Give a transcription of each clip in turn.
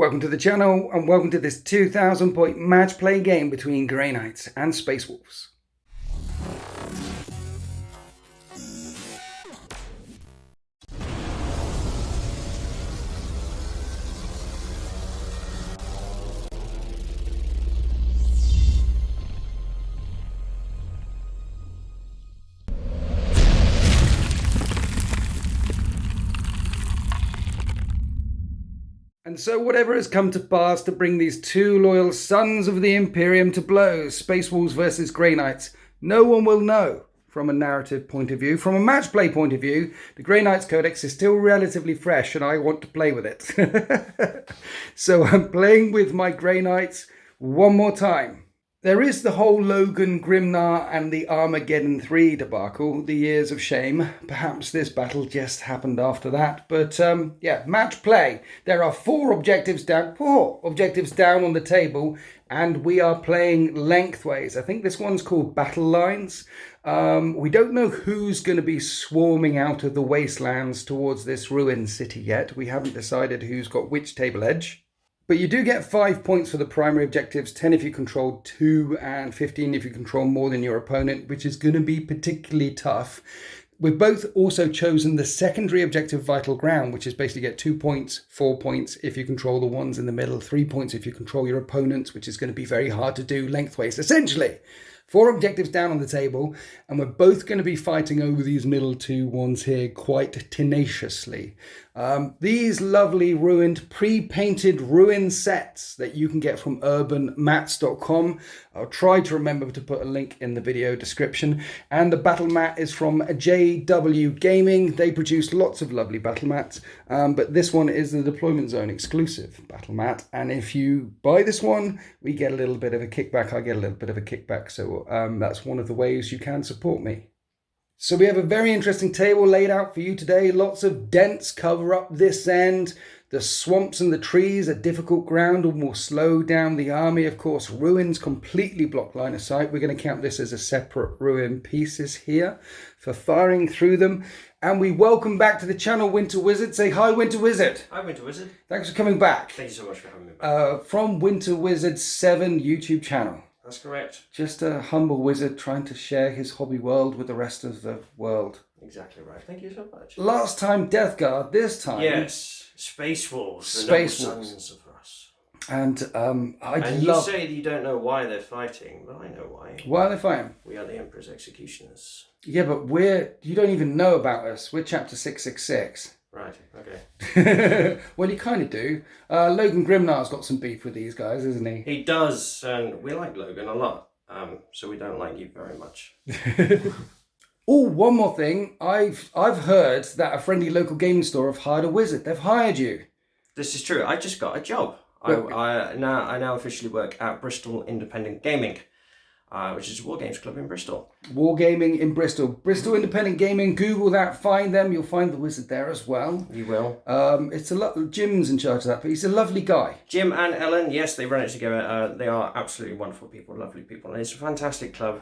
Welcome to the channel and welcome to this 2000 point match play game between Grey Knights and Space Wolves. And so whatever has come to pass to bring these two loyal sons of the Imperium to blows, Space Wolves versus Grey Knights, no one will know from a narrative point of view. From a match play point of view, the Grey Knights Codex is still relatively fresh and I want to play with it. So I'm playing with my Grey Knights one more time. There is the whole Logan, Grimnar and the Armageddon 3 debacle, the years of shame. Perhaps this battle just happened after that. But yeah, match play. There are four objectives down on the table and we are playing lengthways. I think this one's called Battle Lines. We don't know who's going to be swarming out of the wastelands towards this ruined city yet. We haven't decided who's got which table edge. But you do get 5 points for the primary objectives, 10 if you control 2 and 15 if you control more than your opponent, which is going to be particularly tough. We've both also chosen the secondary objective, Vital Ground, which is basically get 2 points, 4 points if you control the ones in the middle, 3 points if you control your opponents, which is going to be very hard to do lengthways. Essentially, 4 objectives down on the table, and we're both going to be fighting over these middle two ones here quite tenaciously. These lovely ruined, pre-painted ruin sets that you can get from urbanmats.com. I'll try to remember to put a link in the video description. And the battle mat is from JW Gaming. They produce lots of lovely battle mats, but this one is the Deployment Zone exclusive battle mat. And if you buy this one, we get a little bit of a kickback. I get a little bit of a kickback. So that's one of the ways you can support me. So we have a very interesting table laid out for you today. Lots of dents cover up this end. The swamps and the trees are difficult ground and will slow down the army. Of course, ruins completely block line of sight. We're going to count this as a separate ruin pieces here for firing through them. And we welcome back to the channel Winter Wizard. Say hi, Winter Wizard. Hi, Winter Wizard. Thanks for coming back. Thank you so much for having me back. From Winter Wizard 7 YouTube channel. That's correct. Just a humble wizard trying to share his hobby world with the rest of the world. Exactly right. Thank you so much. Last time Death Guard, this time... Yes, Space Wolves. Space the Wolves. sons of us. And you say that you don't know why they're fighting, but I know why. Why are they fighting? We are the Emperor's executioners. Yeah, but you don't even know about us. We're chapter 666. Right, okay. Well, you kind of do. Logan Grimnar's got some beef with these guys, isn't he? He does, and we like Logan a lot, so we don't like you very much. Oh, one more thing. I've heard that a friendly local gaming store have hired a wizard. They've hired you. This is true. I just got a job. I now officially work at Bristol Independent Gaming, which is a war games club in Bristol. Wargaming in Bristol. Bristol Independent Gaming. Google that. Find them. You'll find the wizard there as well. You will. It's a lot. Jim's in charge of that, but he's a lovely guy. Jim and Ellen, yes, they run it together. They are absolutely wonderful people, lovely people, and it's a fantastic club.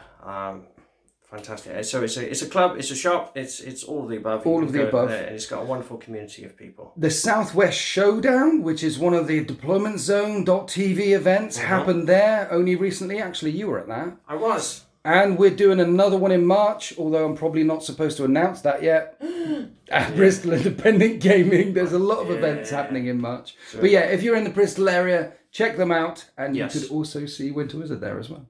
Fantastic. So it's a club, it's a shop, it's all of the above. All of the above. And it's got a wonderful community of people. The Southwest Showdown, which is one of the Deployment Zone.tv events, happened there only recently. Actually, you were at that. I was. And we're doing another one in March, although I'm probably not supposed to announce that yet. At Bristol Independent Gaming, there's a lot of events happening in March. Sure. But yeah, if you're in the Bristol area, check them out. And you could also see Winter Wizard there as well.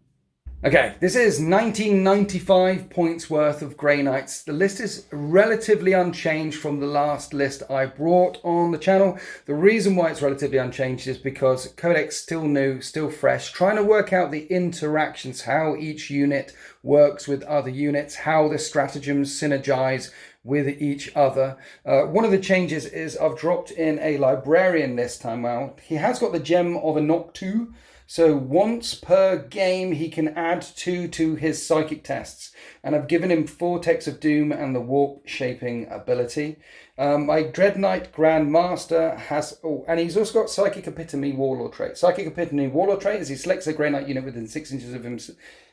Okay, this is 1995 points worth of Grey Knights. The list is relatively unchanged from the last list I brought on the channel. The reason why it's relatively unchanged is because Codex still new, still fresh, trying to work out the interactions, how each unit works with other units, how the stratagems synergize with each other. One of the changes is I've dropped in a librarian this time out. He has got the gem of a Noctu. So once per game, he can add 2 to his psychic tests. And I've given him Vortex of Doom and the Warp Shaping ability. My Dread Knight Grand Master has... Oh, and he's also got Psychic Epitome Warlord trait. Psychic Epitome Warlord trait is he selects a Grey Knight unit within 6 inches of him.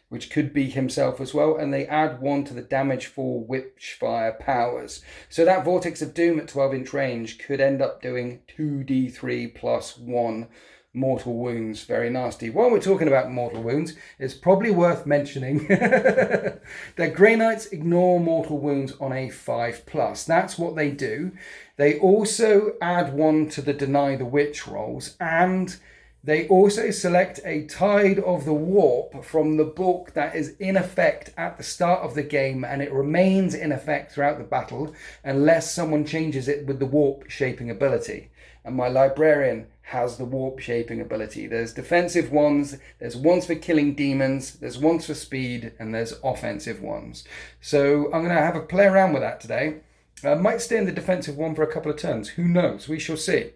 which could be himself as well, and they add 1 to the damage for Witchfire powers. So that Vortex of Doom at 12-inch range could end up doing 2d3 plus 1 mortal wounds. Very nasty. While we're talking about mortal wounds, it's probably worth mentioning that Grey Knights ignore mortal wounds on a 5+. That's what they do. They also add 1 to the Deny the Witch rolls, and they also select a Tide of the Warp from the book that is in effect at the start of the game, and it remains in effect throughout the battle unless someone changes it with the Warp shaping ability. And my librarian has the Warp shaping ability. There's defensive ones, there's ones for killing demons, there's ones for speed, and there's offensive ones. So I'm going to have a play around with that today. I might stay in the defensive one for a couple of turns. Who knows? We shall see.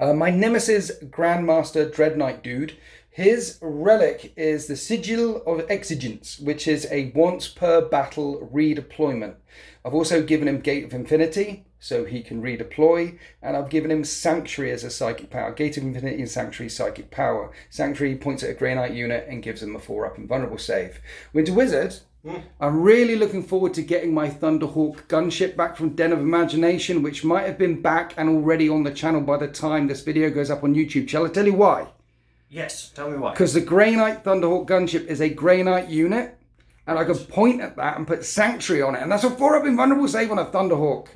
My Nemesis Grandmaster Dreadknight dude, his relic is the Sigil of Exigence, which is a once per battle redeployment. I've also given him Gate of Infinity, so he can redeploy, and I've given him Sanctuary as a psychic power. Gate of Infinity and Sanctuary psychic power. Sanctuary points at a Grey Knight unit and gives them a 4-up invulnerable save. Winter Wizard, I'm really looking forward to getting my Thunderhawk gunship back from Den of Imagination, which might have been back and already on the channel by the time this video goes up on YouTube. Shall I tell you why? Yes, tell me why. Because the Grey Knight Thunderhawk gunship is a Grey Knight unit, and I could point at that and put Sanctuary on it, and that's a 4-up invulnerable save on a Thunderhawk.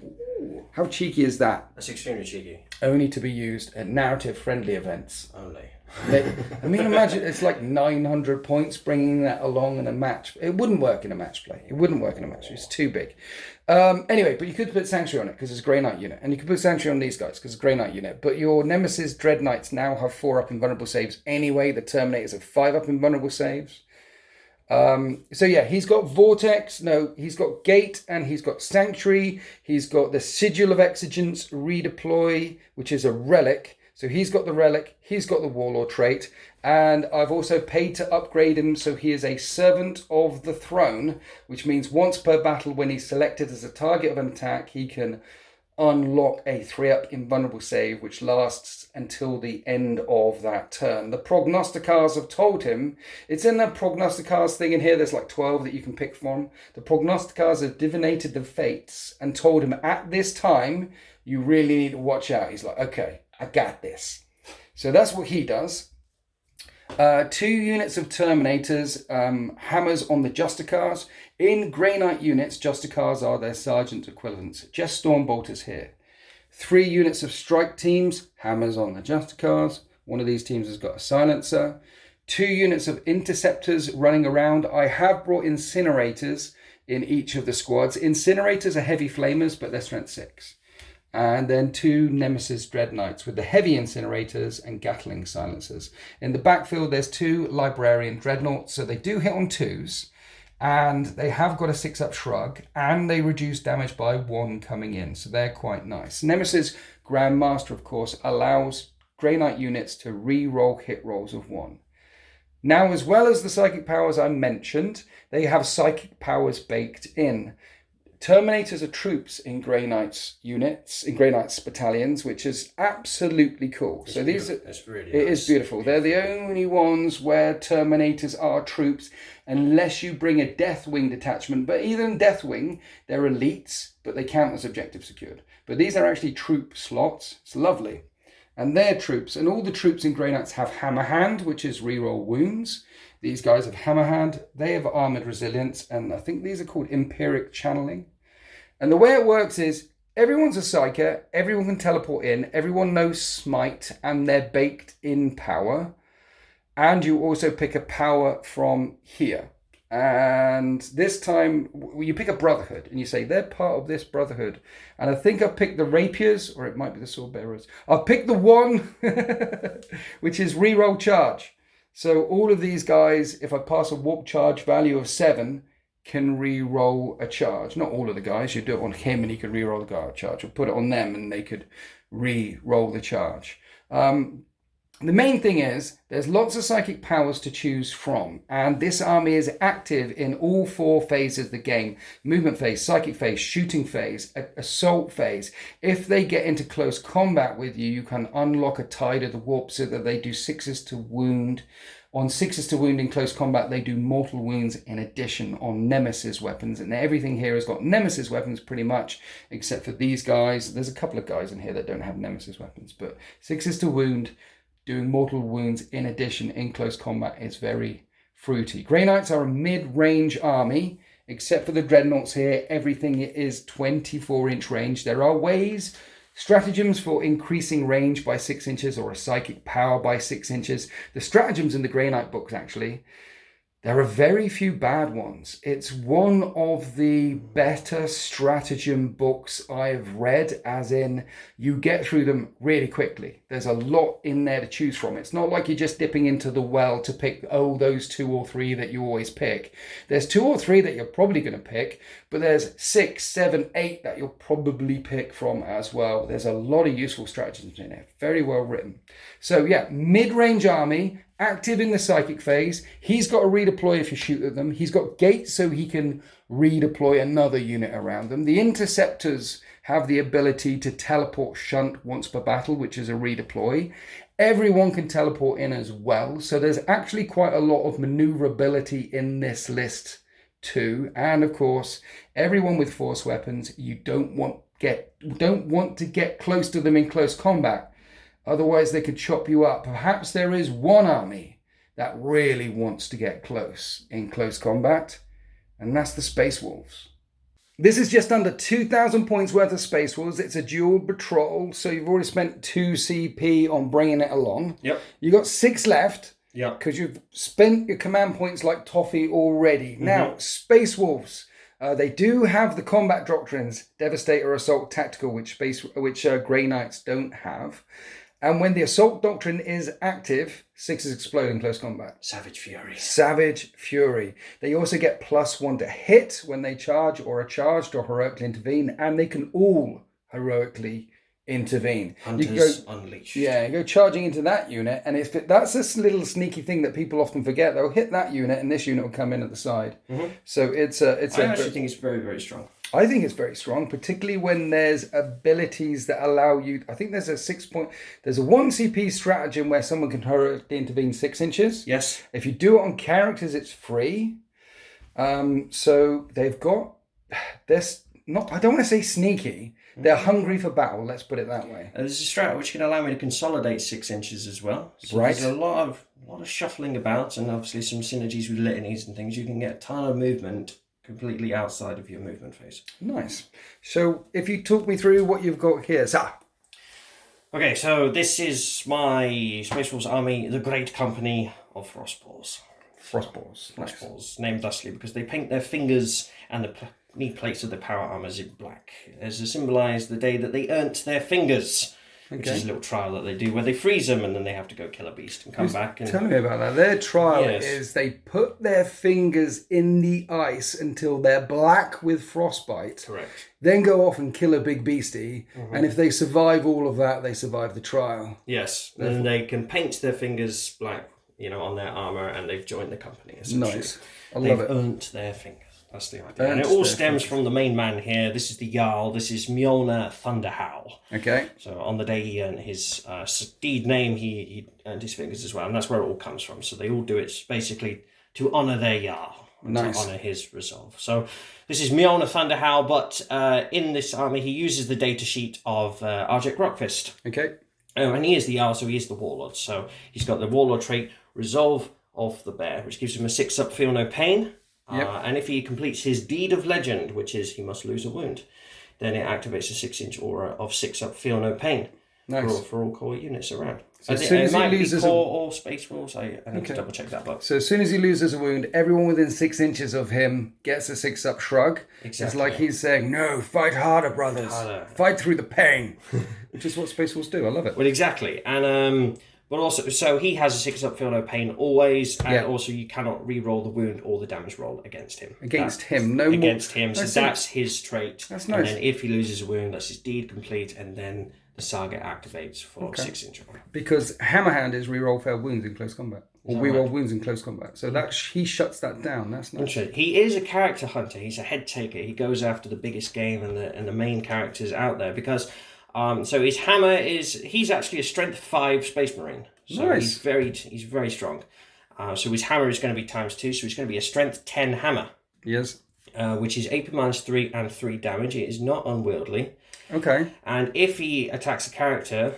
How cheeky is that? That's extremely cheeky. Only to be used at narrative-friendly events. Only. I mean, imagine it's like 900 points bringing that along in a match. It wouldn't work in a match play. It wouldn't work in a match. It's too big. Anyway, but you could put Sanctuary on it because it's a Grey Knight unit. And you could put Sanctuary on these guys because it's a Grey Knight unit. But your Nemesis Dread Knights now have 4-up invulnerable saves anyway. The Terminators have 5-up invulnerable saves. So yeah, he's got Vortex, he's got Gate, and he's got Sanctuary. He's got the Sigil of Exigence Redeploy, which is a relic. So he's got the relic, he's got the Warlord trait, and I've also paid to upgrade him so he is a Servant of the Throne, which means once per battle when he's selected as a target of an attack, he can unlock a 3-up invulnerable save, which lasts until the end of that turn. The prognosticars have told him, it's in the prognosticars thing in here, there's like 12 that you can pick from. The prognosticars have divinated the fates and told him at this time, you really need to watch out. He's like, okay, I got this. So that's what he does. 2 units of Terminators, hammers on the Justicars. In Grey Knight units, Justicars are their sergeant equivalents. Just Stormbolters here. 3 units of strike teams, hammers on the Justicars. One of these teams has got a silencer. 2 units of interceptors running around. I have brought incinerators in each of the squads. Incinerators are heavy flamers, but they're strength 6. And then 2 Nemesis Dread Knights with the heavy incinerators and Gatling silencers. In the backfield, there's 2 Librarian Dreadnoughts, so they do hit on 2s, and they have got a 6-up shrug, and they reduce damage by 1 coming in, so they're quite nice. Nemesis Grandmaster, of course, allows Grey Knight units to re-roll hit rolls of 1. Now, as well as the psychic powers I mentioned, they have psychic powers baked in. Terminators are troops in Grey Knights units, in Grey Knights battalions, which is absolutely cool. It's so these are, really it nice. is beautiful. They're the only ones where Terminators are troops, unless you bring a Deathwing detachment. But even in Deathwing, they're elites, but they count as objective secured. But these are actually troop slots. It's lovely. And they're troops. And all the troops in Grey Knights have Hammer Hand, which is reroll wounds. These guys have Hammer Hand, they have Armoured Resilience, and I think these are called Empiric Channeling. And the way it works is, everyone's a Psyker, everyone can teleport in, everyone knows Smite, and they're baked in power. And you also pick a power from here. And this time, you pick a Brotherhood, and you say, they're part of this Brotherhood. And I think I've picked the Rapiers, or it might be the Sword Bearers. I've picked the one, which is reroll charge. So all of these guys, if I pass a warp charge value of 7, can re-roll a charge. Not all of the guys. You do it on him and he can re-roll the guard charge. Or put it on them and they could re-roll the charge. The main thing is there's lots of psychic powers to choose from, and this army is active in all 4 phases of the game: movement phase, psychic phase, shooting phase, assault phase. If they get into close combat with you, you can unlock a Tide of the Warp so that they do 6s to wound. On 6s to wound in close combat, they do mortal wounds in addition on nemesis weapons. And everything here has got nemesis weapons pretty much, except for these guys. There's a couple of guys in here that don't have nemesis weapons, but 6s to wound, doing mortal wounds in addition in close combat is very fruity. Grey Knights are a mid-range army, except for the Dreadnoughts here. Everything is 24-inch range. There are ways, stratagems for increasing range by 6 inches or a psychic power by 6 inches. The stratagems in the Grey Knight books, actually, there are very few bad ones. It's one of the better stratagem books I've read, as in you get through them really quickly. There's a lot in there to choose from. It's not like you're just dipping into the well to pick, those 2 or 3 that you always pick. There's 2 or 3 that you're probably going to pick, but there's 6, 7, 8 that you'll probably pick from as well. There's a lot of useful stratagems in it. Very well written. So yeah, mid-range army, active in the psychic phase. He's got to redeploy if you shoot at them. He's got gates so he can redeploy another unit around them. The interceptors have the ability to teleport shunt once per battle, which is a redeploy. Everyone can teleport in as well. So there's actually quite a lot of maneuverability in this list too. And of course, everyone with force weapons, you don't want to get close to them in close combat. Otherwise, they could chop you up. Perhaps there is one army that really wants to get close in close combat, and that's the Space Wolves. This is just under 2,000 points worth of Space Wolves. It's a dual patrol, so you've already spent 2 CP on bringing it along. Yep. You've got 6 left. Yeah. Because you've spent your command points like toffee already. Mm-hmm. Now, Space Wolves. They do have the combat doctrines, Devastator, Assault, Tactical, which Grey Knights don't have. And when the Assault Doctrine is active, 6s explode in close combat. Savage Fury. Savage Fury. They also get +1 to hit when they charge or are charged or heroically intervene. And they can all heroically intervene. Hunters Unleashed. Yeah, you go charging into that unit. And that's a little sneaky thing that people often forget. They'll hit that unit and this unit will come in at the side. Mm-hmm. So I actually think it's very, very strong. I think it's very strong, particularly when there's abilities that allow you. I think there's there's a 1 CP stratagem where someone can heroically intervene 6 inches. Yes. If you do it on characters, it's free. So they've got this. I don't want to say sneaky. They're hungry for battle. Let's put it that way. There's a strat which can allow me to consolidate 6 inches as well. So right. There's a lot of shuffling about, and obviously some synergies with litanies and things. You can get a ton of movement completely outside of your movement phase. Nice. So if you talk me through what you've got here, sir. Okay, so this is my Space Wolves army, the Great Company of Frostpaws. Frostpaws. Named thusly because they paint their fingers and the knee plates of their power armors in black, as to symbolise the day that they earned their fingers. Okay. Which is a little trial that they do where they freeze them and then they have to go kill a beast and come back. And... Tell me about that. Their trial is they put their fingers in the ice until they're black with frostbite. Correct. Then go off and kill a big beastie. Mm-hmm. And if they survive all of that, they survive the trial. Yes. Then they can paint their fingers black, on their armour, and they've joined the company. Nice. I love it. They've earned their fingers. That's the idea. And it all stems from the main man here. This is the Jarl. This is Mjolnir Thunderhowl. Okay. So on the day he earned his steed name, he earned his fingers as well. And that's where it all comes from. So they all do it basically to honour their Jarl. And to honour his resolve. So this is Mjolnir Thunderhowl, but in this army he uses the data sheet of Arjek Rockfist. Okay. And he is the Jarl, so he is the Warlord. So he's got the Warlord trait, Resolve of the Bear, which gives him a 6-up Feel No Pain. Yep. And if he completes his Deed of Legend, which is he must lose a wound, then it activates a 6-inch aura of 6-up Feel No Pain. Nice. For all core units around. So as soon as he loses core or Space Wolves, I need to double check that. But so as soon as he loses a wound, everyone within 6 inches of him gets a 6-up shrug. Exactly. It's like he's saying, "No, fight harder, brothers. Fight through the pain," which is what Space Wolves do. I love it. Well, exactly, and but also, so he has a 6-up Feel No Pain always, and also you cannot re-roll the wound or the damage roll against him. Against him, so that's his trait. That's nice. And then if he loses a wound, that's his deed complete, and then the Saga activates for 6-inch. Because Hammerhand is reroll failed wounds in close combat. Or reroll wounds in close combat. So that he shuts that down. That's nice. He is a character hunter. He's a head taker. He goes after the biggest game and the main characters out there because so his hammer he's actually a strength 5 space marine. So he's very strong. So his hammer is going to be ×2, so he's going to be a strength 10 hammer. Yes. Which is AP -3 and 3 damage. It is not unwieldy. Okay. And if he attacks a character,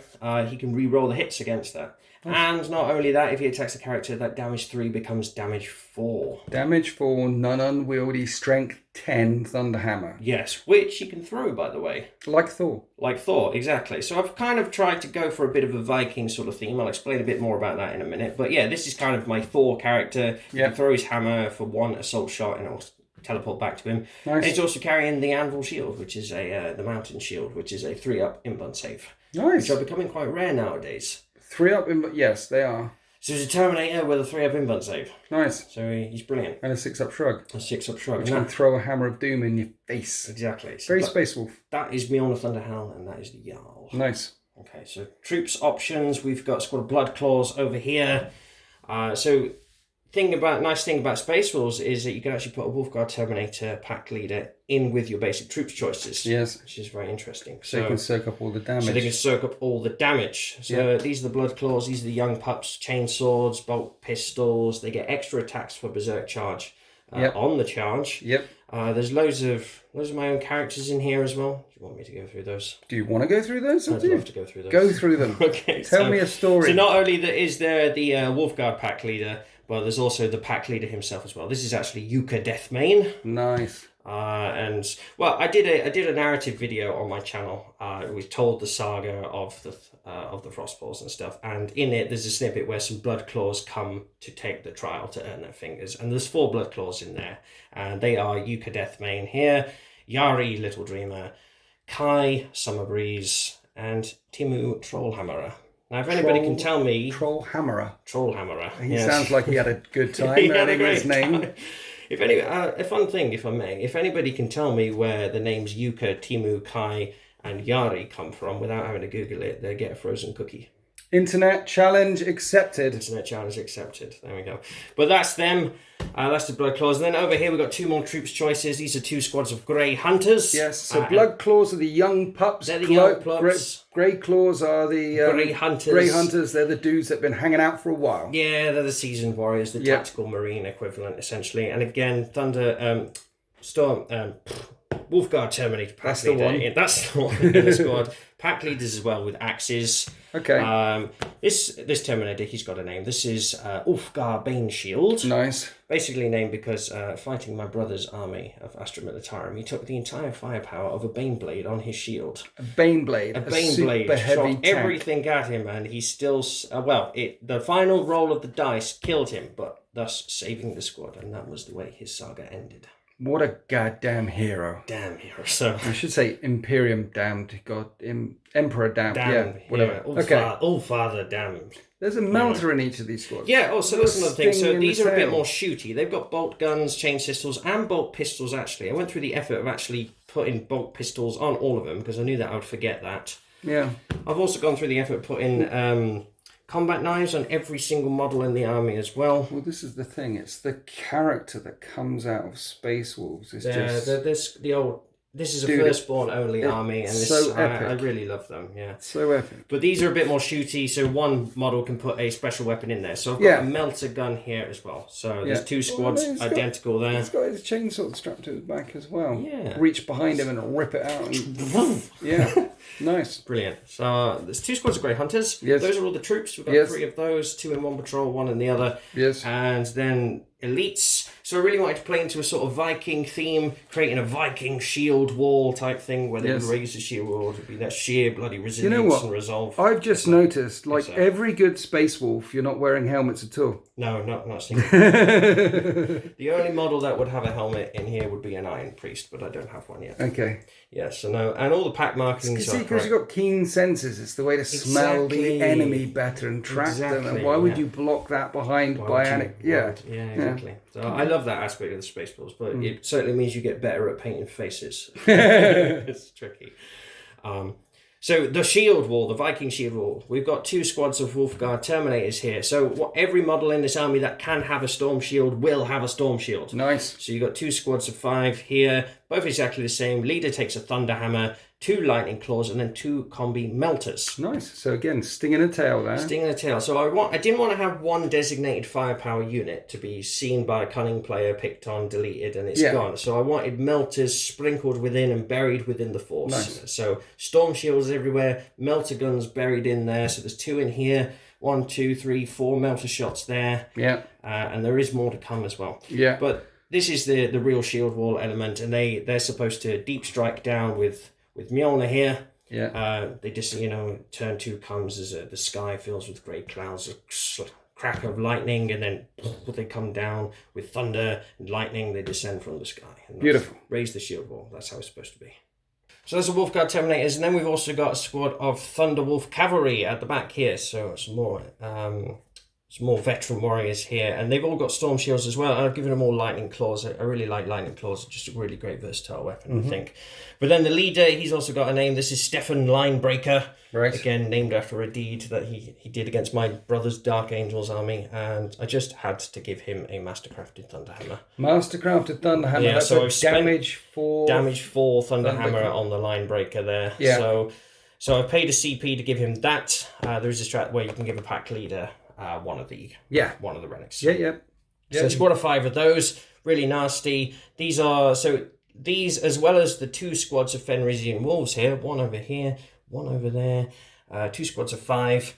he can re-roll the hits against that. And not only that, if he attacks a character, that damage 3 becomes damage 4. Damage 4, non-unwieldy, strength 10 Thunderhammer. Yes, which he can throw, by the way. Like Thor. Like Thor, exactly. So I've kind of tried to go for a bit of a Viking sort of theme. I'll explain a bit more about that in a minute. But yeah, this is kind of my Thor character. He can throw his hammer for 1 assault shot and it'll teleport back to him. Nice. And he's also carrying the Anvil Shield, which is the Mountain Shield, which is a 3-up invuln save. Nice. Which are becoming quite rare nowadays. 3-up invuln, yes, they are. So he's a Terminator with a 3-up invuln save. Nice. So he's brilliant. And a 6-up shrug. A 6-up shrug. Which can throw a hammer of doom in your face. Exactly. So very Space Wolf. That is Mjolnir Thunderhell, and that is the Jarl. Nice. Okay, so troops options. We've got Squad of Blood Claws over here. Nice thing about Space Wolves is that you can actually put a Wolfguard Terminator pack leader in with your basic troops choices. Yes. Which is very interesting. So you can soak up all the damage. So they can soak up all the damage. So these are the Blood Claws, these are the young pups, chain swords, bolt pistols. They get extra attacks for Berserk Charge on the charge. Yep. There's loads of my own characters in here as well. Do you want me to go through those? Do you want to go through those? I'd love to go through those. Go through them. Okay. Tell me a story. So not only is there the Wolfguard pack leader, well, there's also the pack leader himself as well. This is actually Yuka Deathmane. Nice. I did a narrative video on my channel. We told the saga of the Frostballs and stuff, and in it there's a snippet where some Blood Claws come to take the trial to earn their fingers, and there's 4 Blood Claws in there, and they are Yuka Deathmane here, Yari Little Dreamer, Kai Summer Breeze, and Timu Trollhammerer. Now, if anybody can tell me... Trollhammerer. He sounds like he had a good time earning his name. A fun thing, if I may, if anybody can tell me where the names Yuka, Timu, Kai, and Yari come from without having to Google it, they get a frozen cookie. Internet challenge accepted. Internet challenge accepted. There we go. But that's them. That's the Blood Claws. And then over here we've got 2 more troops choices. These are 2 squads of Grey Hunters. Yes, so Blood Claws are the young pups. They're the young pups. Grey Claws are the Grey Hunters. Grey Hunters, they're the dudes that have been hanging out for a while. Yeah, they're the seasoned warriors, the tactical marine equivalent, essentially. And again, Wolfguard Terminator pack leader. That's the one in the squad. Pack leaders as well with axes. Okay. This Terminator, he's got a name. This is Ulfgar Baneshield. Nice. Basically named because fighting my brother's army of Astra Militarum, he took the entire firepower of a Baneblade on his shield. A Baneblade. A Baneblade shot everything at him, and he still... the final roll of the dice killed him, but thus saving the squad, and that was the way his saga ended. What a goddamn hero. Damn hero. So I should say Imperium damned. God, Emperor damned. Yeah, whatever. All father damned. There's a melter in each of these squads. Yeah, so that's another thing. So these are a bit more shooty. They've got bolt guns, chain pistols, and bolt pistols, actually. I went through the effort of actually putting bolt pistols on all of them, because I knew that I would forget that. Yeah. I've also gone through the effort of putting combat knives on every single model in the army as well. Well, this is the thing. It's the character that comes out of Space Wolves. It's This is a firstborn only army, and so epic. I really love them. Yeah, so epic. But these are a bit more shooty, so one model can put a special weapon in there. So I've got a melter gun here as well. So there's 2 squads identical there. He's got his chainsaw strapped to his back as well. Yeah. Reach behind him and rip it out. Yeah. Nice. Brilliant. So there's 2 squads of Grey Hunters. Yes. Those are all the troops. We've got 3 of those, 2 in one patrol, 1 in the other. Yes. And then elites. So I really wanted to play into a sort of Viking theme, creating a Viking shield wall type thing where they would raise the shield wall to be that sheer bloody resilience and resolve. I've just noticed, every good Space Wolf, you're not wearing helmets at all. No, not single. The only model that would have a helmet in here would be an Iron Priest, but I don't have one yet. Okay. Yeah, so no, and all the pack markings. See, because you've got keen senses, it's the way to smell the enemy better and track them. And why would you block that behind bionic? Yeah, exactly. So I love that aspect of the Spaceballs, but it certainly means you get better at painting faces. It's tricky. So the shield wall, the Viking shield wall, we've got 2 squads of Wolfguard Terminators here. So every model in this army that can have a storm shield will have a storm shield. Nice. So you've got 2 squads of 5 here, both exactly the same. Leader takes a Thunder Hammer, 2 Lightning Claws, and then 2 Combi Melters. Nice. So again, sting in a tail there. Sting in a tail. So I didn't want to have one designated firepower unit to be seen by a cunning player, picked on, deleted, and it's gone. So I wanted melters sprinkled within and buried within the force. Nice. So storm shields everywhere, melter guns buried in there. So there's 2 in here. 1, 2, 3, 4 melter shots there. Yeah. And there is more to come as well. Yeah. But this is the real shield wall element, and they're supposed to deep strike down with Mjolnir here. Yeah. They just, turn 2 comes as the sky fills with grey clouds, a crack of lightning, and then they come down with thunder and lightning. They descend from the sky. And Beautiful. Raise the shield wall. That's how it's supposed to be. So there's the Wolfguard Terminators, and then we've also got a squad of Thunderwolf Cavalry at the back here. So some more veteran warriors here, and they've all got storm shields as well. I've given them all lightning claws. I really like lightning claws. Just a really great versatile weapon, I think. But then the leader, he's also got a name. This is Stefan Linebreaker. Right. Again, named after a deed that he did against my brother's Dark Angels army, and I just had to give him a Mastercrafted Thunderhammer. Mastercrafted Thunderhammer. Yeah, That's so a I've spent damage 4 Thunderhammer on the Linebreaker there. Yeah. So I paid a CP to give him that. There is a strat where you can give a pack leader one of the relics. Yeah. So a squad of 5 of those, really nasty. These as well as the 2 squads of Fenrisian wolves here, one over here, one over there, 2 squads of 5.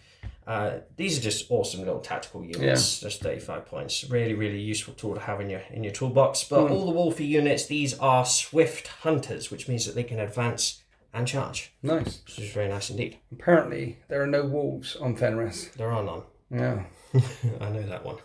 These are just awesome little tactical units. Just 35 points. Really, really useful tool to have in your toolbox. But all the wolfy units, these are swift hunters, which means that they can advance and charge. Nice. Which is very nice indeed. Apparently, there are no wolves on Fenris. There are none. Yeah. I know that one.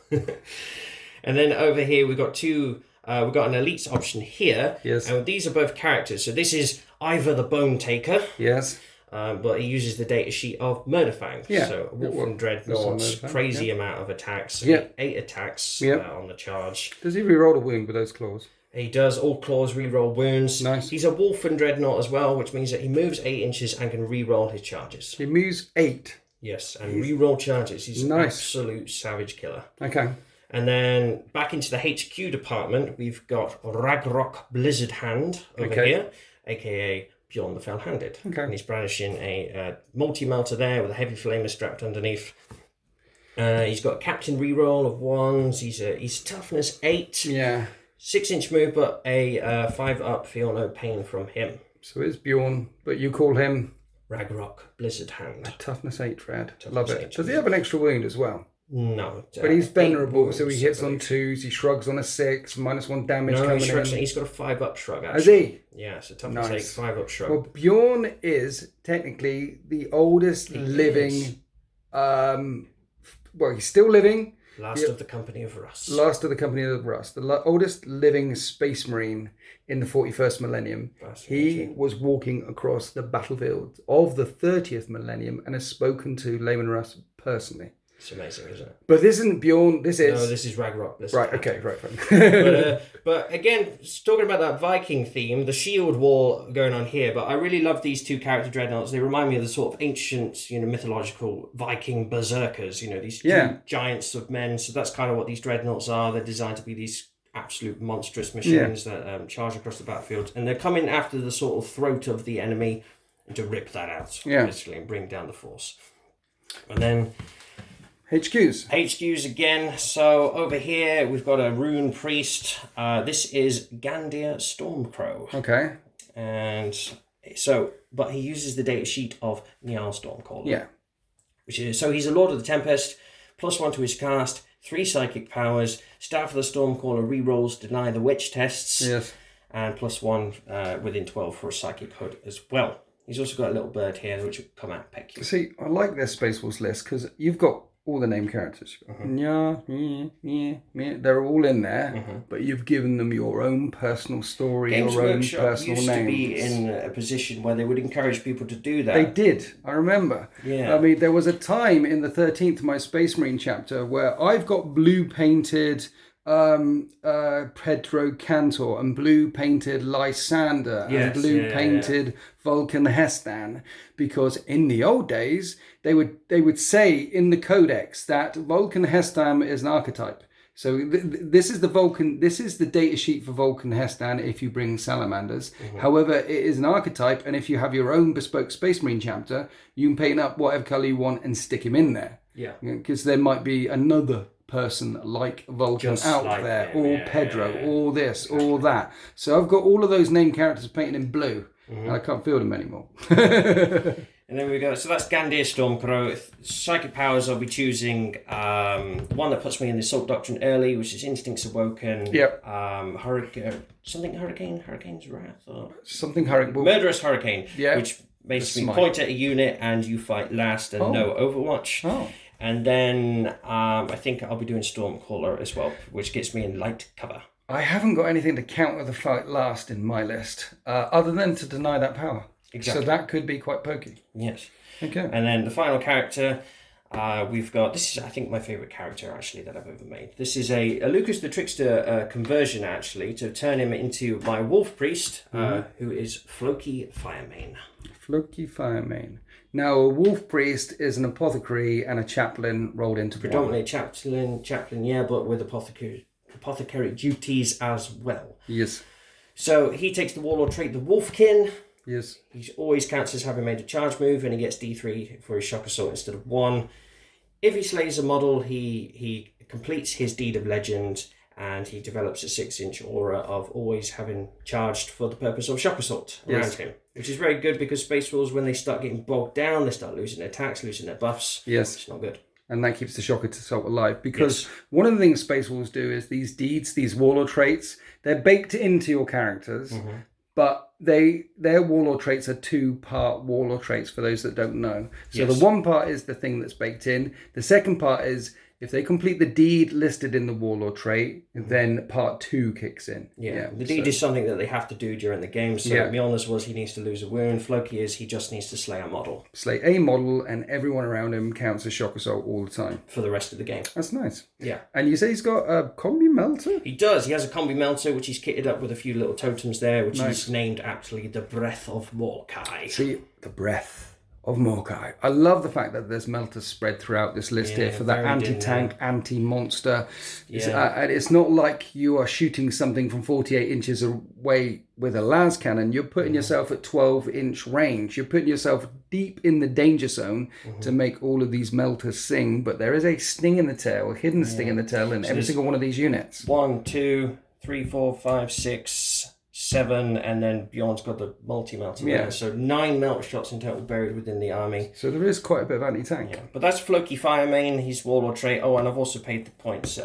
And then over here we've got 2. We've got an elites option here. Yes. And these are both characters. So this is Ivor the Bone Taker. Yes. But he uses the data sheet of Murderfang. Yeah. So Wolf and Dreadnought, crazy amount of attacks. Yeah. 8 attacks on the charge. Does he reroll a wound with those claws? He does all claws, reroll wounds. Nice. He's a Wolf and Dreadnought as well, which means that he moves 8 inches and can reroll his charges. He moves 8. Yes, and reroll charges. He's an Nice. absolute savage killer. Okay. And then back into the HQ department, we've got Ragnarok Blizzard Hand over here, aka Bjorn the Fell-Handed. Okay. And he's brandishing a multi-melter there with a heavy flamer strapped underneath. He's got a captain reroll of 1s. He's toughness 8. Yeah. 6-inch move, but a 5-up feel no pain from him. So it's Bjorn, but you call him Ragnarok Blizzard Hand. toughness 8 Fred. Toughness Love it. 8. Does he have an extra wound as well? No. But he's 8 venerable, wounds, so he hits I on believe. 2s, he shrugs on a 6, -1 damage No, coming he shrugs, in. he's got a 5-up shrug, actually. Has he? Yeah, so toughness 8, Nice. 5-up shrug. Well, Bjorn is technically the oldest living. Well, he's still living. Last of the Company of Rust. Last of the Company of Rust. The oldest living space marine in the 41st millennium. He was walking across the battlefield of the 30th millennium and has spoken to Lehman Russ personally. It's amazing, isn't it? But this isn't Bjorn. This is... No, this is Ragnarok. Right, okay, right. But again, talking about that Viking theme, the shield wall going on here, but I really love these 2 character dreadnoughts. They remind me of the sort of ancient, mythological Viking berserkers, these 2 giants of men. So that's kind of what these dreadnoughts are. They're designed to be these absolute monstrous machines that charge across the battlefield. And they're coming after the sort of throat of the enemy and to rip that out, basically, and bring down the force. And then... HQs again. So over here we've got a rune priest. This is Gandir Stormcrow. Okay. And so, but he uses the data sheet of Niall Stormcaller. Yeah. Which is, so he's a Lord of the Tempest, +1 to his cast, 3 psychic powers, Staff of the Stormcaller rerolls deny the witch tests. Yes. And +1 within 12 for a psychic hood as well. He's also got a little bird here which will come out and peck you. See, I like this Space Wars list because you've got all the name characters. They're all in there, but you've given them your own personal story, Games your own Workshop personal used names. to be in a position where they would encourage people to do that. They did, I remember. Yeah. I mean, there was a time in the 13th, my Space Marine chapter, where I've got blue painted Pedro Cantor and blue painted Lysander and blue painted Vulcan Hestan, because in the old days they would say in the codex that Vulcan Hestan is an archetype. So this is the Vulcan. This is the data sheet for Vulcan Hestan if you bring salamanders. However, it is an archetype, and if you have your own bespoke Space Marine chapter, you can paint up whatever color you want and stick him in there. Yeah. Because there might be another person like Vulcan Just out like there, him, or Pedro, or this, or that. So I've got all of those named characters painted in blue, and I can't field them anymore. And then we go, so that's Gandir Stormcrow. Psychic powers, I'll be choosing one that puts me in the Assault Doctrine early, which is Instincts Awoken. Yep. Hurricane's Wrath? Or Something Hurricane. Murderous Hurricane, Yeah. which makes me point at a unit and you fight last and no Overwatch. Oh. And then I think I'll be doing Stormcaller as well, which gets me in light cover. I haven't got anything to counter the fight last in my list, other than to deny that power. Exactly. So that could be quite pokey. Yes. Okay. And then the final character, we've got, this is, I think, my favourite character, actually, that I've ever made. This is a Lucas the Trickster conversion, actually, to turn him into my Wolf Priest, who is Floki Firemane. Floki Firemane. Now, a Wolf Priest is an apothecary and a chaplain rolled into one. Predominantly a chaplain, yeah, but with apothecary duties as well. Yes. So he takes the Warlord trait, the Wolfkin. Yes. He always counts as having made a charge move, and he gets D3 for his shock assault instead of 1. If he slays a model, he completes his Deed of Legend, and he develops a 6-inch aura of always having charged for the purpose of shock assault around him, which is very good because Space Wolves, when they start getting bogged down, they start losing their attacks, losing their buffs. Yes. It's not good. And that keeps the shock assault alive, because one of the things Space Wolves do is these deeds, these warlord traits, they're baked into your characters, but their warlord traits are 2-part warlord traits for those that don't know. So the one part is the thing that's baked in. The second part is if they complete the deed listed in the warlord trait, then part 2 kicks in. Yeah. The deed is something that they have to do during the game. So Mjolnir's was he needs to lose a wound. Floki is he just needs to slay a model. Slay a model, and everyone around him counts as shock assault all the time. For the rest of the game. That's nice. Yeah. And you say he's got a combi melter? He does. He has a combi melter, which he's kitted up with a few little totems there, which he's named actually the Breath of Morkai. See, the breath of Morkai. I love the fact that there's melters spread throughout this list here for that anti-tank, anti-monster. And it's not like you are shooting something from 48 inches away with a las cannon. You're putting yourself at 12-inch range. You're putting yourself deep in the danger zone to make all of these melters sing. But there is a sting in the tail, a hidden sting in the tail in every single one of these units. 1, 2, 3, 4, 5, 6, 7, and then Bjorn's got the multi-melter there. So 9 melt shots in total buried within the army. So there is quite a bit of anti-tank. Yeah. But that's Floki Firemane, his warlord trait. Oh, and I've also paid the points.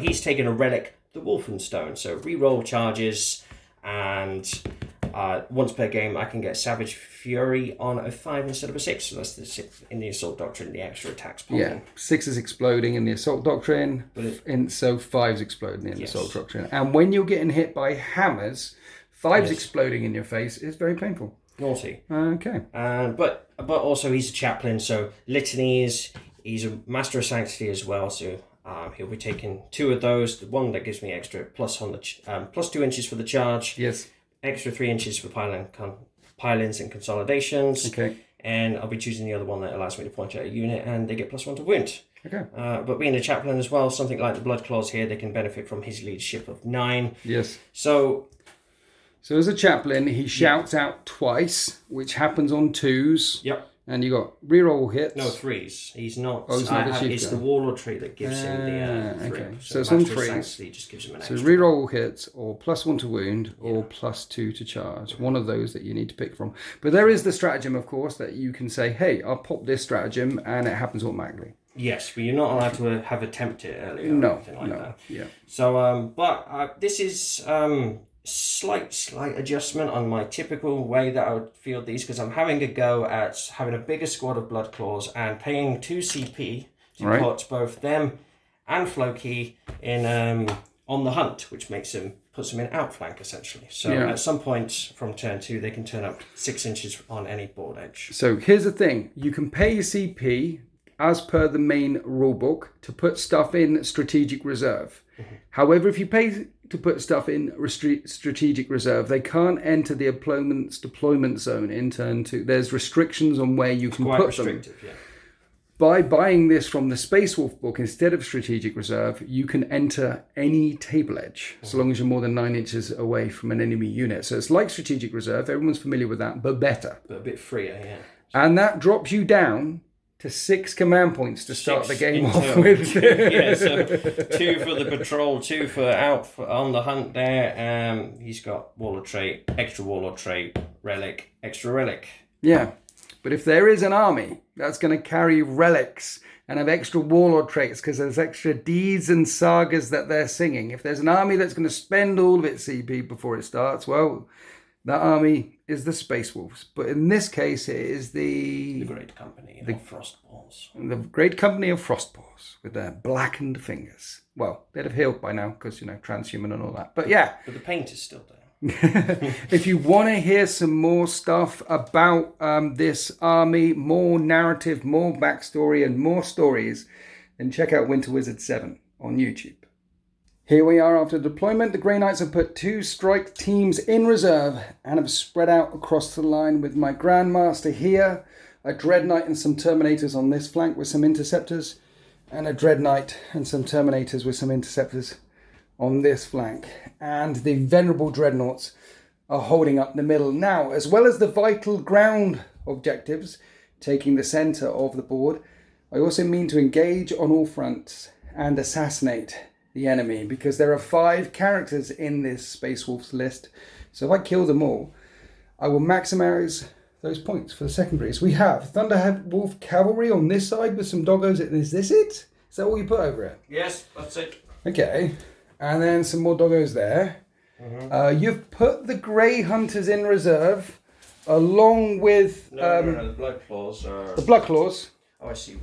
He's taken a relic, the Wolfenstone. So reroll charges, and once per game I can get Savage Fury on a 5 instead of a 6. So that's the 6 in the Assault Doctrine, the extra attacks popping. Yeah, 6 is exploding in the Assault Doctrine, so 5's exploding in the Assault Doctrine. And when you're getting hit by hammers, 5's exploding in your face is very painful. Naughty. Okay. But also he's a chaplain, so litanies, he's a Master of Sanctity as well, so he'll be taking 2 of those. The one that gives me extra plus on the plus 2 inches for the charge. Yes. Extra 3 inches for pile-ins and consolidations. Okay. And I'll be choosing the other one that allows me to point out a unit, and they get +1 to wound. Okay. But being a chaplain as well, something like the Blood Claws here, they can benefit from his leadership of 9. Yes. So as a chaplain, he shouts out twice, which happens on 2s. Yep. And you got reroll hits. No, 3s. He's not. Oh, it's not the chief it's gun. the warlord trait that gives him the 3. Okay. So it's on Master of 3s. Sanctity just gives him an So extra. reroll hits, or +1 to wound, or +2 to charge. One of those that you need to pick from. But there is the stratagem, of course, that you can say, hey, I'll pop this stratagem, and it happens automatically. Yes, but you're not allowed to have attempted it earlier. No, or anything like that. Yeah. So, this is slight adjustment on my typical way that I would field these, because I'm having a go at having a bigger squad of Blood Claws and paying 2 CP to put both them and Floki in on the hunt, which puts them in outflank essentially. So at some point from turn 2, they can turn up 6 inches on any board edge. So here's the thing: you can pay CP as per the main rulebook to put stuff in strategic reserve. However, if you pay to put stuff in strategic reserve. They can't enter the deployment zone in turn 2. There's restrictions on where you can put them. Yeah. By buying this from the Space Wolf book instead of strategic reserve, you can enter any table edge so long as you're more than 9 inches away from an enemy unit. So it's like strategic reserve. Everyone's familiar with that, but better. But a bit freer, yeah. And that drops you down to 6 command points to start the game off with. Yeah, so 2 for the patrol, 2 for out on the hunt there. He's got warlord trait, extra warlord trait, relic, extra relic. Yeah, but if there is an army that's going to carry relics and have extra warlord traits because there's extra deeds and sagas that they're singing, if there's an army that's going to spend all of its CP before it starts, well, that army is the Space Wolves. But in this case, it is the Great Company of Frostballs. The Great Company of Frostballs with their blackened fingers. Well, they'd have healed by now because, transhuman and all that. But yeah. But the paint is still there. If you want to hear some more stuff about this army, more narrative, more backstory, and more stories, then check out Winter Wizard 7 on YouTube. Here we are after deployment. The Grey Knights have put 2 strike teams in reserve and have spread out across the line with my Grandmaster here, a Dread Knight and some Terminators on this flank with some Interceptors, and a Dread Knight and some Terminators with some Interceptors on this flank. And the Venerable Dreadnoughts are holding up the middle. Now, as well as the vital ground objectives taking the centre of the board, I also mean to engage on all fronts and assassinate the enemy, because there are 5 characters in this Space Wolves list. So if I kill them all, I will maximize those points for the secondaries. We have Thunder Wolf Cavalry on this side with some doggos. Is this it? Is that all you put over it? Yes, that's it. Okay. And then some more doggos there. Mm-hmm. You've put the Grey Hunters in reserve along with... No, the Blood Claws are... The Blood Claws. Oh, I see.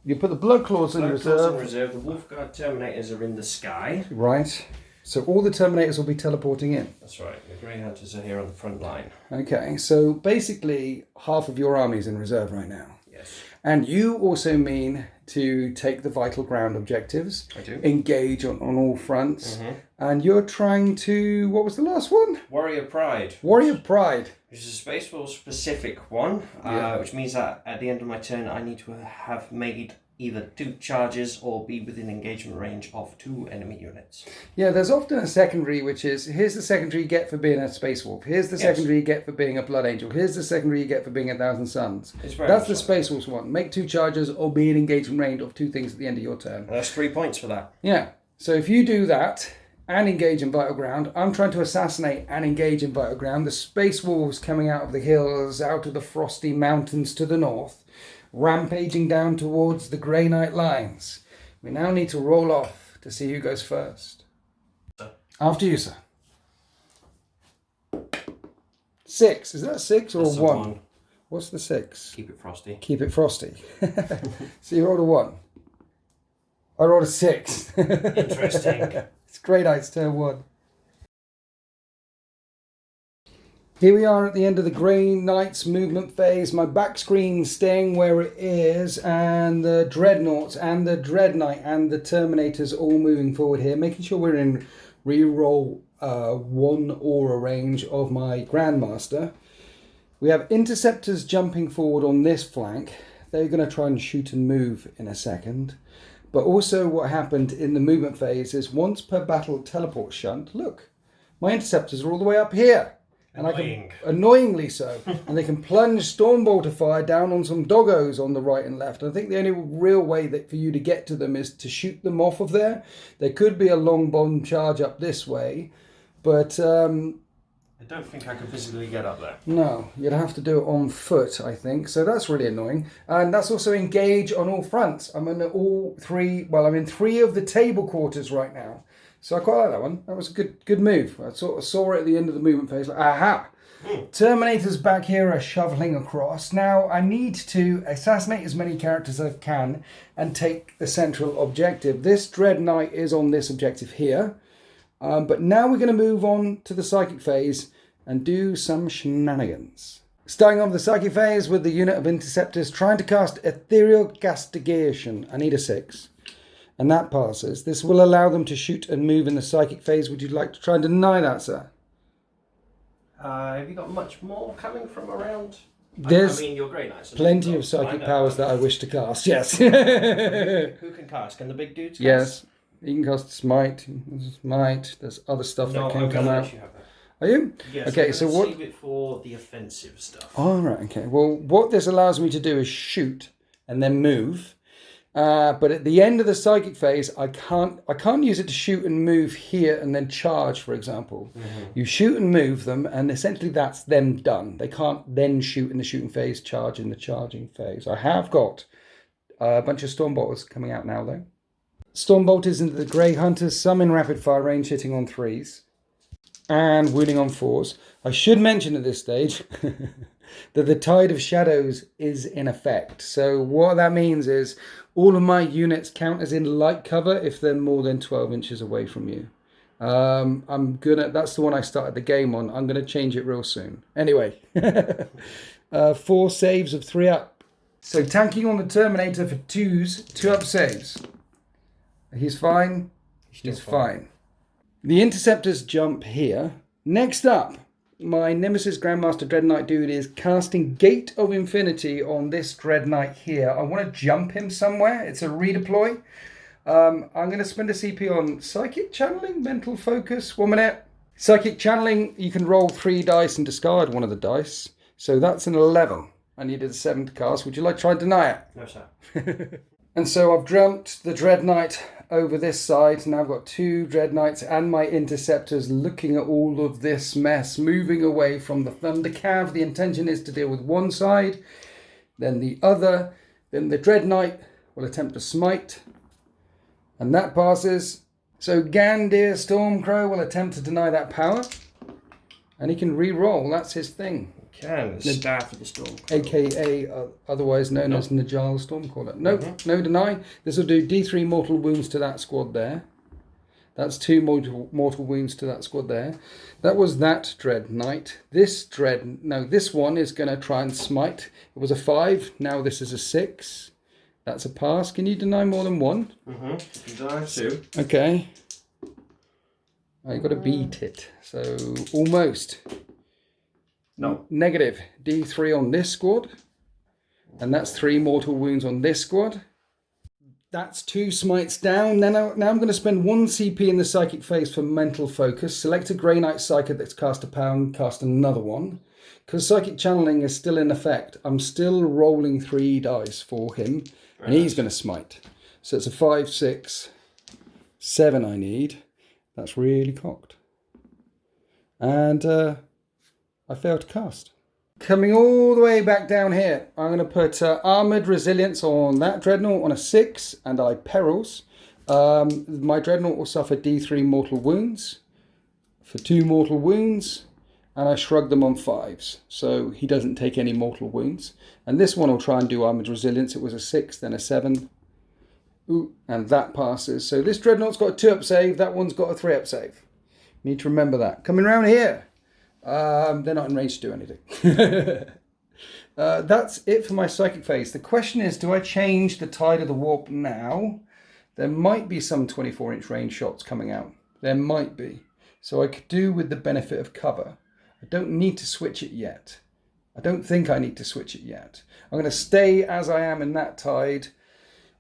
You put the Blood Claws in reserve. The Wolfguard Terminators are in the sky. Right. So all the Terminators will be teleporting in. That's right. The Grey Hunters are here on the front line. Okay. So basically half of your army is in reserve right now. Yes. And you also mean to take the vital ground objectives. I do. Engage on all fronts. Mm-hmm. And you're trying to... What was the last one? Warrior Pride. Warrior Pride. Which is a Space Wolf specific one, which means that at the end of my turn I need to have made either 2 charges or be within engagement range of 2 enemy units. Yeah, there's often a secondary which is, here's the secondary you get for being a Space Wolf, here's the secondary you get for being a Blood Angel, here's the secondary you get for being a Thousand Suns. That's the Space Wolves one. Make 2 charges or be in engagement range of 2 things at the end of your turn. And that's 3 points for that. Yeah, so if you do that and engage in vital ground, I'm trying to assassinate and engage in vital ground. The Space Wolves coming out of the hills, out of the frosty mountains to the north, rampaging down towards the Grey Knight lines. We now need to roll off to see who goes first. After you, sir. 6. Is that a 6 or That's a 1? What's the 6? Keep it frosty. Keep it frosty. So you rolled a 1. I rolled a 6. Interesting. It's Grey Knight's turn 1. Here we are at the end of the Grey Knight's movement phase. My back screen staying where it is, and the Dreadnoughts and the Dread Knight and the Terminators all moving forward here, making sure we're in reroll 1 aura range of my Grandmaster. We have Interceptors jumping forward on this flank. They're going to try and shoot and move in a second. But also what happened in the movement phase is once per battle teleport shunt, look, my Interceptors are all the way up here. And annoyingly so. And they can plunge Stormbolter fire down on some doggos on the right and left. And I think the only real way that for you to get to them is to shoot them off of there. There could be a long bomb charge up this way, but I don't think I can physically get up there. No, you'd have to do it on foot, I think. So that's really annoying. And that's also engage on all fronts. I'm in all 3, well, I'm in 3 of the table quarters right now. So I quite like that one. That was a good move. I sort of saw it at the end of the movement phase. Like, aha! Terminators back here are shoveling across. Now I need to assassinate as many characters as I can and take the central objective. This Dread Knight is on this objective here. But now we're going to move on to the Psychic phase and do some shenanigans. Starting off the Psychic phase with the unit of Interceptors trying to cast Ethereal Castigation. I need a 6. and that passes. This will allow them to shoot and move in the psychic phase. Would you like to try and deny that, sir? Have you got much more coming from around? There's your Grey Knights. plenty of psychic powers that I wish to cast, yes. Who can cast? Can the big dudes cast? Yes. You can cast Smite. There's other stuff that can come out. Are you? Yes. Okay, so what? Save it for the offensive stuff. All right. Okay. Well, what this allows me to do is shoot and then move. But at the end of the psychic phase, I can't use it to shoot and move here and then charge, for example. You shoot and move them, and essentially that's them done. They can't then shoot in the shooting phase, charge in the charging phase. I have got a bunch of Stormbolters coming out now, though. Stormbolters into the Grey Hunters, some in rapid fire range, hitting on 3s, and wounding on 4s. I should mention at this stage that the Tide of Shadows is in effect. So what that means is all of my units count as in light cover if they're more than 12 inches away from you. That's the one I started the game on. I'm gonna change it real soon. Anyway, 4 saves of 3 up. So tanking on the Terminator for 2s, 2 up saves. He's fine. He's fine. The Interceptors jump here. Next up, my Nemesis Grandmaster Dread Knight dude is casting Gate of Infinity on this Dread Knight here. I want to jump him somewhere. It's a redeploy. I'm going to spend a CP on Psychic Channeling, Mental Focus. 1 minute. Psychic Channeling, you can roll 3 dice and discard one of the dice. So that's an 11. I needed a 7 to cast. Would you like to try and deny it? No, sir. And so I've dreamt the Dread Knight over this side. Now I've got 2 Dread Knights and my Interceptors looking at all of this mess, moving away from the Thunder Cav. The intention is to deal with one side, then the other. Then the Dread Knight will attempt to smite, and that passes. So Gandir Stormcrow will attempt to deny that power, and he can re-roll. That's his thing. The Staff of the Storm. AKA otherwise known as Najal Stormcaller. Nope, no deny. This will do D3 mortal wounds to that squad there. That's 2 mortal wounds to that squad there. That was that Dread Knight. This one is going to try and smite. It was a 5, now this is a 6. That's a pass. Can you deny more than 1? Deny 2. Okay. Oh, you've got to beat it. So, almost. No. Negative. D3 on this squad. And that's 3 mortal wounds on this squad. That's 2 smites down. Now I'm going to spend 1 CP in the psychic phase for mental focus. Select a Grey Knight Psychic that's cast a pound, cast another one. Because psychic channeling is still in effect, I'm still rolling 3 dice for him. And he's going to smite. So it's a 5, 6, 7 I need. That's really cocked. And I failed to cast. Coming all the way back down here, I'm going to put Armoured Resilience on that Dreadnought on a 6, and I perils. My Dreadnought will suffer D3 mortal wounds for 2 mortal wounds, and I shrug them on 5s, so he doesn't take any mortal wounds. And this one will try and do Armoured Resilience. It was a 6, then a 7. Ooh, and that passes. So this Dreadnought's got a 2 up save, that one's got a 3 up save. Need to remember that. Coming around here. They're not in range to do anything. That's it for my psychic phase. The question is, do I change the Tide of the Warp now? There might be some 24-inch range shots coming out. There might be. So I could do with the benefit of cover. I don't need to switch it yet. I don't think I need to switch it yet. I'm going to stay as I am in that Tide.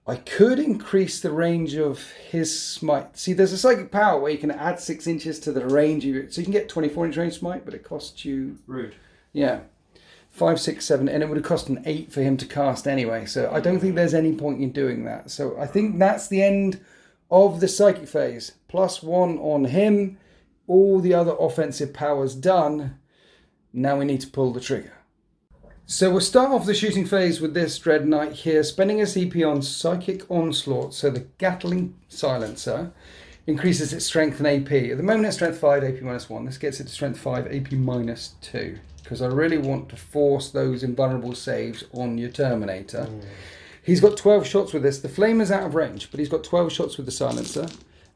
I could increase the range of his smite. See, there's a psychic power where you can add 6 inches to the range. So you can get 24-inch range smite, but it costs you... Rude. Yeah. 5, 6, 7, and it would have cost an 8 for him to cast anyway. So I don't think there's any point in doing that. So I think that's the end of the psychic phase. +1 on him. All the other offensive powers done. Now we need to pull the trigger. So we'll start off the shooting phase with this Dread Knight here, spending a CP on Psychic Onslaught. So the Gatling Silencer increases its strength and AP. At the moment it's strength 5, AP -1. This gets it to strength 5, AP -2. Because I really want to force those invulnerable saves on your Terminator. He's got 12 shots with this. The Flamer's out of range, but he's got 12 shots with the Silencer.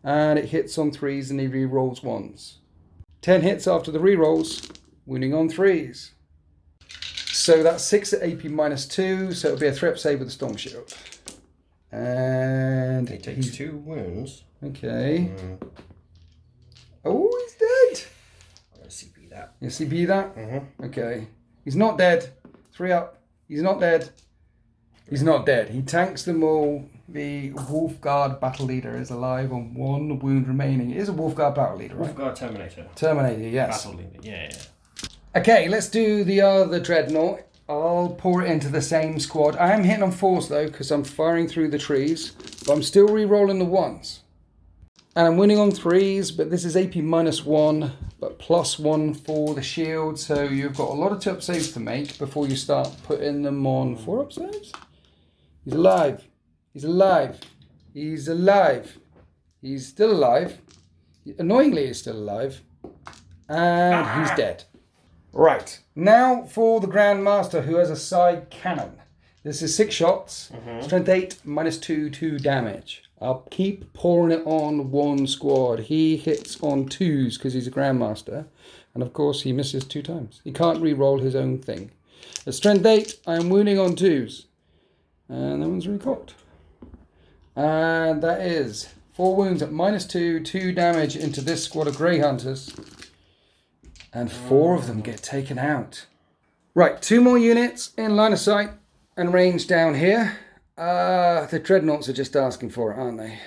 And it hits on 3s and he re-rolls 1s. 10 hits after the re-rolls, wounding on 3s. So that's 6 at AP -2, so it'll be a 3 up save with a Storm Shield. And And he takes 2 wounds. Okay. Oh, he's dead. I'm going to CP that. You CP that? Okay. He's not dead. 3 up. He's not dead. He's not dead. He tanks them all. The Wolfguard battle leader is alive on 1 wound remaining. It is a Wolfguard battle leader, right? Wolfguard Terminator. Terminator, yes. Battle leader, yeah. Okay, let's do the other Dreadnought. I'll pour it into the same squad. I am hitting on 4s though, because I'm firing through the trees. But I'm still re-rolling the 1s. And I'm winning on 3s, but this is AP -1, but +1 for the shield. So you've got a lot of 2-up saves to make before you start putting them on 4-up saves. He's alive. He's alive. He's alive. He's still alive. Annoyingly, he's still alive. And he's dead. Right. Now for the Grandmaster, who has a side cannon. This is 6 shots. Strength 8, -2, 2 damage. I'll keep pouring it on 1 squad. He hits on 2s because he's a Grandmaster. And of course, he misses 2 times. He can't re-roll his own thing. At Strength 8, I am wounding on 2s. And that one's recocked. And that is 4 wounds at -2, 2 damage into this squad of Grey Hunters. And 4 of them get taken out. Right, 2 more units in line of sight and range down here. The Dreadnoughts are just asking for it, aren't they?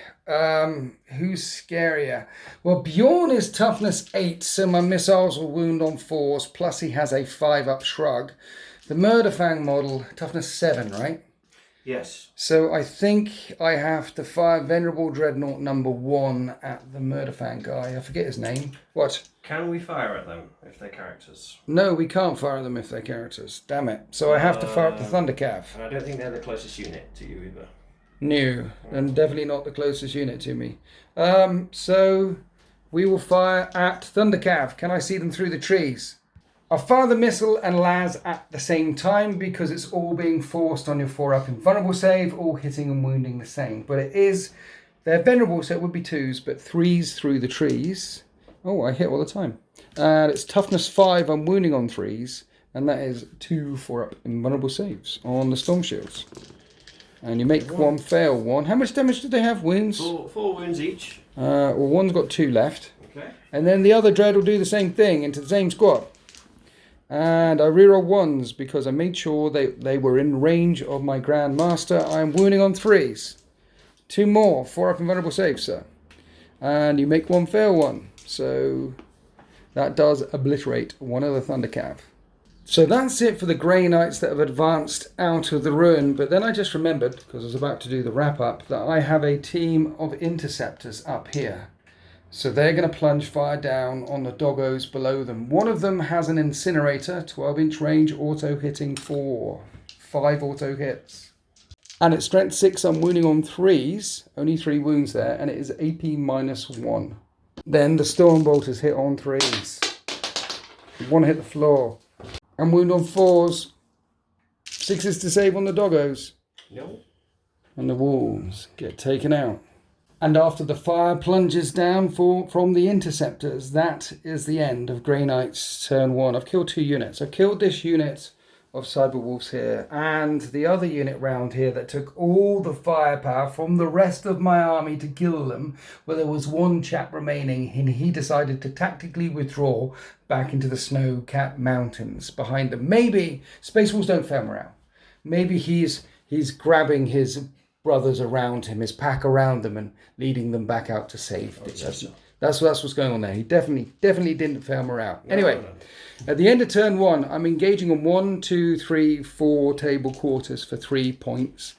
Who's scarier? Well, Bjorn is toughness 8, so my missiles will wound on 4s, plus he has a 5-up shrug. The Murderfang model, toughness 7, right? Yes. So I think I have to fire Venerable Dreadnought number 1 at the Murderfang guy. I forget his name. What? Can we fire at them if they're characters? No, we can't fire them if they're characters. Damn it. So I have to fire up the Thundercav. And I don't think they're the closest unit to you either. No, and definitely not the closest unit to me. So we will fire at Thundercav. Can I see them through the trees? I'll fire the missile and Laz at the same time because it's all being forced on your 4-up invulnerable save, all hitting and wounding the same. But they're venerable, so it would be 2s, but 3s through the trees. Oh, I hit all the time. And it's toughness 5, I'm wounding on 3s, and that is 2 4-up invulnerable saves on the Storm Shields. And you make 1 fail 1. How much damage did they have? Wounds? 4 wounds each. Well, one's got 2 left. Okay. And then the other Dread will do the same thing into the same squad. And I reroll 1s because I made sure they were in range of my Grandmaster. I'm wounding on 3s. 2 more, 4-up invulnerable saves, sir. And you make 1 fail 1. So that does obliterate one of the Thundercav. So that's it for the Grey Knights that have advanced out of the ruin. But then I just remembered, because I was about to do the wrap-up, that I have a team of interceptors up here. So they're going to plunge fire down on the doggos below them. One of them has an incinerator, 12-inch range, auto hitting 4. 5 auto hits. And it's strength 6, I'm wounding on 3s. Only 3 wounds there, and it is AP -1. Then the Stormbolters hit on 3s. 1 hit the floor. I'm wound on 4s. 6s to save on the doggos. No. And the wolves get taken out. And after the fire plunges down from the interceptors, that is the end of Grey Knight's turn 1. I've killed 2 units. I've killed this unit of Cyberwolves here and the other unit round here that took all the firepower from the rest of my army to kill them, where there was 1 chap remaining and he decided to tactically withdraw back into the snow-capped mountains behind them. Maybe Space Wolves don't fail morale. Maybe he's grabbing his brothers around him, his pack around them, and leading them back out to safety. That's what's going on there. He definitely didn't fail morale. Anyway, at the end of turn 1, I'm engaging on 1, 2, 3, 4 table quarters for 3 points.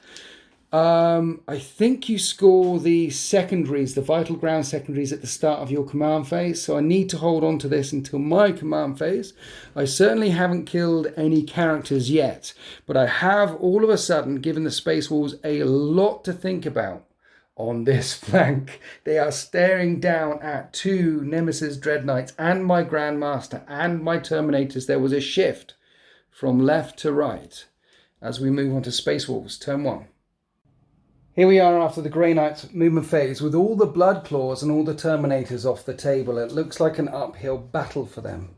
I think you score the secondaries, the vital ground secondaries at the start of your command phase, so I need to hold on to this until my command phase. I certainly haven't killed any characters yet, but I have all of a sudden given the Space Wolves a lot to think about on this flank. They are staring down at 2 Nemesis Dreadknights and my Grandmaster and my Terminators. There was a shift from left to right as we move on to Space Wolves, turn 1. Here we are after the Grey Knight's movement phase with all the Blood Claws and all the Terminators off the table. It looks like an uphill battle for them,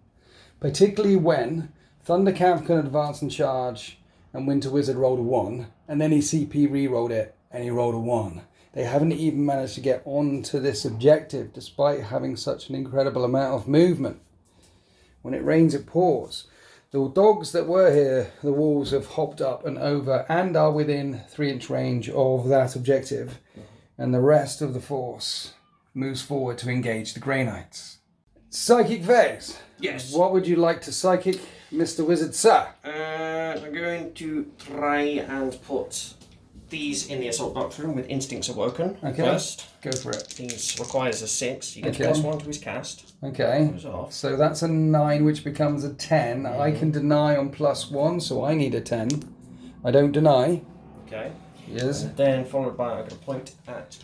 particularly when Thundercav can advance and charge and Winter Wizard rolled a 1, and then he CP re-rolled it and he rolled a 1. They haven't even managed to get onto this objective despite having such an incredible amount of movement. When it rains, it pours. The dogs that were here, the wolves, have hopped up and over and are within 3-inch range of that objective. And the rest of the force moves forward to engage the Grey Knights. Psychic phase. Yes. What would you like to psychic, Mr. Wizard, sir? I'm going to try and put these in the Assault Doctrine with Instincts Awoken first. Go for it. These requires a 6. You get Okay. +1 to his cast. Okay. Goes off. So that's a 9, which becomes a 10. I can deny on +1, so I need a 10. I don't deny. Okay. Yes. And then followed by, I'm going to point at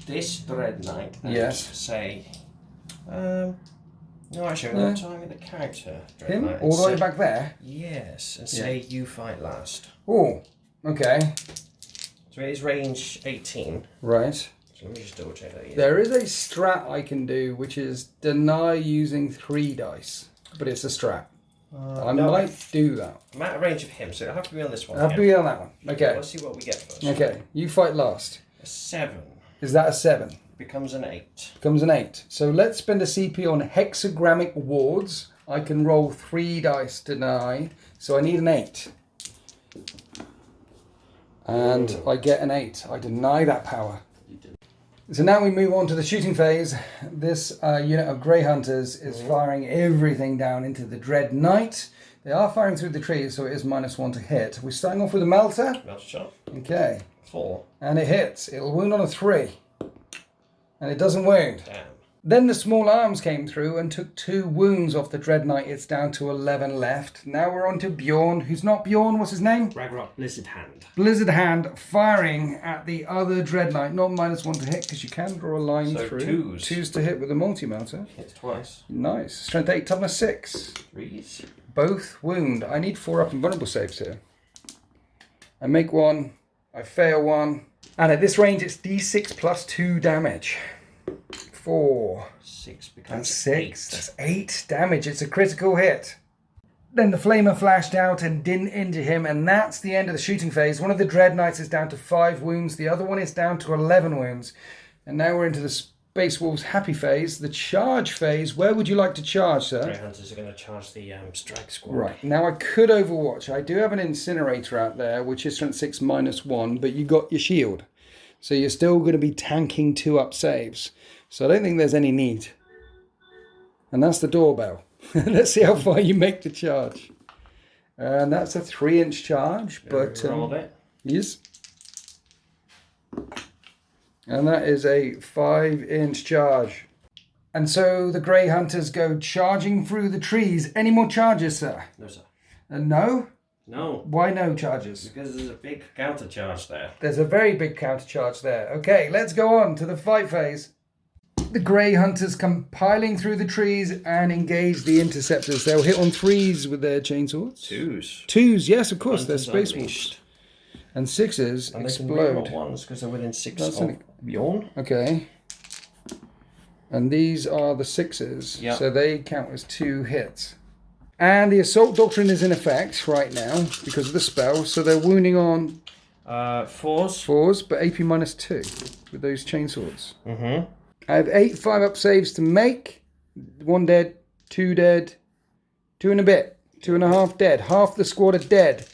this Dread Knight and Yes. say, no, actually, I'm going to target the character Dread Him? Knight. All the way say- back there? Yes, and say you fight last. Oh, okay. So it is range 18. Right. So let me just double check that. There is a strat I can do, which is deny using 3 dice. But it's a strat. I no, might do that. I'm out of range of him, so it'll have to be on this one. I'll be on that one. Okay. Let's see what we get first. Okay. You fight last. A 7 Is that a 7? becomes an 8. Becomes an 8. So let's spend a CP on hexagrammic wards. I can roll 3 dice to deny. So I need an 8. And I get an 8. I deny that power. So now we move on to the shooting phase. This unit of Grey Hunters is firing everything down into the Dread Knight. They are firing through the trees, so it is -1 to hit. We're starting off with a Melter. Melter shot. Okay. 4. And it hits. It'll wound on a 3. And it doesn't wound. Damn. Then the small arms came through and took 2 wounds off the Dread Knight. It's down to 11 left. Now we're on to Bjorn, who's not Bjorn. What's his name? Ragnarok Blizzard Hand. Blizzard Hand firing at the other Dread Knight. Not -1 to hit because you can draw a line So through. 2s. 2s to hit with a multi-melter. Hits twice. Nice. Strength 8, toughness 6. 3s. Both wound. I need 4 up and vulnerable saves here. I make 1. I fail 1. And at this range, it's D6 plus 2 damage. 4. 6 And becomes 6. 8. That's 8 damage. It's a critical hit. Then the flamer flashed out and didn't injure him, and that's the end of the shooting phase. One of the Dread Knights is down to 5 wounds. The other one is down to 11 wounds. And now we're into the Space Wolves happy phase, the charge phase. Where would you like to charge, sir? Grey Hunters are going to charge the strike squad. Right, now I could overwatch. I do have an incinerator out there, which is strength 6 -1, but you got your shield. So you're still going to be tanking 2 up saves. So I don't think there's any need. And that's the doorbell. Let's see how far you make the charge. And that's a 3-inch charge, but Roll it. yes. And that is a 5-inch charge. And so the Grey Hunters go charging through the trees. Any more charges, sir? No, sir. No? No, Why no charges? because there's a big counter charge there. There's a very big counter charge there. Okay, let's go on to the fight phase. The Grey Hunters come piling through the trees and engage the interceptors. They'll hit on 3s with their chainswords. 2s. 2s, yes, of course, they're Hunters space unleashed. wolves. And 6s And they can reroll explode. 1s because they're within 6 That's of an- Bjorn. Okay. And these are the 6s, Yeah. so they count as 2 hits. And the Assault Doctrine is in effect right now because of the spell, so they're wounding on 4s. 4s, but AP -2 with those chainswords. Mm-hmm. I have 8 5-up saves to make. 1 dead, 2 dead, 2 and a bit, 2.5 dead. Half the squad are dead.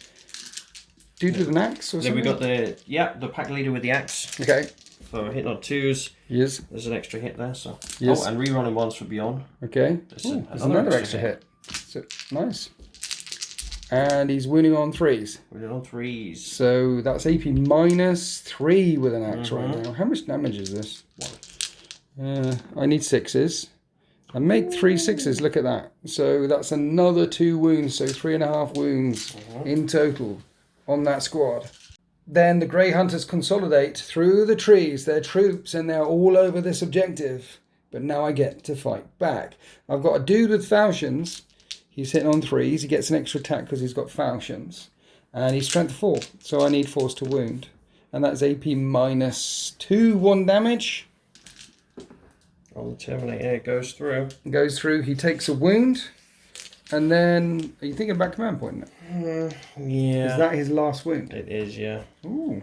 Dude with an axe or Then we something? got the pack leader with the axe Okay. for hitting on 2s. Yes. There's an extra hit there, so. Yes. Oh, and rerolling 1s for Bjorn. Okay. There's Ooh, there's another another extra extra hit. So, nice. And he's winning on 3s. We're on 3s. So that's AP -3 with an axe right now. How much damage is this? 1. I need 6s. I make 3 6s. Look at that. So that's another 2 wounds. So 3.5 wounds in total on that squad. Then the Grey Hunters consolidate through the trees, their troops, and they're all over this objective. But now I get to fight back. I've got a dude with falchions. He's hitting on 3s. He gets an extra attack because he's got falchions. And he's strength 4. So I need force to wound. And that's AP -2, 1 damage. On the Terminator, it goes through. Goes through, he takes a wound. And then, are you thinking about command point now? Yeah. Is that his last wound? It is, yeah. Ooh.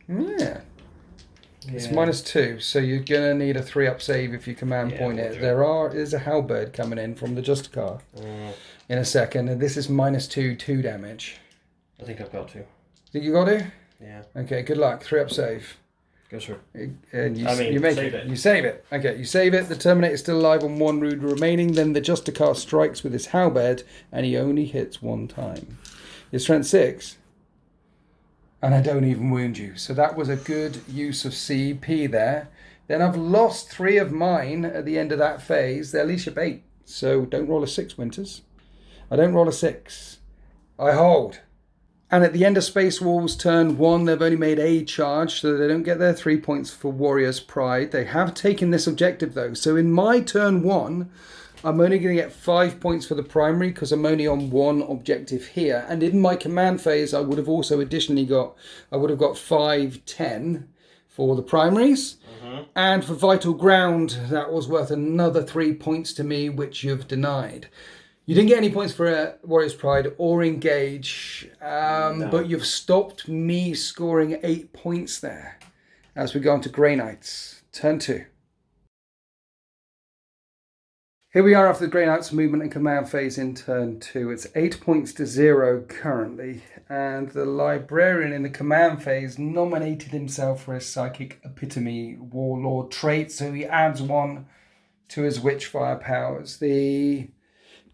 Yeah. It's -2, so you're gonna need a 3-up save if you command point it. There's a halberd coming in from the Justicar in a second, and this is -2 damage. I think I've got to. Think you got to? Yeah. Okay, good luck. 3-up save. Go through. And you make it. You save it. Okay, you save it. The Terminator's still alive on 1 wound remaining. Then the Justicar strikes with his halberd, and he only hits 1 time. His strength 6. And I don't even wound you. So that was a good use of CP there. Then I've lost 3 of mine at the end of that phase. They're leadership 8. So don't roll a 6, Winters. I don't roll a 6. I hold. And at the end of Space Wolves turn 1, they've only made a charge, so they don't get their 3 points for Warrior's Pride. They have taken this objective though. So in my turn 1, I'm only going to get 5 points for the primary because I'm only on 1 objective here. And in my command phase, I would have also additionally got 5, 10 for the primaries. And for Vital Ground, that was worth another 3 points to me, which you've denied. You didn't get any points for Warrior's Pride or Engage, no. But you've stopped me scoring 8 points there. As we go on to Grey Knights, turn 2. Here we are after the Grey Knights movement and command phase in turn 2. It's 8 points to 0 currently, and the Librarian in the command phase nominated himself for his Psychic Epitome Warlord trait, so he adds 1 to his Witchfire powers. The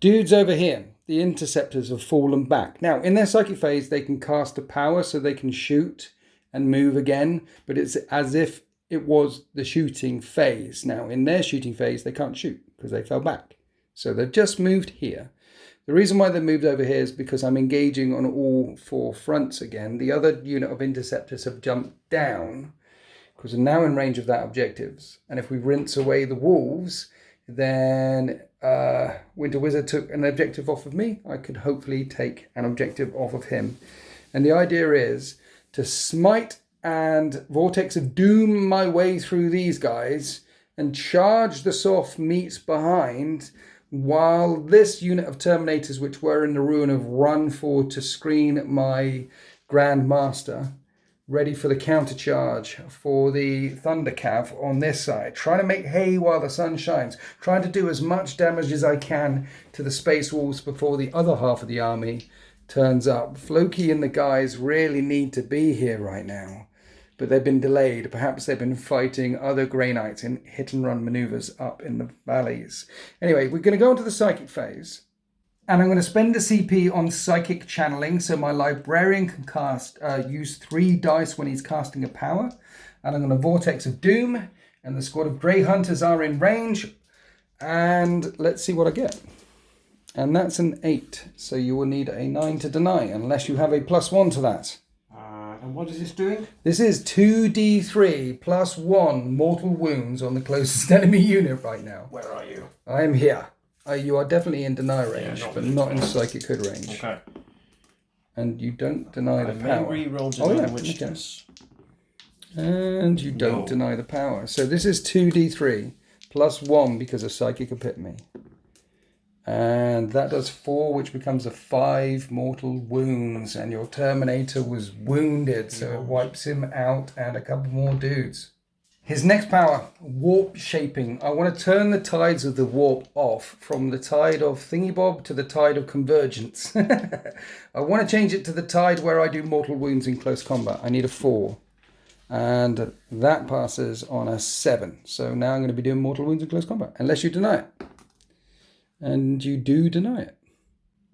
dudes over here, the Interceptors, have fallen back. Now, in their Psychic phase, they can cast a power so they can shoot and move again, but it's as if it was the shooting phase. Now, in their shooting phase, they can't shoot because they fell back. So they've just moved here. The reason why they moved over here is because I'm engaging on all 4 fronts again. The other unit of Interceptors have jumped down because they're now in range of that objectives. And if we rinse away the wolves, then Winter Wizard took an objective off of me. I could hopefully take an objective off of him. And the idea is to smite and Vortex of Doom my way through these guys and charge the soft meats behind while this unit of Terminators, which were in the ruin, have run forward to screen my Grand Master, ready for the counter charge for the Thunder Cav on this side. Trying to make hay while the sun shines. Trying to do as much damage as I can to the Space Wolves before the other half of the army turns up. Floki and the guys really need to be here right now, but they've been delayed. Perhaps they've been fighting other Grey Knights in hit-and-run maneuvers up in the valleys. Anyway, we're going to go into the Psychic phase. And I'm going to spend a CP on Psychic Channeling, so my Librarian can use 3 dice when he's casting a power. And I'm going to Vortex of Doom, and the squad of Grey Hunters are in range. And let's see what I get. And that's an 8, so you will need a 9 to deny, unless you have a +1 to that. And what is this doing? This is 2d3 plus 1 mortal wounds on the closest enemy unit right now. Where are you? I am here. You are definitely in deny range, but not in Psychic Hood range. Okay. And you don't deny the May power. re-roll deny witchness. And you don't deny the power. So this is 2d3 plus 1 because of Psychic Epitome. And that does 4, which becomes a 5 mortal wounds. And your Terminator was wounded, so it wipes him out and a couple more dudes. His next power, Warp Shaping. I want to turn the tides of the warp off from the tide of Thingybob to the tide of Convergence. I want to change it to the tide where I do mortal wounds in close combat. I need a 4. And that passes on a 7. So now I'm going to be doing mortal wounds in close combat, unless you deny it. And you do deny it.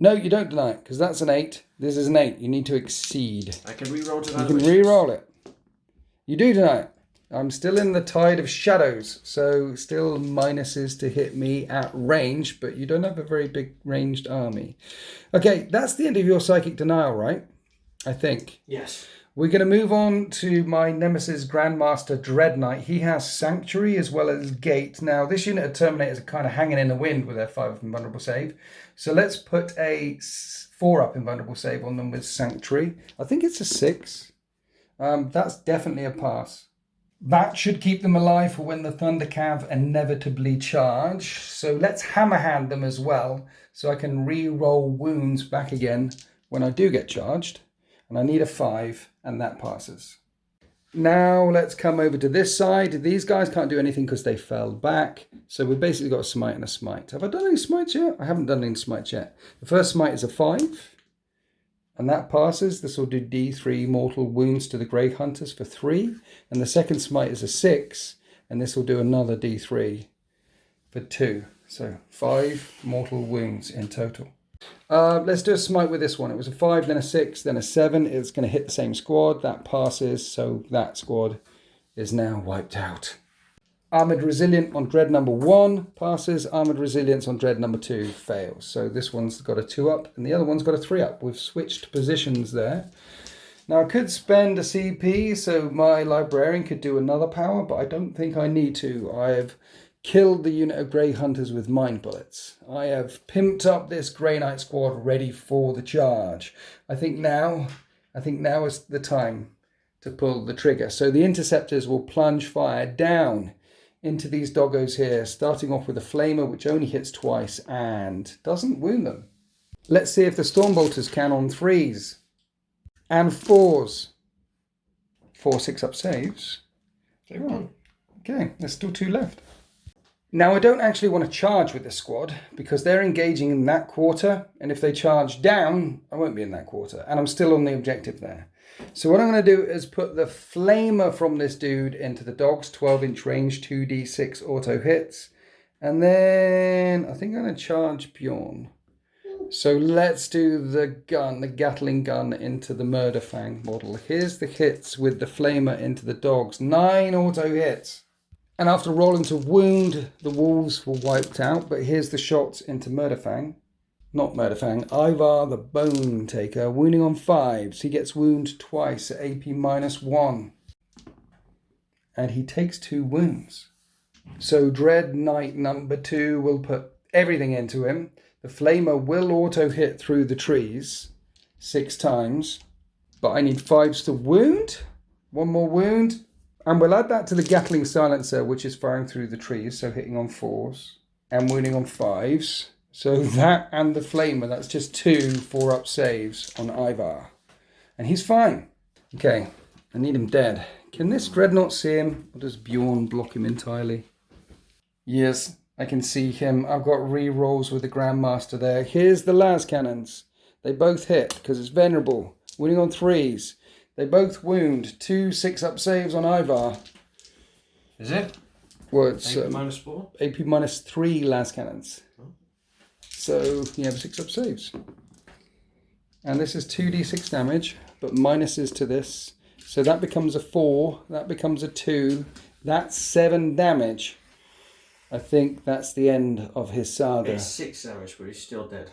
No, you don't deny it, because that's an 8. This is an 8. You need to exceed. I can re-roll deny You can re-roll it. You do deny it. I'm still in the tide of shadows, so still minuses to hit me at range, but you don't have a very big ranged army. Okay, that's the end of your Psychic Denial, right? I think. Yes. We're going to move on to my Nemesis Grandmaster Dread Knight. He has Sanctuary as well as Gate. Now, this unit of Terminators are kind of hanging in the wind with their 5 invulnerable save. So let's put a 4-up invulnerable save on them with Sanctuary. I think it's a 6. That's definitely a pass. That should keep them alive for when the Thunder Cav inevitably charge. So let's Hammerhand them as well, so I can re-roll wounds back again when I do get charged. And I need a 5, and that passes. Now let's come over to this side. These guys can't do anything because they fell back. So we've basically got a smite and a smite. Have I done any smites yet? I haven't done any smites yet. The first smite is a 5. And that passes. This will do D3 mortal wounds to the Grey Hunters for 3. And the second smite is a 6. And this will do another D3 for 2. So 5 mortal wounds in total. Let's do a smite with this one. It was a 5, then a 6, then a 7. It's going to hit the same squad. That passes, so that squad is now wiped out. Armoured Resilient on Dread number 1 passes. Armoured Resilience on Dread number 2 fails. So this one's got a 2 up and the other one's got a 3 up. We've switched positions there. Now I could spend a CP so my Librarian could do another power, but I don't think I need to. I have killed the unit of Grey Hunters with Mind Bullets. I have pimped up this Grey Knight squad ready for the charge. I think now is the time to pull the trigger. So the Interceptors will plunge fire down into these doggos here, starting off with a Flamer, which only hits twice and doesn't wound them. Let's see if the Stormbolters can on 3s and 4s. 4 6-up saves. Oh, okay, there's still 2 left. Now, I don't actually want to charge with this squad because they're engaging in that quarter. And if they charge down, I won't be in that quarter. And I'm still on the objective there. So what I'm going to do is put the Flamer from this dude into the dogs. 12-inch range, 2d6 auto hits. And then I think I'm going to charge Bjorn. So let's do the gun, the Gatling gun into the Murder Fang model. Here's the hits with the Flamer into the dogs. 9 auto hits. And after rolling to wound, the wolves were wiped out. But here's the shots into Murderfang. Not Murderfang. Ivar the Bone Taker. Wounding on 5s. He gets wound twice at AP -1. And he takes 2 wounds. So Dread Knight number 2 will put everything into him. The Flamer will auto hit through the trees 6 times. But I need 5s to wound. 1 more wound. And we'll add that to the Gatling Silencer, which is firing through the trees, so hitting on 4s and wounding on 5s. So that and the Flamer, that's just 2 4-up saves on Ivar. And he's fine. Okay, I need him dead. Can this Dreadnought see him? Or does Bjorn block him entirely? Yes, I can see him. I've got re-rolls with the Grandmaster there. Here's the las cannons. They both hit because it's venerable. Wounding on 3s. They both wound. 2 6-up saves on Ivar. Is it? Well, it's AP -4? AP -3 las cannons. Oh. So you have 6-up saves. And this is 2d6 damage, but minuses to this. So that becomes a 4. That becomes a 2. That's 7 damage. I think that's the end of his saga. It's 6 damage, but he's still dead.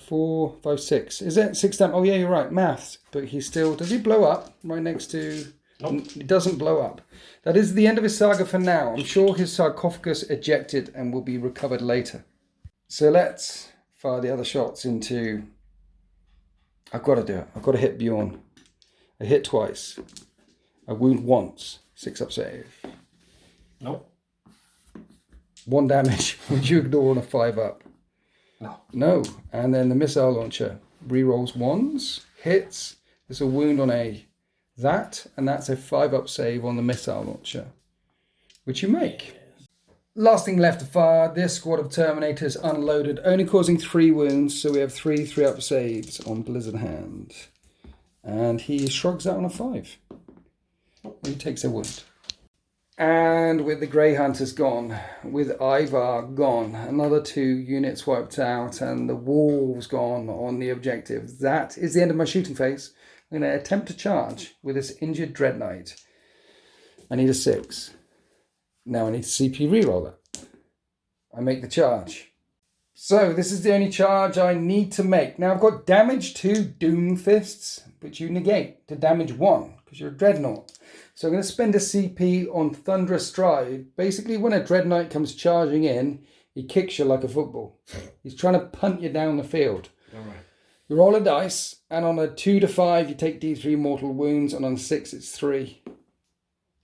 4, 5, 6. Is it 6 damage? Oh yeah, you're right. Maths. But he still... Does he blow up right next to... Nope. He doesn't blow up. That is the end of his saga for now. I'm sure his sarcophagus ejected and will be recovered later. So let's fire the other shots into... I've got to do it. I've got to hit Bjorn. I hit twice. I wound once. 6-up save. Nope. 1 damage. Would you ignore on a 5-up? No. No. And then the missile launcher re-rolls 1s, hits. There's a wound on that, and that's a 5-up save on the missile launcher, which you make. Last thing left to fire, this squad of Terminators unloaded, only causing 3 wounds, so we have 3 3-up saves on Blizzard Hand. And he shrugs that on a 5. He takes a wound. And with the Grey Hunters gone, with Ivar gone, another 2 units wiped out, and the Wolves gone on the objective. That is the end of my shooting phase. I'm going to attempt to charge with this injured Dread Knight. I need a 6. Now I need to CP reroll that. I make the charge. So this is the only charge I need to make. Now I've got damage 2 Doom Fists, which you negate to damage 1, because you're a Dreadnought. So I'm going to spend a CP on Thunderous Stride. Basically, when a Dread Knight comes charging in, he kicks you like a football. He's trying to punt you down the field. All right. You roll a dice, and on a 2 to 5, you take D3 mortal wounds, and on a 6, it's 3.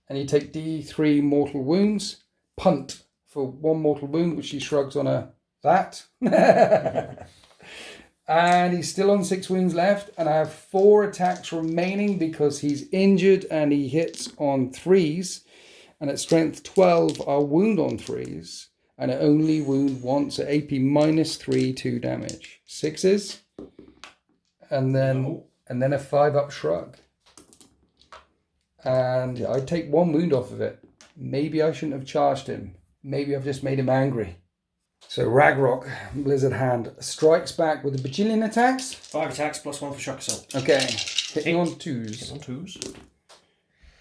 And you take D3 mortal wounds, punt for 1 mortal wound, which he shrugs on a that. And he's still on 6 wounds left. And I have 4 attacks remaining because he's injured and he hits on 3s. And at strength 12, I'll wound on 3s. And I only wound once at AP -3, 2 damage. 6s. And then a 5-up shrug. And I take 1 wound off of it. Maybe I shouldn't have charged him. Maybe I've just made him angry. So Ragnarok, Blizzard Hand, strikes back with a bajillion attacks. 5 attacks plus 1 for shock assault. Okay. Hitting on 2s. Hit on 2s.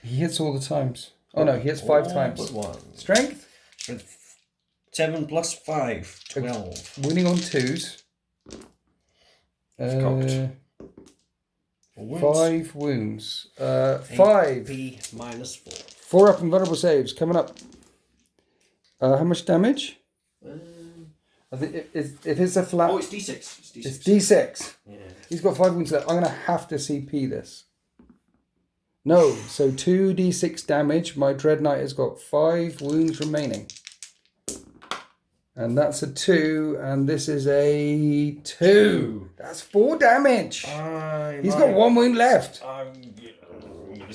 He hits all the times. Oh no, he hits 5 times. But 1. Strength? Strength 7 plus 5. 12. Winning on 2s. Cocked. 5 wounds. 5. AP -4. 4 up invulnerable saves coming up. How much damage? I think if it's a flat. Oh, it's D6. It's D6. Yeah. He's got 5 wounds left. I'm going to have to CP this. No, so 2d6 damage. My Dread Knight has got 5 wounds remaining. And that's a 2, and this is a 2. That's 4 damage. He's got 1 wound left.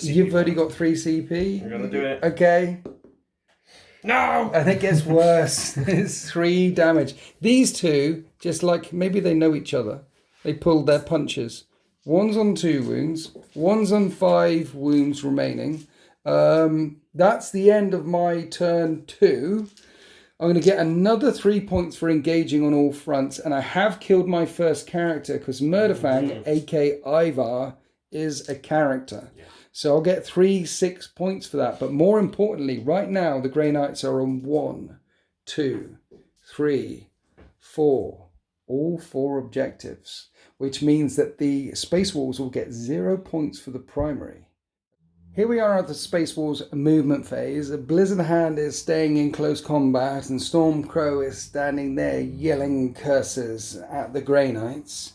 You've already got 3 CP. You're going to do it. Okay. No! And it gets worse. It's 3 damage. These two, just like maybe they know each other, they pulled their punches. One's on 2 wounds, one's on 5 wounds remaining. That's the end of my turn 2. I'm going to get another 3 points for engaging on all fronts, and I have killed my first character because Murderfang, aka Ivar, is a character. Yeah. So I'll get 6 points for that. But more importantly, right now the Grey Knights are on 1, 2, 3, 4. All 4 objectives, which means that the Space Wolves will get 0 points for the primary. Here we are at the Space Wolves movement phase. Blizzard Hand is staying in close combat and Stormcrow is standing there yelling curses at the Grey Knights.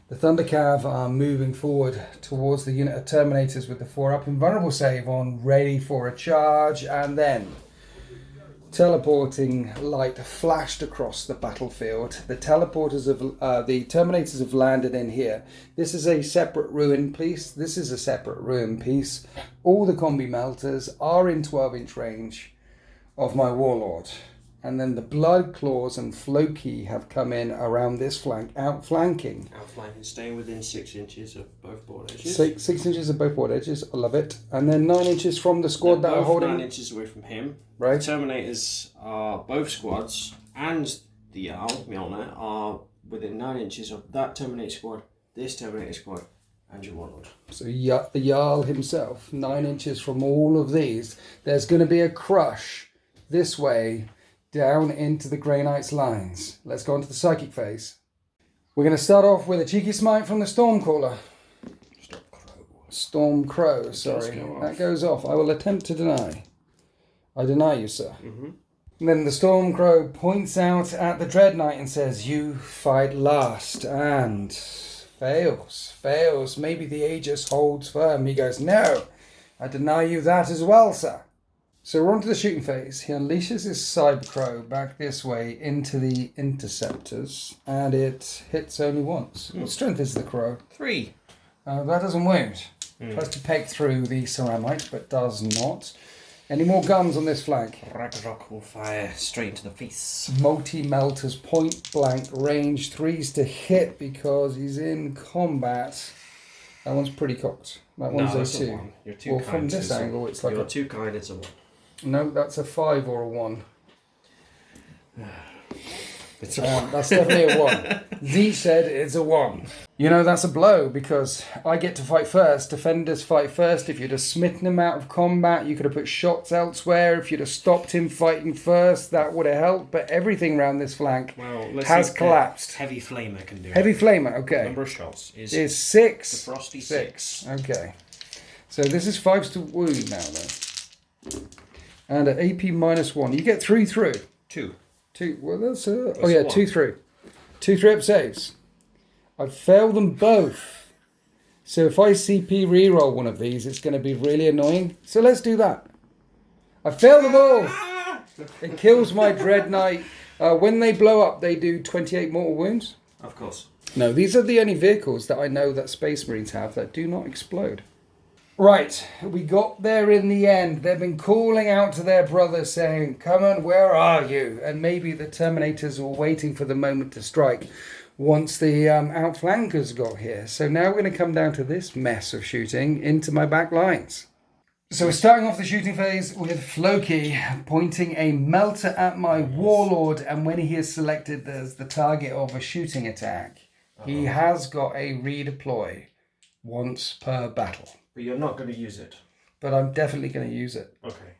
The Thundercav are moving forward towards the unit of Terminators with the 4-up invulnerable save on, ready for a charge, and then teleporting light flashed across the battlefield. The Terminators have landed in here. This is a separate ruin piece. This is a separate ruin piece. All the combi melters are in 12-inch range of my Warlord. And then the Blood Claws and Floki have come in around this flank, outflanking. Outflanking, staying within 6 inches of both board edges. 6 inches of both board edges, I love it. And then 9 inches from the squad that are holding. 9 inches away from him. Right. The Terminators are both squads, and the Jarl, Mjolnir, are within 9 inches of that Terminator squad, this Terminator squad, and your Warlord. So the Jarl himself, 9 inches from all of these. There's going to be a crush this way down into the Grey Knights lines. Let's go on to the psychic phase. We're going to start off with a cheeky smite from the Stormcaller. Stormcrow, sorry. That goes off. I will attempt to deny. I deny you, sir. Mm-hmm. And then the Stormcrow points out at the Dread Knight and says, "You fight last," and fails. Maybe the Aegis holds firm. He goes, "No, I deny you that as well, sir." So we're on to the shooting phase. He unleashes his Cybercrow back this way into the Interceptors, and it hits only once. What strength is the crow? 3. That doesn't wound. Tries to peg through the ceramite, but does not. Any more guns on this flank? Ragnarok will fire straight into the face. Multi-melters, point blank range, 3s to hit because he's in combat. That one's pretty cocked. That one's a 2. You're too well, kind. from this angle, it's like you're too kind. It's a 1. No, that's a 5 or a 1. It's a 1. That's definitely a 1. Z said it's a 1. You know, that's a blow because I get to fight first. Defenders fight first. If you'd have smitten him out of combat, you could have put shots elsewhere. If you'd have stopped him fighting first, that would have helped. But everything around this flank has collapsed. Heavy Flamer can do Heavy it. Flamer, okay. Number of shots is 6. The Frosty 6. Okay. So this is 5s to wound now, though. And at AP -1, you get 3 through. 2. 2. Well, that's oh That's yeah, 1. 2 through. 2 3-up saves. I've failed them both. So if I CP reroll one of these, it's going to be really annoying. So let's do that. I failed them all. It kills my Dread Knight. When they blow up, they do 28 mortal wounds. Of course. No, these are the only vehicles that I know that Space Marines have that do not explode. Right, we got there in the end. They've been calling out to their brothers saying, come on, where are you? And maybe the Terminators were waiting for the moment to strike once the outflankers got here. So now we're going to come down to this mess of shooting into my back lines. So we're starting off the shooting phase with Floki pointing a melter at my warlord, and when he is selected as the target of a shooting attack, he has got a redeploy once per battle. But you're not going to use it. But I'm definitely going to use it. Okay.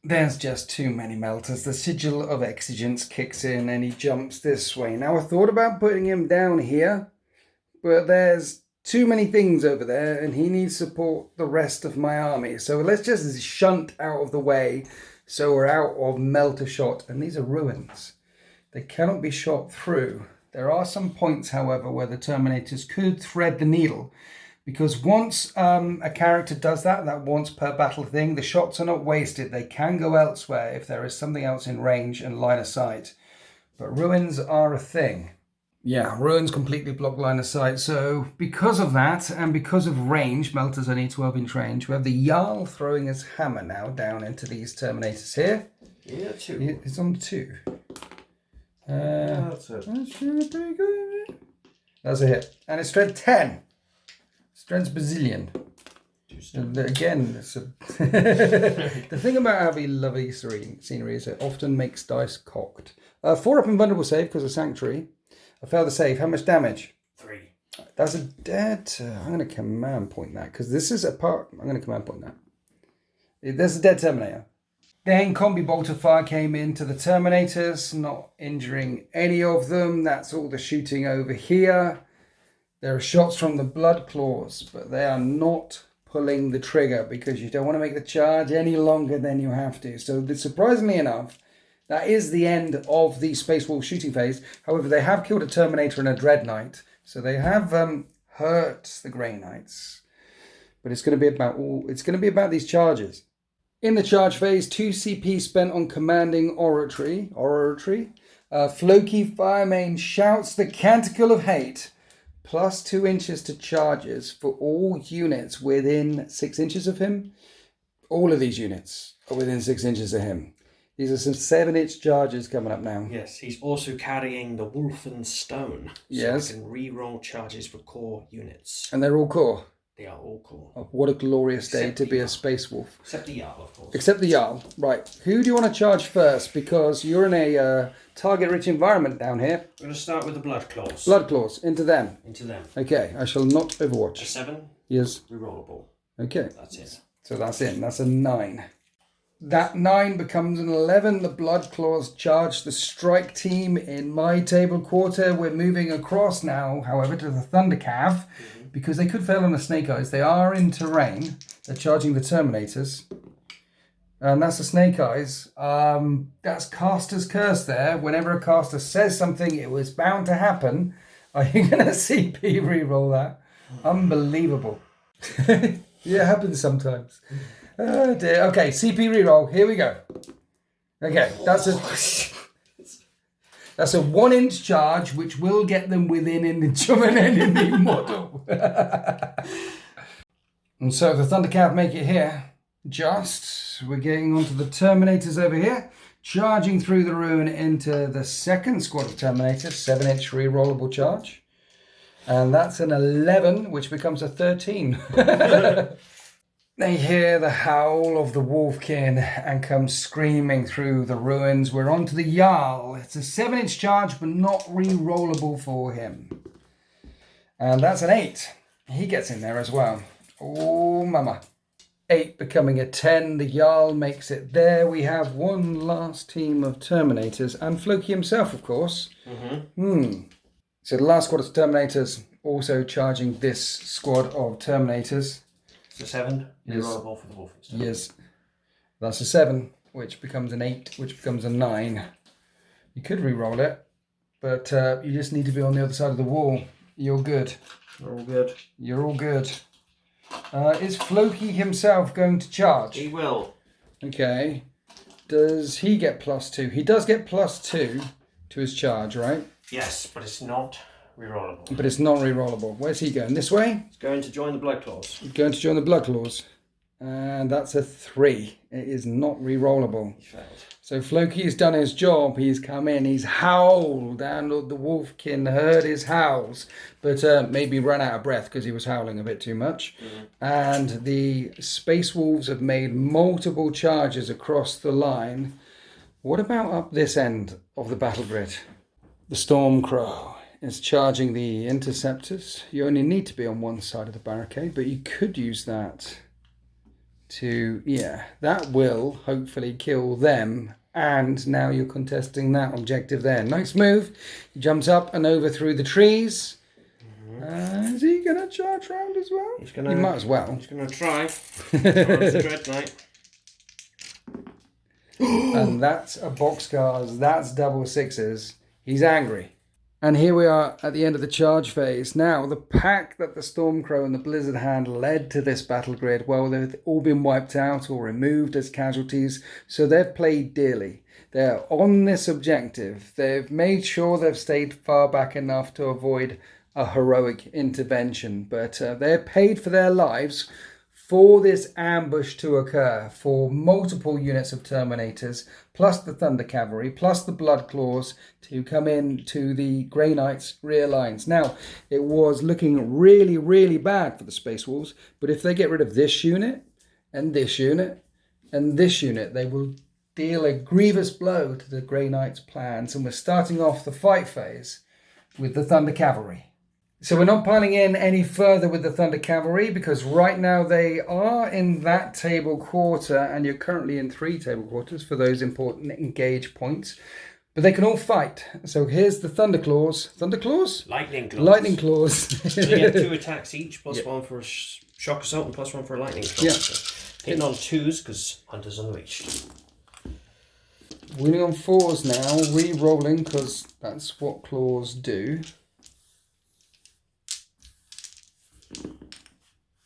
There's just too many melters. The sigil of exigence kicks in and he jumps this way. Now I thought about putting him down here, but there's too many things over there and he needs support the rest of my army. So let's just shunt out of the way so we're out of melter shot. And these are ruins. They cannot be shot through. There are some points, however, where the Terminators could thread the needle. Because once a character does that once per battle thing, the shots are not wasted. They can go elsewhere if there is something else in range and line of sight. But ruins are a thing. Yeah, ruins completely block line of sight. So because of that and because of range, melters only 12-inch range, we have the Jarl throwing his hammer now down into these Terminators here. Yeah, 2. It's on 2. That's it. That's pretty good. That's a hit. And it's strength 10. Strength's bazillion. Again, it's the thing about having lovely scenery is it often makes dice cocked. 4 up invulnerable save because of Sanctuary. I failed the save. How much damage? 3. That's a dead... I'm going to command point that because this is a part... I'm going to command point that. There's a dead Terminator. Then Combi Bolter Fire came into the Terminators, not injuring any of them. That's all the shooting over here. There are shots from the Blood Claws, but they are not pulling the trigger because you don't want to make the charge any longer than you have to. So surprisingly enough, that is the end of the Space Wolf shooting phase. However, they have killed a Terminator and a Dread Knight, so they have hurt the Grey Knights. But it's going to be about these charges. In the charge phase, 2 CP spent on commanding oratory. Floki Firemane shouts the Canticle of Hate. Plus 2 inches to charges for all units within 6 inches of him. All of these units are within 6 inches of him. These are some 7-inch charges coming up now. Yes, he's also carrying the Wolfen Stone. Yes. So he can re-roll charges for core units. And they're all core. They are all core. Oh, what a glorious day Except to be the a Space Wolf. Except the Jarl, of course. Except the Jarl. Right. Who do you want to charge first? Because you're in a target-rich environment down here. We're going to start with the Blood Claws. Blood Claws. Into them. Into them. Okay. I shall not overwatch. A 7. Yes. Rerollable. Okay. That's it. So that's it. That's a 9. That 9 becomes an 11. The Blood Claws charge the strike team in my table quarter. We're moving across now, however, to the Thunder Cav. Because they could fail on the Snake Eyes. They are in terrain. They're charging the Terminators. And that's the Snake Eyes. That's Caster's Curse there. Whenever a caster says something, it was bound to happen. Are you going to CP reroll that? Unbelievable. Yeah, it happens sometimes. Oh dear. Okay, CP reroll. Here we go. Okay, that's a 1-inch charge, which will get them within an inch of an enemy model. And so the Thundercav make it here. We're getting onto the Terminators over here, charging through the ruin into the second squad of Terminators, 7-inch rerollable charge. And that's an 11, which becomes a 13. They hear the howl of the Wolfkin and come screaming through the ruins. We're on to the Jarl. It's a 7-inch charge, but not re-rollable for him. And that's an 8. He gets in there as well. Oh, mama. 8 becoming a 10. The Jarl makes it there. We have one last team of Terminators. And Floki himself, of course. So the last squad of Terminators also charging this squad of Terminators. It's a 7. Yes. Rerollable for the Wolfen Stone. Yes. That's a 7, which becomes an 8, which becomes a 9. You could re-roll it, but you just need to be on the other side of the wall. You're good. You're all good. You're all good. Is Floki himself going to charge? He will. Okay. Does he get +2? He does get +2 to his charge, right? Yes, but it's not Rerollable. but it's not re-rollable. Where's he going? This way? It's going to join the Blood Claws. He's going to join the Blood Claws. And that's a 3. It is not re-rollable. He failed. So Floki's done his job. He's come in. He's howled. And the Wolfkin heard his howls. But maybe run out of breath because he was howling a bit too much. And the Space Wolves have made multiple charges across the line. What about up this end of the battle grid? The Stormcrow is charging the Interceptors. You only need to be on one side of the barricade, but you could use that to, that will hopefully kill them. And now you're contesting that objective there. Nice move. He jumps up and over through the trees. Is he going to charge round as well? He might as well. He's going to try. The Dread Knight. And that's a boxcars. That's double 6s. He's angry. And here we are at the end of the charge phase. Now, the pack that the Stormcrow and the Blizzard Hand led to this battle grid, well, they've all been wiped out or removed as casualties, so they've played dearly. They're on this objective. They've made sure they've stayed far back enough to avoid a heroic intervention, but they're paid for their lives for this ambush to occur, for multiple units of Terminators, plus the Thunder Cavalry, plus the Blood Claws to come in to the Grey Knights' rear lines. Now, it was looking really, really bad for the Space Wolves, but if they get rid of this unit, and this unit, and this unit, they will deal a grievous blow to the Grey Knights' plans, and we're starting off the fight phase with the Thunder Cavalry. So we're not piling in any further with the Thunder Cavalry because right now they are in that table quarter and you're currently in 3 table quarters for those important engage points. But they can all fight. So here's the Thunder Claws. Thunder Claws? Lightning Claws. Lightning Claws. So you get 2 attacks each, plus 1 for a Shock Assault and plus 1 for a Lightning Claw. Yeah. So hitting on 2s because Hunter's Unleashed. Winning on 4s now, re-rolling because that's what Claws do.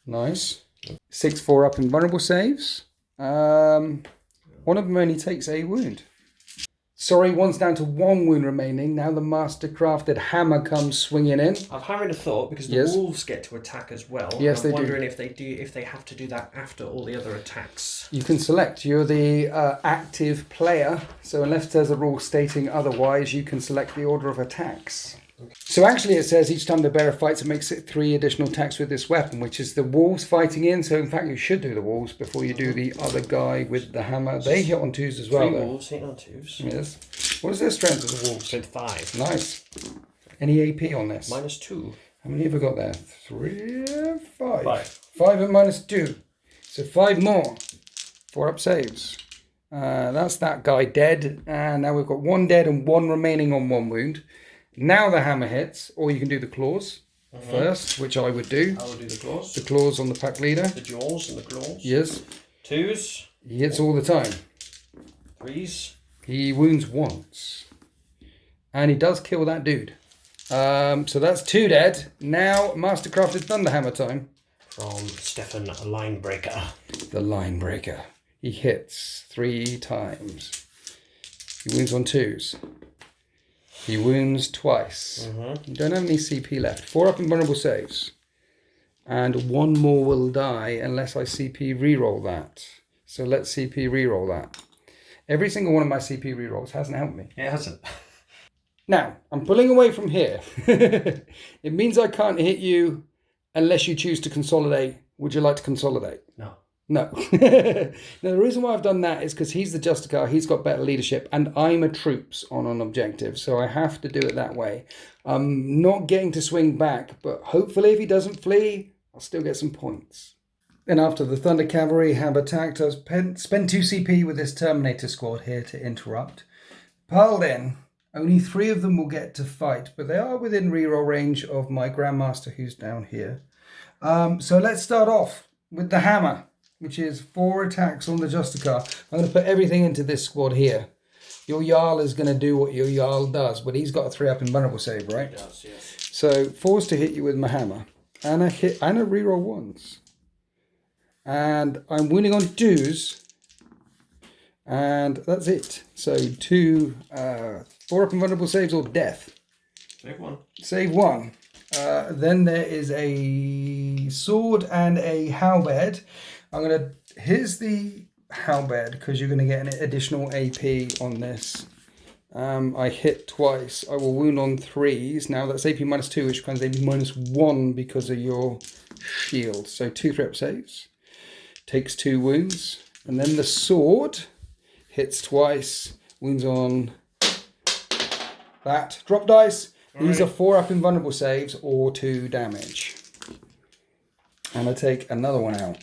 Nice. 6-4 up in vulnerable saves. One of them only takes a wound. Sorry, one's down to 1 wound remaining. Now the master-crafted hammer comes swinging in. I'm having a thought because the wolves get to attack as well. Yes, I'm they do. wondering if they have to do that after all the other attacks. You can select. You're the active player. So unless there's a rule stating otherwise, you can select the order of attacks. So actually it says each time the bearer fights it makes it 3 additional attacks with this weapon, which is the wolves fighting in. So in fact you should do the wolves before you do the other guy with the hammer. They hit on 2s as well. 3 wolves hitting on 2s. Yes. What is their strength of the wolves? Strength 5. Nice. Any AP on this? -2. How many have we got there? 3, 5. 5. 5 and -2. So 5 more. 4 up saves. That's that guy dead. And now we've got 1 dead and 1 remaining on 1 wound. Now the hammer hits, or you can do the claws first, which I would do. I will do the claws. The claws on the pack leader. The jaws and the claws. Yes. 2s. He hits all the time. 3s. He wounds once. And he does kill that dude. So that's 2 dead. Now Mastercrafted Thunderhammer time. From Stefan Linebreaker. The Linebreaker. He hits 3 times. He wounds on 2s. He wounds twice. You don't have any CP left. 4 up in vulnerable saves. And 1 more will die unless I CP reroll that. So let's CP reroll that. Every single one of my CP rerolls hasn't helped me. It hasn't. Now, I'm pulling away from here. It means I can't hit you unless you choose to consolidate. Would you like to consolidate? No. No. Now, the reason why I've done that is because he's the Justicar, he's got better leadership, and I'm a troops on an objective, so I have to do it that way. I'm not getting to swing back, but hopefully if he doesn't flee, I'll still get some points. Then after the Thunder Cavalry have attacked, I've spent 2 CP with this Terminator squad here to interrupt. Piled in, only 3 of them will get to fight, but they are within reroll range of my Grandmaster who's down here. So let's start off with the hammer, which is 4 attacks on the Justicar. I'm going to put everything into this squad here. Your Jarl is going to do what your Jarl does, but he's got a 3 up in vulnerable save, right? He does, yes. So 4's to hit you with my hammer. And a hit and a reroll 1s. And I'm winning on 2s. And that's it. So 4 up in vulnerable saves or death. Save one. Save one. Then there is a sword and a halberd. Here's the halberd because you're gonna get an additional AP on this. I hit twice. I will wound on 3s. Now that's AP -2, which becomes AP -1 because of your shield. So 2 3-up saves. Takes 2 wounds. And then the sword hits twice. Wounds on that. Drop dice. These are 4-up invulnerable saves or 2 damage. And I take another one out.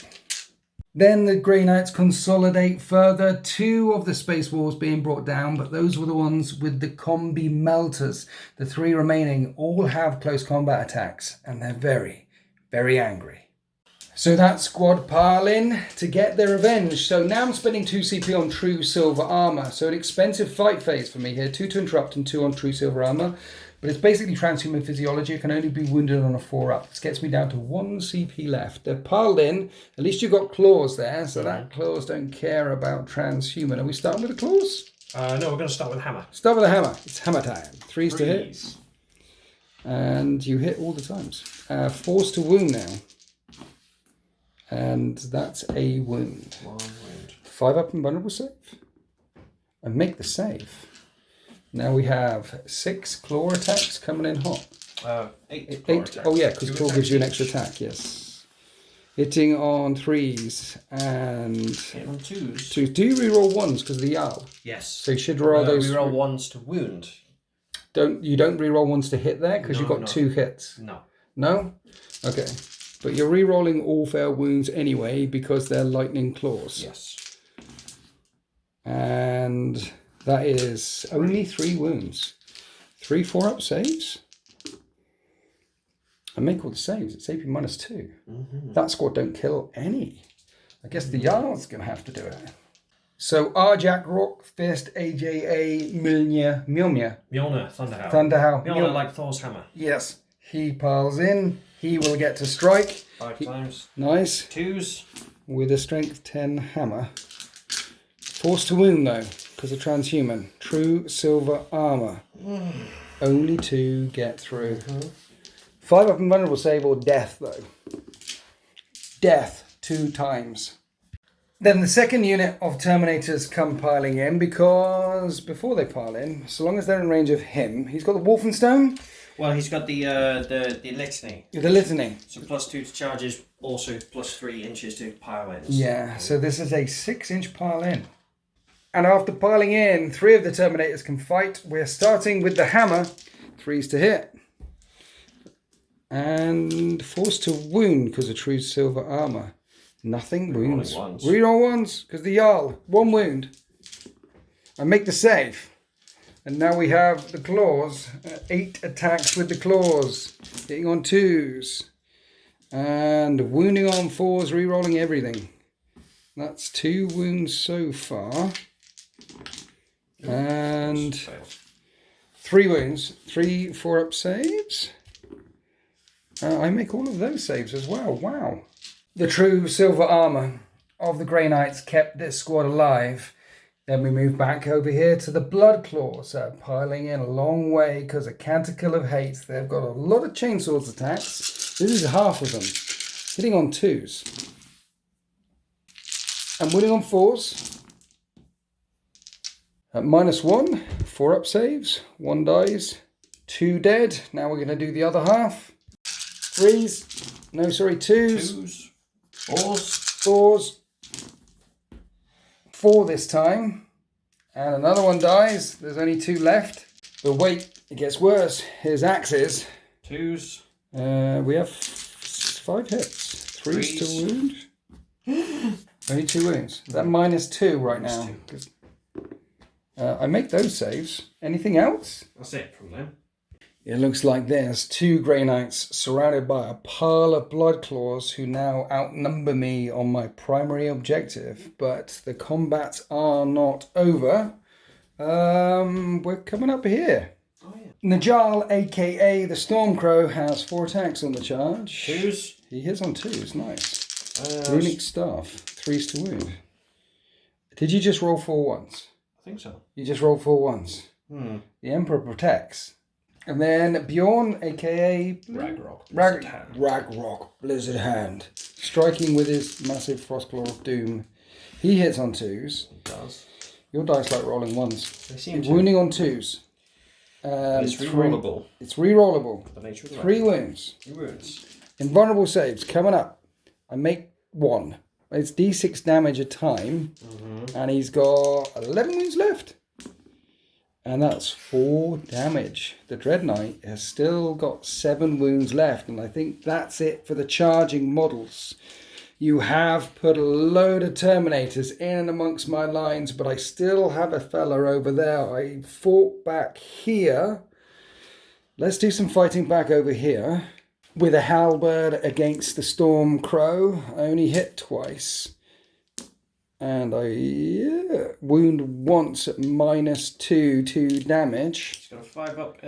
Then the Grey Knights consolidate further. 2 of the space walls being brought down, but those were the ones with the combi melters. The 3 remaining all have close combat attacks, and they're very, very angry. So that squad pile in to get their revenge. So now I'm spending 2 CP on true silver armor. So an expensive fight phase for me here. 2 to interrupt and 2 on true silver armor. But it's basically transhuman physiology. It can only be wounded on a 4-up. This gets me down to 1 CP left. They're piled in. At least you've got claws there. So that claws don't care about transhuman. Are we starting with the claws? No, we're going to start with hammer. Start with a hammer. It's hammer time. 3s to hit. And you hit all the times. 4s to wound now. And that's a wound. 1 wound. 5-up invulnerable save. And make the save. Now we have 6 claw attacks coming in hot. 8. 8. Oh yeah, because claw gives you an extra attack. Yes. Hitting on 3s and Hitting on 2s. 2s. Do you reroll 1s because of the Jarl? Yes. So you should roll those. We roll 1s to wound. You don't reroll 1s to hit there because you've got 2 hits. No. No? Okay. But you're rerolling all fair wounds anyway because they're lightning claws. Yes. And that is only 3 wounds. 3 4-up saves. And make all the saves. It's AP -2. That squad don't kill any. I guess the Jarl's going to have to do it. So Arjak, Rockfist, AJA, Mjolnir. Mjolnir, Thunderhowl. Mjolnir like Thor's hammer. Yes. He piles in. He will get to strike. 5 times. Nice. 2s. With a strength 10 hammer. Forced to wound though, because of transhuman. True silver armor. Only 2 get through. 5-up invulnerable save or death though. Death 2 times. Then the second unit of Terminators come piling in because before they pile in, so long as they're in range of him, he's got the Wolfenstone. Well, he's got the litany. The litany. So +2 to charges, also +3 inches to pile in. Yeah, so this is a 6-inch pile in. And after piling in, 3 of the Terminators can fight. We're starting with the hammer. 3s to hit. And forced to wound because of true silver armor. Nothing. Wounds. Reroll 1s because the Jarl. 1 wound. And make the save. And now we have the claws. 8 attacks with the claws. Hitting on 2s. And wounding on 4s, rerolling everything. That's 2 wounds so far. And 3 wounds. 3 4-up saves. I make all of those saves as well. Wow. The true silver armor of the Grey Knights kept this squad alive. Then we move back over here to the Blood Claws, piling in a long way because of Canticle of Hate. They've got a lot of chainswords attacks. This is half of them. Hitting on 2s. And winning on 4s. At -1, 4-up saves. 1 dies. 2 dead. Now we're going to do the other half. 3s. No, sorry, 2s. 2s. 4s. 4s. 4 this time. And another one dies. There's only 2 left. But wait, it gets worse. Here's axes. 2s. We have 5 hits. 3s to wound. Only 2 wounds. Is that -2 right now? I make those saves. Anything else? That's it from them. It looks like there's 2 Grey Knights surrounded by a pile of Blood Claws who now outnumber me on my primary objective. But the combats are not over. We're coming up here. Oh, yeah. Najal, aka the Stormcrow, has 4 attacks on the charge. 2s. He hits on 2s, nice. Runic Staff, 3s to wound. Did you just roll 4 1s? I think so. You just rolled 4 1s. Hmm. The Emperor protects. And then Bjorn, aka Ragrock. Blizzard Hand. Striking with his massive Frostclaw of Doom. He hits on 2s. He does. Your dice like rolling 1s. They seem to. Wounding on 2s. It's rerollable. It's rerollable. The nature of the 3 wounds. 3 wounds. Invulnerable saves coming up. I make 1. It's d6 damage a time. And he's got 11 wounds left. And that's 4 damage. The Dread Knight has still got 7 wounds left. And I think that's it for the charging models. You have put a load of Terminators in and amongst my lines, but I still have a fella over there. I fought back here. Let's do some fighting back over here. With a halberd against the Storm Crow. I only hit twice. And I wound once at -2 damage. He's got a 5 up.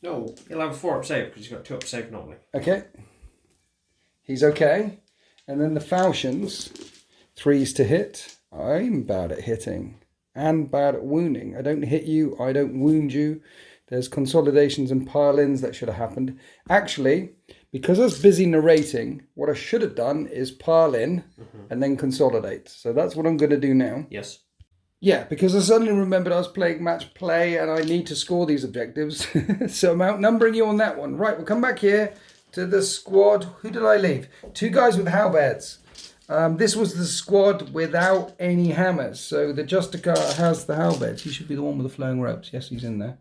No, he'll have a 4 up save because he's got 2 up save normally. Okay. He's okay. And then the falchions, 3s to hit. I'm bad at hitting and bad at wounding. I don't hit you, I don't wound you. There's consolidations and pile-ins that should have happened. Actually, because I was busy narrating, what I should have done is pile in and then consolidate. So that's what I'm going to do now. Yes. Yeah, because I suddenly remembered I was playing match play and I need to score these objectives. So I'm outnumbering you on that one. Right, we'll come back here to the squad. Who did I leave? 2 guys with halberds. This was the squad without any hammers. So the Justicar has the halberds. He should be the one with the flowing ropes. Yes, he's in there.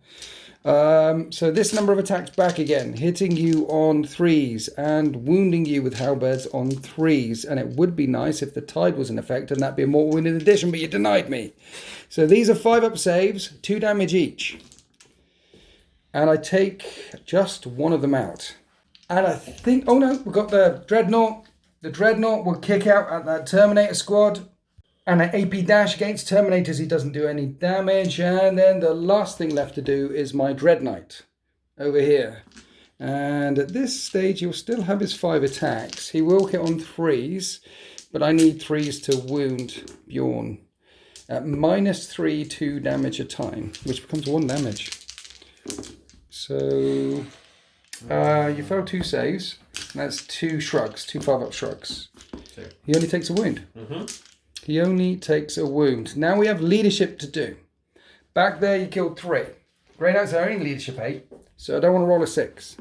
So this number of attacks back again, hitting you on 3s and wounding you with halberds on 3s. And it would be nice if the tide was in effect and that'd be a more wounded addition, but you denied me. So these are 5 up saves, 2 damage each. And I take just one of them out. And I think, oh no, we've got the Dreadnought. The Dreadnought will kick out at that Terminator squad. And an AP dash against Terminators, he doesn't do any damage. And then the last thing left to do is my Dread Knight over here. And at this stage, he'll still have his 5 attacks. He will hit on 3s, but I need 3s to wound Bjorn. At -3, 2 damage a time, which becomes 1 damage. So you fail 2 saves. That's 2 shrugs, 2 5-up shrugs. He only takes a wound. He only takes a wound. Now we have leadership to do. Back there you killed 3. Grey Knights are only leadership 8, so I don't want to roll a 6.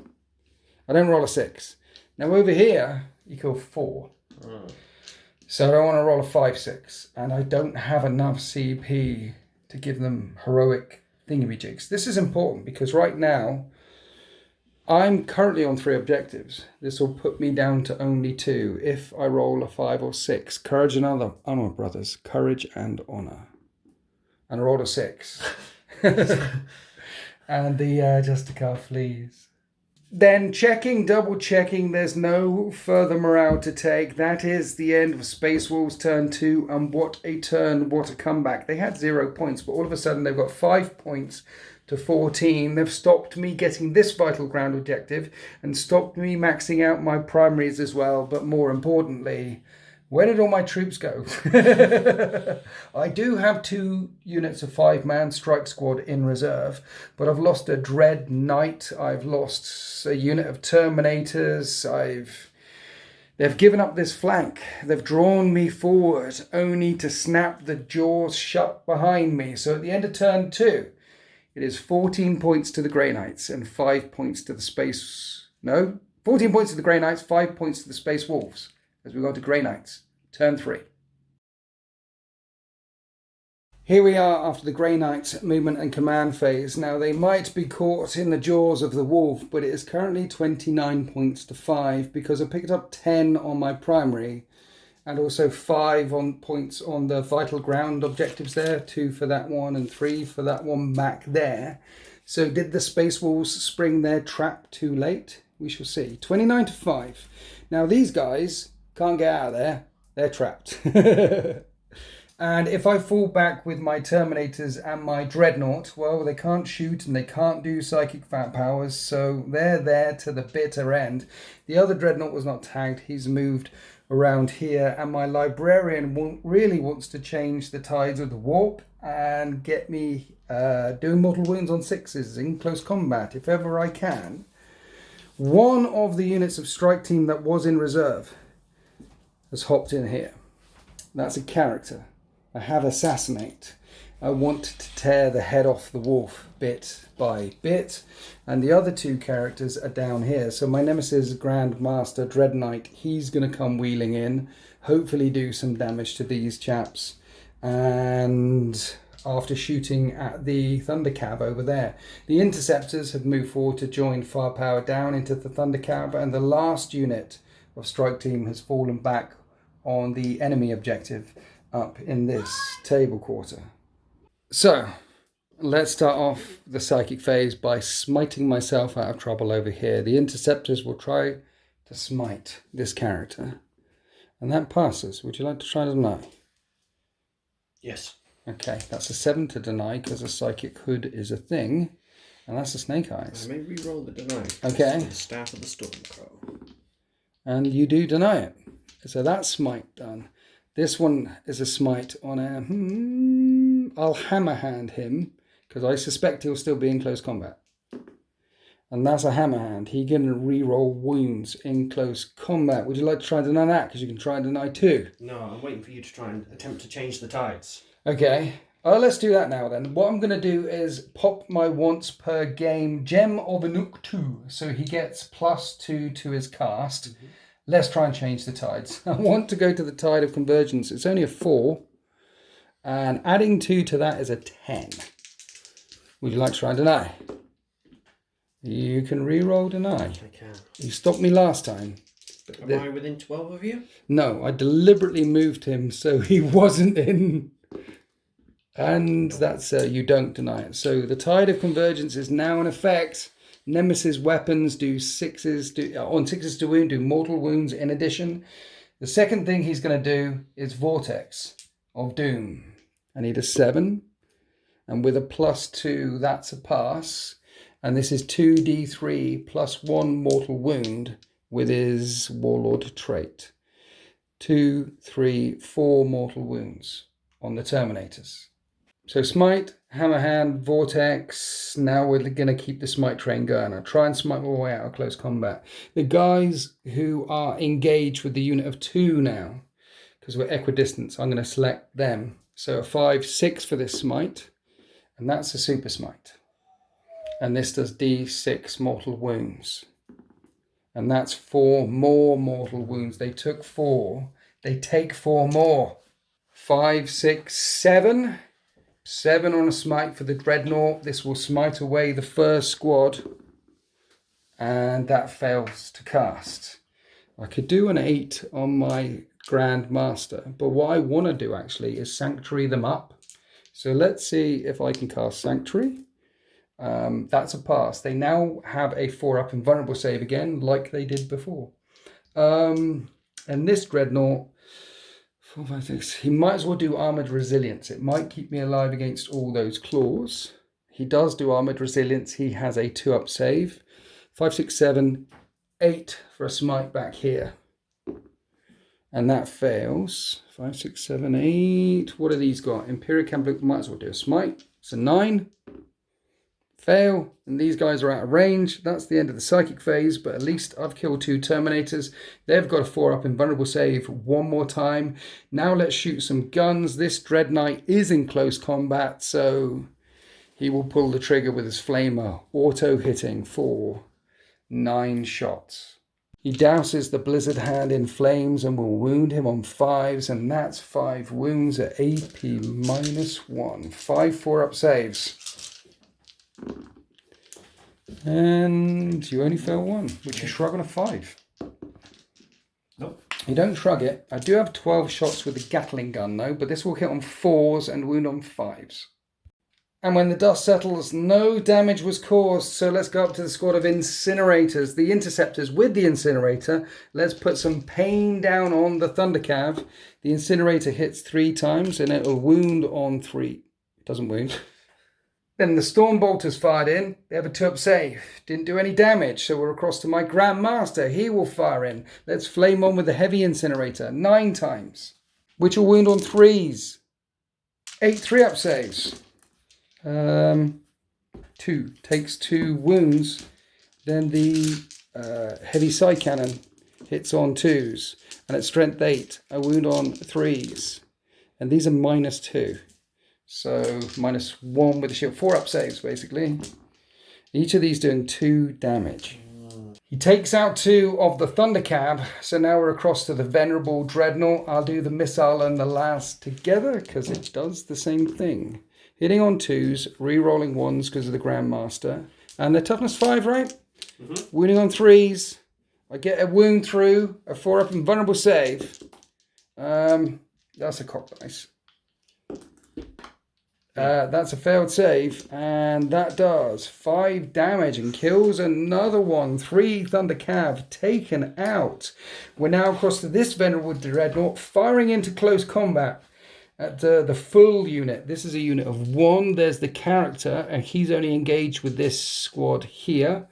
I don't roll a 6. Now over here you kill 4. So I don't want to roll a 5, 6. And I don't have enough CP to give them heroic thingamajigs. This is important because right now I'm currently on 3 objectives. This will put me down to only 2 if I roll a 5 or 6. Courage and honor, brothers. Courage and honor. And I rolled a 6. And the Justicar flees. Then double checking, there's no further morale to take. That is the end of Space Wolves turn 2. And what a turn, what a comeback. They had 0 points, but all of a sudden they've got 5 points to 14. They've stopped me getting this vital ground objective and stopped me maxing out my primaries as well. But more importantly, where did all my troops go? I do have 2 units of 5-man strike squad in reserve, but I've lost a Dread Knight. I've lost a unit of Terminators. They've given up this flank. They've drawn me forward only to snap the jaws shut behind me. So at the end of turn 2, it is 14 points to the Grey Knights and 5 points to the Space... No, 14 points to the Grey Knights, 5 points to the Space Wolves. As we go to Grey Knights. Turn 3. Here we are after the Grey Knights movement and command phase. Now they might be caught in the jaws of the wolf, but it is currently 29 points to 5 because I picked up 10 on my primary and also 5 points on the vital ground objectives there. 2 for that one and 3 for that one back there. So did the Space Wolves spring their trap too late? We shall see. 29 to 5. Now these guys can't get out of there. They're trapped. And if I fall back with my Terminators and my Dreadnought, well, they can't shoot and they can't do psychic fat powers, so they're there to the bitter end. The other Dreadnought was not tagged. He's moved around here, and my librarian really wants to change the tides of the warp and get me doing mortal wounds on 6s in close combat if ever I can. One of the units of strike team that was in reserve has hopped in here. That's a character. I have assassinate. I want to tear the head off the wolf bit by bit, and the other 2 characters are down here. So my nemesis Grand Master Dread Knight, he's going to come wheeling in, hopefully do some damage to these chaps, and after shooting at the Thunder Cab over there. The Interceptors have moved forward to join firepower down into the Thunder Cab, and the last unit of strike team has fallen back on the enemy objective up in this table quarter. So, let's start off the psychic phase by smiting myself out of trouble over here. The Interceptors will try to smite this character, and that passes. Would you like to try to deny? Yes. Okay, that's a 7 to deny because a psychic hood is a thing, and that's a snake eyes. I may re-roll the deny. Okay. The staff of the Stormcrow. And you do deny it. So that's smite done. This one is a smite on a... I'll hammer hand him because I suspect he'll still be in close combat. And that's a hammer hand. He can re-roll wounds in close combat. Would you like to try and deny that? Because you can try and deny 2. No, I'm waiting for you to try and attempt to change the tides. Okay. Let's do that now then. What I'm going to do is pop my once per game Gem of Anuk 2. So he gets +2 to his cast. Mm-hmm. Let's try and change the tides. I want to go to the tide of convergence. It's only a 4. And adding 2 to that is a 10. Would you like to try and deny? You can re-roll deny. I can. You stopped me last time. Am I within 12 of you? No, I deliberately moved him so he wasn't in. And that's you don't deny it. So the tide of convergence is now in effect. Nemesis weapons do 6s on 6s to wound, do mortal wounds in addition. The second thing he's going to do is Vortex of Doom. I need a 7. And with a +2, that's a pass. And this is 2d3 plus 1 mortal wound with his Warlord trait. 2, 3, 4 mortal wounds on the Terminators. So smite, hammer hand, vortex. Now we're going to keep the smite train going. I'll try and smite my way out of close combat. The guys who are engaged with the unit of 2 now, because we're equidistant, I'm going to select them. So a 5, 6 for this smite, and that's a super smite. And this does d6 mortal wounds. And that's 4 more mortal wounds. They took 4. They take 4 more. 5, 6, 7. 7 on a smite for the Dreadnought. This will smite away the first squad. And that fails to cast. I could do an 8 on my Grand Master. But what I want to do actually is Sanctuary them up. So let's see if I can cast Sanctuary. That's a pass. They now have a 4-up invulnerable save again, like they did before. And this Dreadnought, 4, 5, 6, he might as well do Armoured Resilience. It might keep me alive against all those claws. He does do Armoured Resilience. He has a 2-up save. 5, 6, 7, 8 for a smite back here. And that fails. 5, 6, 7, 8. What have these got? Imperial Campbell might as well do a smite. It's a 9. Fail. And these guys are out of range. That's the end of the psychic phase, but at least I've killed 2 Terminators. They've got a 4-up invulnerable save one more time. Now let's shoot some guns. This Dread Knight is in close combat, so he will pull the trigger with his flamer, auto hitting for 9 shots. He douses the Blizzard Hand in flames and will wound him on 5s, and that's 5 wounds at AP -1. 5 4-up saves. And you only fail 1, which you shrug on a 5. Nope. You don't shrug it. I do have 12 shots with the Gatling gun though, but this will hit on 4s and wound on 5s. And when the dust settles, no damage was caused. So let's go up to the squad of Incinerators. The Interceptors with the Incinerator. Let's put some pain down on the Thundercav. The Incinerator hits 3 times and it'll wound on 3. It doesn't wound. Then the Storm Bolters fired in. They have a 2-up save. Didn't do any damage, so we're across to my Grand Master. He will fire in. Let's flame on with the Heavy Incinerator. 9 times. Which will wound on 3s. 8 3-up saves. 2. Takes 2 wounds. Then the Heavy Side Cannon hits on 2s. And at strength 8, I wound on 3s. And these are -2. So -1 with the shield. 4-up saves, basically. Each of these doing 2 damage. He takes out 2 of the Thundercab. So now we're across to the Venerable Dreadnought. I'll do the Missile and the Last together because it does the same thing. Hitting on 2s, re-rolling 1s because of the Grandmaster. And the toughness 5, right? Mm-hmm. Wounding on 3s. I get a wound through, a 4-up invulnerable save. That's a cock dice. That's a failed save, and that does 5 damage and kills another one. 3 Thunder Cav taken out. We're now across to this Venerable Dreadnought, firing into close combat at the full unit. This is a unit of 1. There's the character, and he's only engaged with this squad here.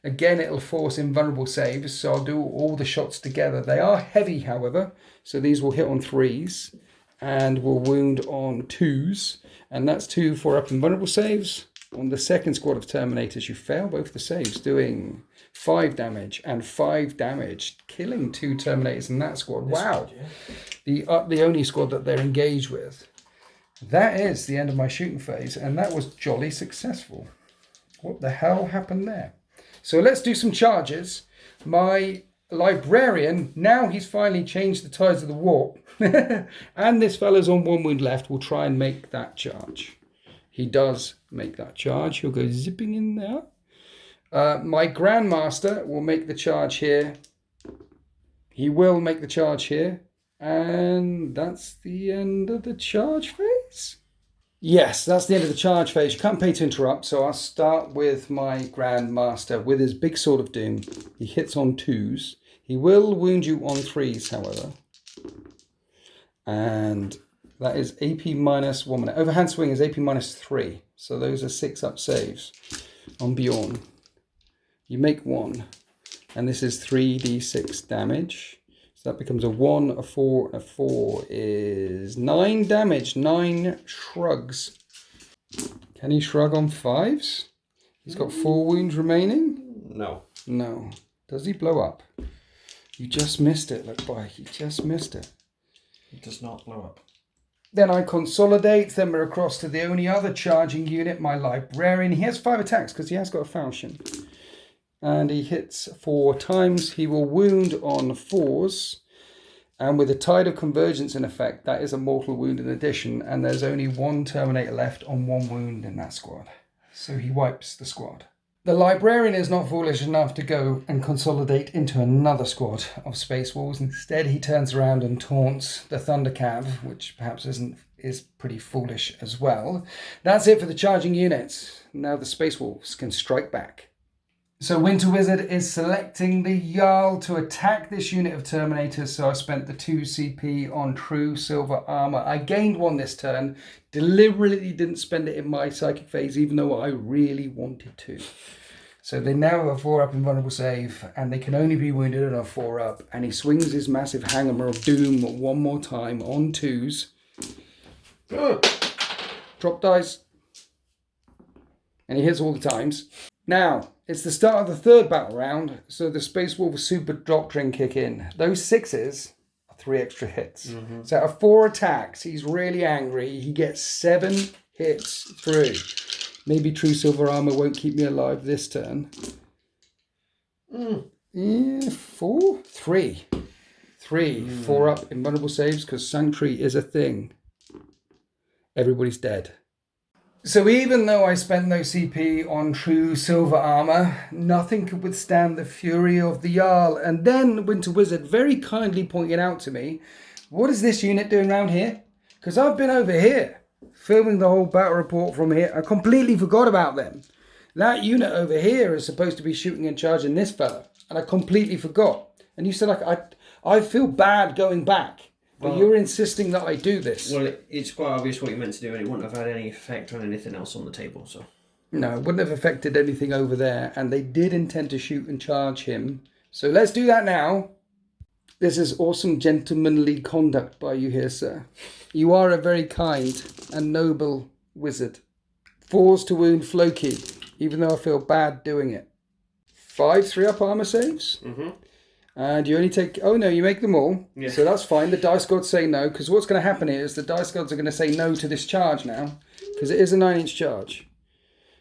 Again, it'll force invulnerable saves, so I'll do all the shots together. They are heavy, however, so these will hit on 3s and will wound on 2s. And that's 2 4-up invulnerable saves. On the second squad of Terminators, you fail both the saves, doing 5 damage and 5 damage, killing 2 Terminators in that squad. Wow. The only squad that they're engaged with. That is the end of my shooting phase, and that was jolly successful. What the hell happened there? So let's do some charges. My Librarian, now he's finally changed the tides of the warp. And this fella's on 1 wound left. Will try and make that charge. He does make that charge. He'll go zipping in there. My Grandmaster will make the charge here. He will make the charge here. And that's the end of the charge phase. Yes, that's the end of the charge phase. You can't pay to interrupt, so I'll start with my Grandmaster with his big Sword of Doom. He hits on 2s. He will wound you on 3s, however. And that is AP minus 1 minute. Overhand swing is AP minus 3. So those are 6-up saves on Bjorn. You make 1. And this is 3d6 damage. So that becomes a 1, a 4, and a 4 is 9 damage. 9 shrugs. Can he shrug on 5s? He's got 4 wounds remaining? No. No. Does he blow up? You just missed it, look boy. You just missed it. It does not blow up. Then I consolidate. Then we're across to the only other charging unit, my Librarian. He has 5 attacks because he has got a falchion. And he hits 4 times. He will wound on 4s. And with a Tide of Convergence in effect, that is a mortal wound in addition. And there's only 1 Terminator left on 1 wound in that squad. So he wipes the squad. The Librarian is not foolish enough to go and consolidate into another squad of Space Wolves. Instead, he turns around and taunts the Thundercav, which perhaps is pretty foolish as well. That's it for the charging units. Now the Space Wolves can strike back. So Winter Wizard is selecting the Jarl to attack this unit of Terminators. So I spent the 2 CP on True Silver Armor. I gained 1 this turn. Deliberately didn't spend it in my psychic phase, even though I really wanted to. So they now have a 4-up invulnerable save, and they can only be wounded on a 4-up. And he swings his massive Hammer of Doom 1 more time on 2s. Drop dice. And he hits all the times. Now, it's the start of the 3rd battle round, so the Space Wolf Super Doctrine kick in. Those 6s are 3 extra hits. Mm-hmm. So out of 4 attacks, he's really angry. He gets 7 hits through. Maybe True Silver Armor won't keep me alive this turn. 4? 3. 4-up invulnerable saves, because Sanctuary is a thing. Everybody's dead. So even though I spent no CP on True Silver Armor, nothing could withstand the fury of the Jarl. And then Winter Wizard very kindly pointed out to me, what is this unit doing around here? Because I've been over here, filming the whole battle report from here. I completely forgot about them. That unit over here is supposed to be shooting and charging this fella. And I completely forgot. And you said, I feel bad going back. But you're insisting that I do this. Well, it's quite obvious what you're meant to do, and it wouldn't have had any effect on anything else on the table, so... No, it wouldn't have affected anything over there, and they did intend to shoot and charge him. So let's do that now. This is awesome gentlemanly conduct by you here, sir. You are a very kind and noble wizard. 4s to wound Floki, even though I feel bad doing it. 5 3-up armor saves. Mm-hmm. And you only take... Oh, no, you make them all. Yeah. So that's fine. The dice gods say no, because what's going to happen is the dice gods are going to say no to this charge now, because it is a 9-inch charge.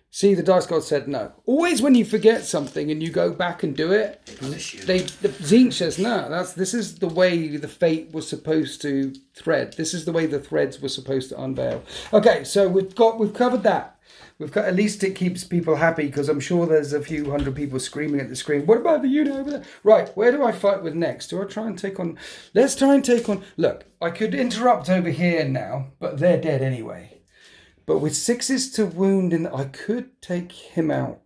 See, the dice god said no. Always when you forget something and you go back and do it, the Zinch says no. This is the way the fate was supposed to thread. This is the way the threads were supposed to unveil. Okay, so we've covered that. At least it keeps people happy, because I'm sure there's a few hundred people screaming at the screen. What about the unit over there? Right, where do I fight with next? Do I try and take on? Let's try and take on. Look, I could interrupt over here now, but they're dead anyway. But with 6s to wound, I could take him out.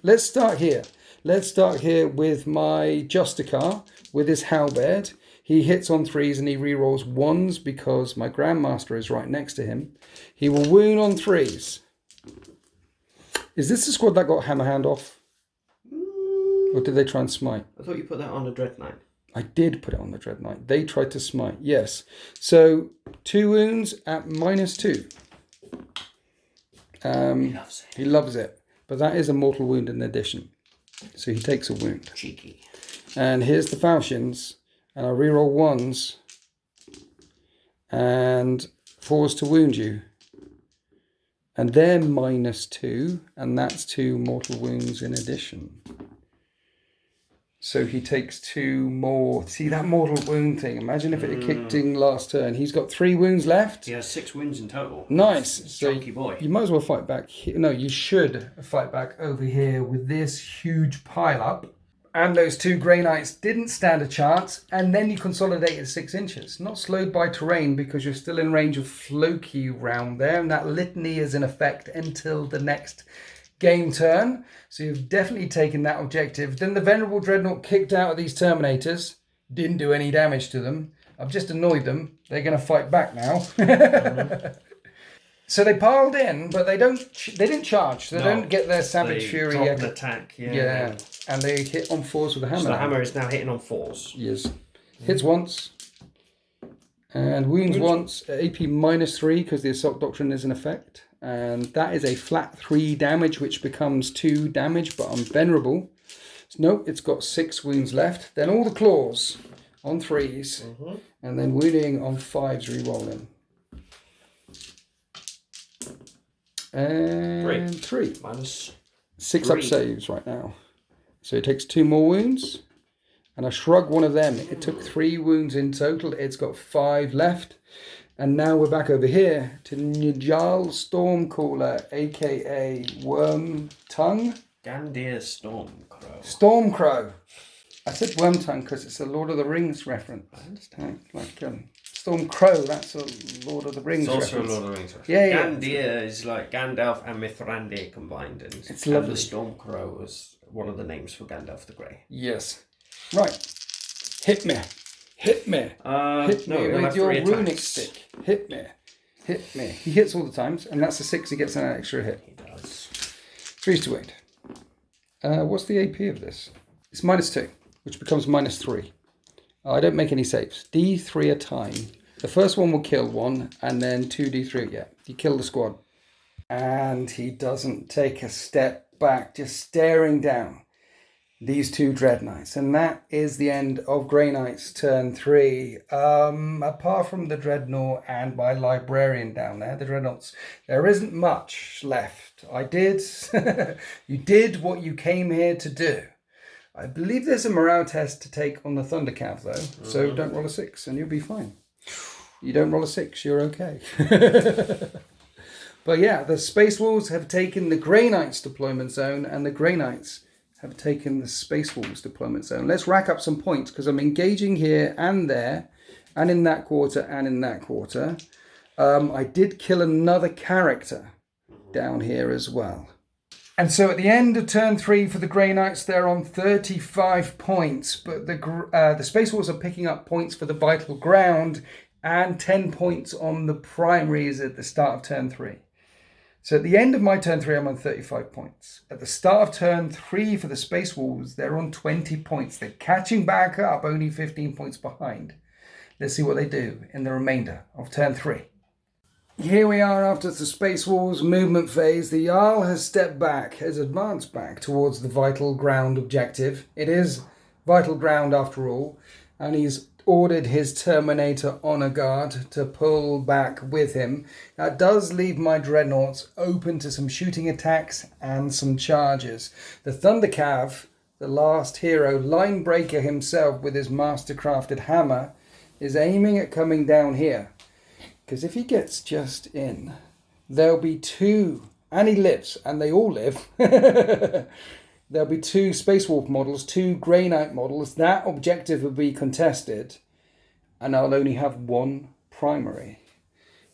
Let's start here. Let's start here with my Justicar, with his halberd. He hits on 3s and he rerolls 1s because my Grandmaster is right next to him. He will wound on 3s. Is this the squad that got Hammer Hand off? Or did they try and smite? I thought you put that on a Dread Knight. I did put it on the Dread Knight. They tried to smite, yes. So 2 wounds at -2. He loves it. But that is a mortal wound in addition. So he takes a wound. Cheeky. And here's the falchions. And I reroll 1s. And 4s to wound you. And they're -2. And that's 2 mortal wounds in addition. So he takes 2 more. See that mortal wound thing? Imagine if it had kicked in last turn. He's got 3 wounds left. He has 6 wounds in total. Nice. So chunky boy. You might as well fight back here. No, you should fight back over here with this huge pile up. And those 2 Grey Knights didn't stand a chance. And then you consolidated 6 inches. Not slowed by terrain because you're still in range of Floki round there. And that litany is in effect until the next game turn. So you've definitely taken that objective. Then the Venerable Dreadnought kicked out of these Terminators. Didn't do any damage to them. I've just annoyed them. They're going to fight back now. So they piled in, but they didn't charge. They don't get their Savage Fury yet. An attack, yeah. And they hit on 4s with the hammer. So the hammer is now hitting on 4s. Yes. Hits once. And wounds once. AP -3 because the Assault Doctrine is in effect. And that is a flat 3 damage, which becomes 2 damage, but I'm venerable. So, nope, it's got 6 wounds left. Then all the claws on 3s. And then wounding on 5s, re-rolling. And 3. Minus 6 up saves right now. So it takes 2 more wounds. And I shrug one of them. It took 3 wounds in total. It's got 5 left. And now we're back over here to Njal Stormcaller, a.k.a. Worm Tongue. Gandir Stormcrow. Stormcrow. I said Worm Tongue because it's a Lord of the Rings reference. I understand. Like Stormcrow, that's a Lord of the Rings it's reference. also a Lord of the Rings reference. Yeah. Gandir is like Gandalf and Mithrande combined. And it's lovely. And the Stormcrow was one of the names for Gandalf the Grey. Yes. Right. Hit me. Hit me. Hit me with your runic stick. Hit me. Hit me. He hits all the times, and that's a 6. He gets an extra hit. He does. 3's to wound. What's the AP of this? It's -2, which becomes -3. I don't make any saves. D3 a time. The first one will kill 1, and then 2d3. Yeah, you kill the squad. And he doesn't take a step back, just staring down these 2 Dread Knights. And that is the end of Grey Knight's turn 3. Apart from the Dreadnought and my Librarian down there, the Dreadnoughts, there isn't much left. You did what you came here to do. I believe there's a morale test to take on the Thundercav though, so don't roll a 6 and you'll be fine. You don't roll a 6, you're okay. But yeah, the Space Wolves have taken the Grey Knights deployment zone, and the Grey Knights have taken the Space Wolves deployment zone. Let's rack up some points, because I'm engaging here and there, and in that quarter, and in that quarter. I did kill another character down here as well. And so at the end of turn 3 for the Grey Knights, they're on 35 points. But the Space Wolves are picking up points for the vital ground and 10 points on the primaries at the start of turn 3. So at the end of my turn 3, I'm on 35 points. At the start of turn 3 for the Space Wolves, they're on 20 points. They're catching back up, only 15 points behind. Let's see what they do in the remainder of turn 3. Here we are after the Space Wolves movement phase. The Jarl has stepped back, has advanced back towards the vital ground objective. It is vital ground after all, and he's ordered his Terminator Honor Guard to pull back with him. That does leave my Dreadnoughts open to some shooting attacks and some charges. The Thundercav, the last hero, line breaker himself with his mastercrafted hammer, is aiming at coming down here. Because if he gets just in, there'll be two, and he lives, and they all live. There'll be two Space Wolf models, two Grey Knight models. That objective will be contested, and I'll only have one primary.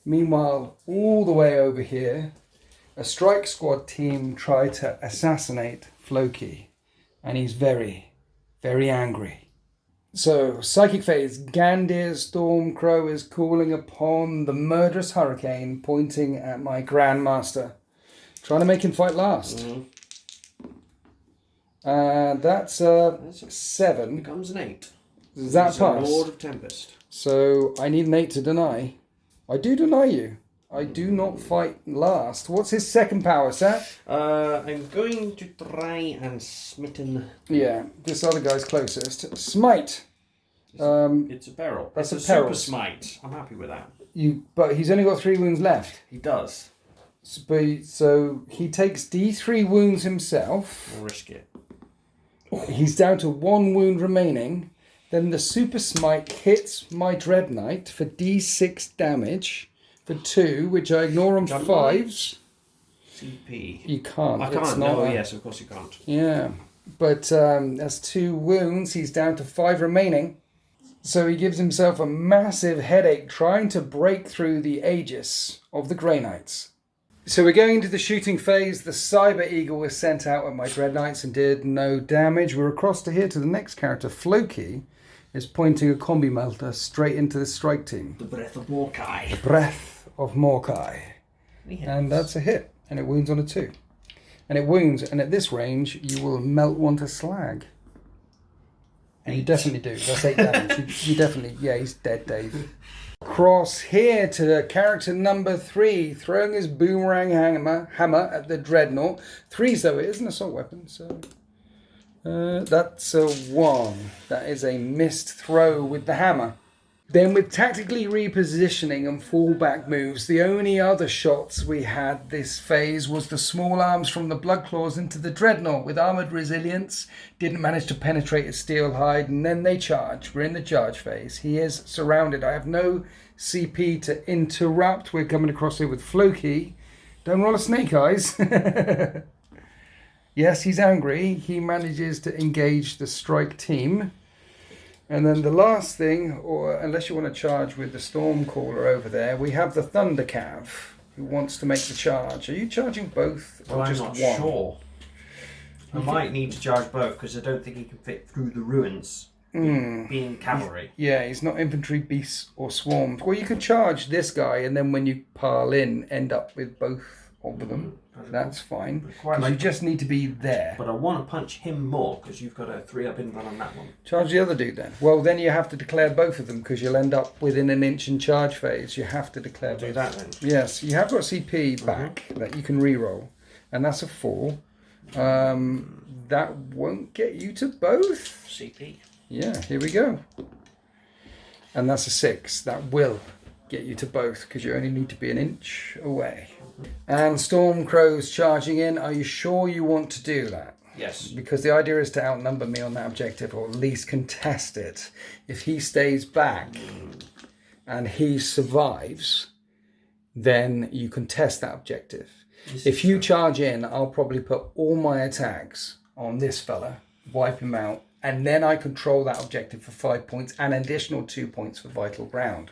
Meanwhile, all the way over here, a strike squad team try to assassinate Floki, and he's very, very angry. So, Psychic Phase, Gandir's Stormcrow is calling upon the murderous hurricane, pointing at my Grandmaster, trying to make him fight last. That's a 7. Becomes an 8. Does that He's pass? a Lord of Tempest. So, I need an 8 to deny. I do deny you. I do not fight last. What's his second power, sir? I'm going to try and smitten. Yeah, this other guy's closest. Smite. It's a peril. That's it's a peril. super smite. I'm happy with that. But he's only got 3 wounds left. He does. So he takes D3 wounds himself. I'll risk it. He's down to 1 wound remaining. Then the super smite hits my Dread Knight for D6 damage for 2, which I ignore on 5s. CP. You can't. I It's can't. not No, a- yes, of course you can't. Yeah, but that's 2 wounds. He's down to 5 remaining. So he gives himself a massive headache trying to break through the Aegis of the Grey Knights. So we're going into the shooting phase. The Cyber Eagle was sent out at my Dread Knights and did no damage. We're across to here to the next character. Floki is pointing a combi melter straight into the strike team. The Breath of Morkai. Breath of Morkai. And that's a hit. And it wounds on a 2. And it wounds, and at this range, you will melt one to slag. And you definitely do. That's 8 damage. you definitely, yeah, he's dead, Dave. Cross here to character number 3, throwing his boomerang hammer at the Dreadnought. 3s though, it is an assault weapon, so that's a 1. That is a missed throw with the hammer. Then with tactically repositioning and fallback moves, the only other shots we had this phase was the small arms from the Bloodclaws into the Dreadnought with armoured resilience. Didn't manage to penetrate his steel hide, and then they charge. We're in the charge phase. He is surrounded. I have no CP to interrupt. We're coming across here with Floki. Don't roll a snake eyes. Yes, he's angry. He manages to engage the strike team. And then the last thing, or unless you want to charge with the Stormcaller over there, we have the Thundercav, who wants to make the charge. Are you charging both or Well, I'm just not one? sure. I might need to charge both because I don't think he can fit through the ruins. Being cavalry. Yeah, he's not infantry, beasts, or swarms. Well, you could charge this guy, and then when you pile in, end up with both of them. That's fine. Because you just need to be there. But I want to punch him more because you've got a 3-up in run on that one. Charge the other dude then. Well, then you have to declare both of them because you'll end up within an inch in charge phase. You have to declare Do both. that then. Yes, you have got CP back that you can re-roll, and that's a 4. That won't get you to both. CP. Yeah, here we go. And that's a 6. That will get you to both because you only need to be an inch away. And Stormcrow's charging in. Are you sure you want to do that? Yes. Because the idea is to outnumber me on that objective, or at least contest it. If he stays back and he survives, then you contest that objective. If you charge in, I'll probably put all my attacks on this fella, wipe him out, and then I control that objective for 5 points and an additional 2 points for vital ground.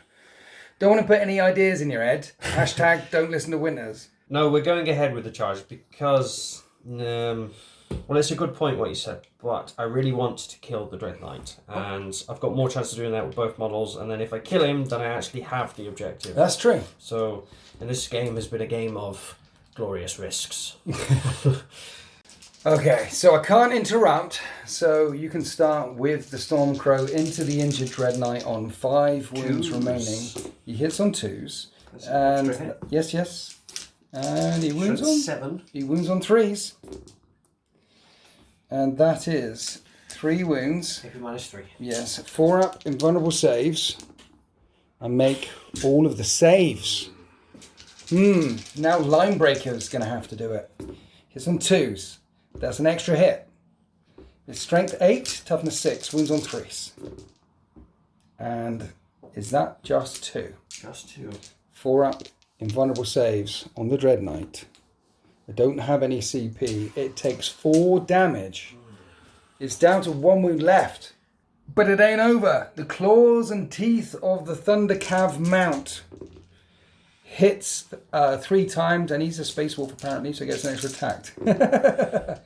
Don't want to put any ideas in your head. Hashtag don't listen to winners. No, we're going ahead with the charge because Well, it's a good point what you said, but I really want to kill the Dread Knight, and I've got more chance of doing that with both models, and then if I kill him, then I actually have the objective. That's true. So, and this game has been a game of glorious risks. Okay, so I can't interrupt, so you can start with the Stormcrow into the injured Dread Knight on 5 wounds remaining. He hits on 2s. And yes. And he wounds on 7. He wounds on 3s. And that is 3 wounds. AP -3. Yes, 4 up invulnerable saves. And make all of the saves. Now Linebreaker's going to have to do it. Hits on 2s. That's an extra hit. It's strength 8, toughness 6, wounds on 3s. And is that just 2? Just 2. 4 up invulnerable saves on the Dread Knight. I don't have any CP. It takes 4 damage. It's down to 1 wound left. But it ain't over. The claws and teeth of the Thundercav mount hits 3 times, and he's a Space Wolf apparently, so he gets an extra attack.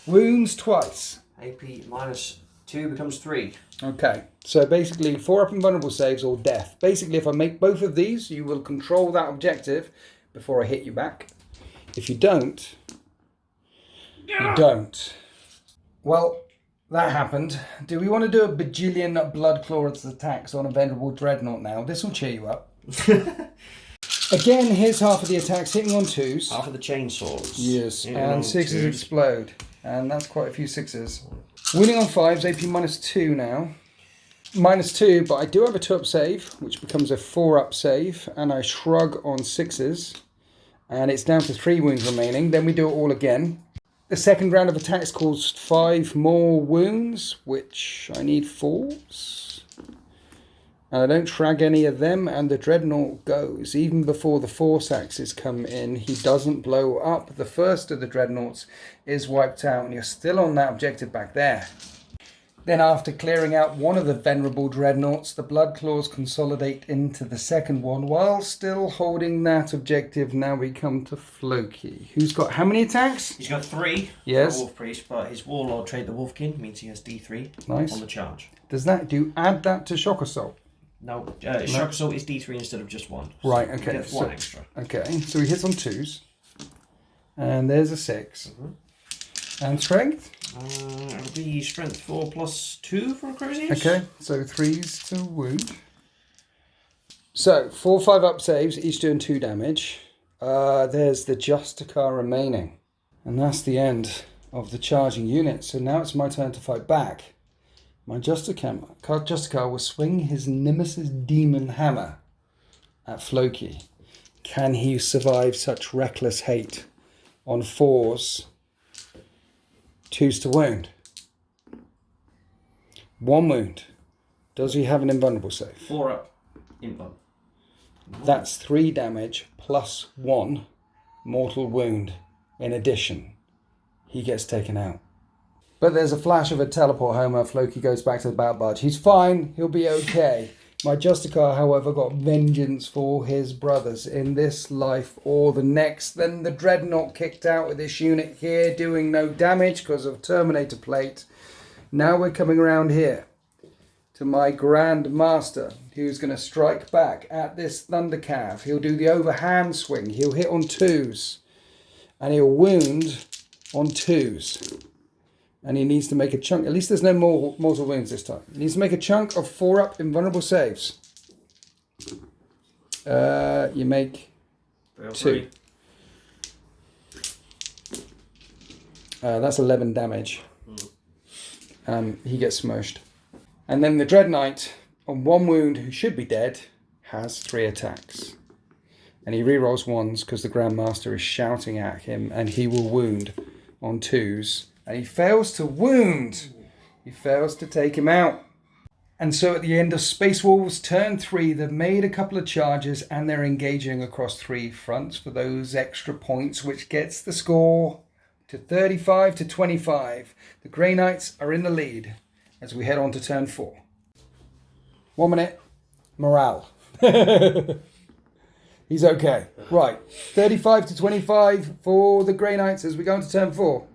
Wounds twice. AP -2 becomes 3. Okay, so basically 4 up invulnerable saves or death. Basically, if I make both of these, you will control that objective before I hit you back. If you don't, you don't. Well, that happened. Do we want to do a bajillion Bloodclaws attacks on a Venerable Dreadnought now? This will cheer you up. Again, here's half of the attacks hitting on 2s. Half of the chainsaws. Yes, Hitting and on 6s 2s. explode. And that's quite a few 6s. Winning on 5s, AP -2 now. -2, but I do have a 2 up save, which becomes a 4 up save. And I shrug on 6s. And it's down to 3 wounds remaining. Then we do it all again. The second round of attacks caused 5 more wounds, which I need 4s. And I don't frag any of them, and the Dreadnought goes. Even before the Force Axes come in, he doesn't blow up. The first of the Dreadnoughts is wiped out, and you're still on that objective back there. Then after clearing out one of the Venerable Dreadnoughts, the Bloodclaws consolidate into the second one, while still holding that objective. Now we come to Floki, who's got how many attacks? He's got 3 Yes. for Wolf Priest, but his Warlord trait, the Wolfkin, means he has D3 Nice. on the charge. Do you add that to Shock Assault? No, Shock Assault is D3 instead of just 1. So Right, he okay. gets 1 extra. Okay, so he hits on 2s. And there's a 6. And strength? It'll be strength 4 +2 for a Crozius. Okay, so 3s to wound. So 4, 5 up saves, each doing 2 damage. There's the Justicar remaining. And that's the end of the charging unit. So now it's my turn to fight back. My Justicar will swing his Nemesis Demon Hammer at Floki. Can he survive such reckless hate on 4s? 2s to wound. 1 wound. Does he have an invulnerable save? 4 up. Invuln. That's 3 damage plus 1 mortal wound. In addition, he gets taken out. But there's a flash of a teleport Homer. Floki goes back to the Bat Barge. He's fine. He'll be okay. My Justicar, however, got vengeance for his brothers in this life or the next. Then the Dreadnought kicked out with this unit here, doing no damage because of Terminator Plate. Now we're coming around here to my Grand Master, who's going to strike back at this Thundercav. He'll do the overhand swing. He'll hit on 2s. And he'll wound on 2s. And he needs to make a chunk. At least there's no more mortal wounds this time. He needs to make a chunk of 4 up invulnerable saves. You make 2. That's 11 damage. He gets smushed. And then the Dread Knight, on 1 wound, who should be dead, has 3 attacks. And he rerolls 1s because the Grand Master is shouting at him, and he will wound on 2s. And he fails to wound. He fails to take him out. And so at the end of Space Wolves turn 3, they've made a couple of charges and they're engaging across 3 fronts for those extra points, which gets the score to 35 to 25. The Grey Knights are in the lead as we head on to turn 4. 1 minute. Morale. He's okay. Right. 35 to 25 for the Grey Knights as we go into turn 4.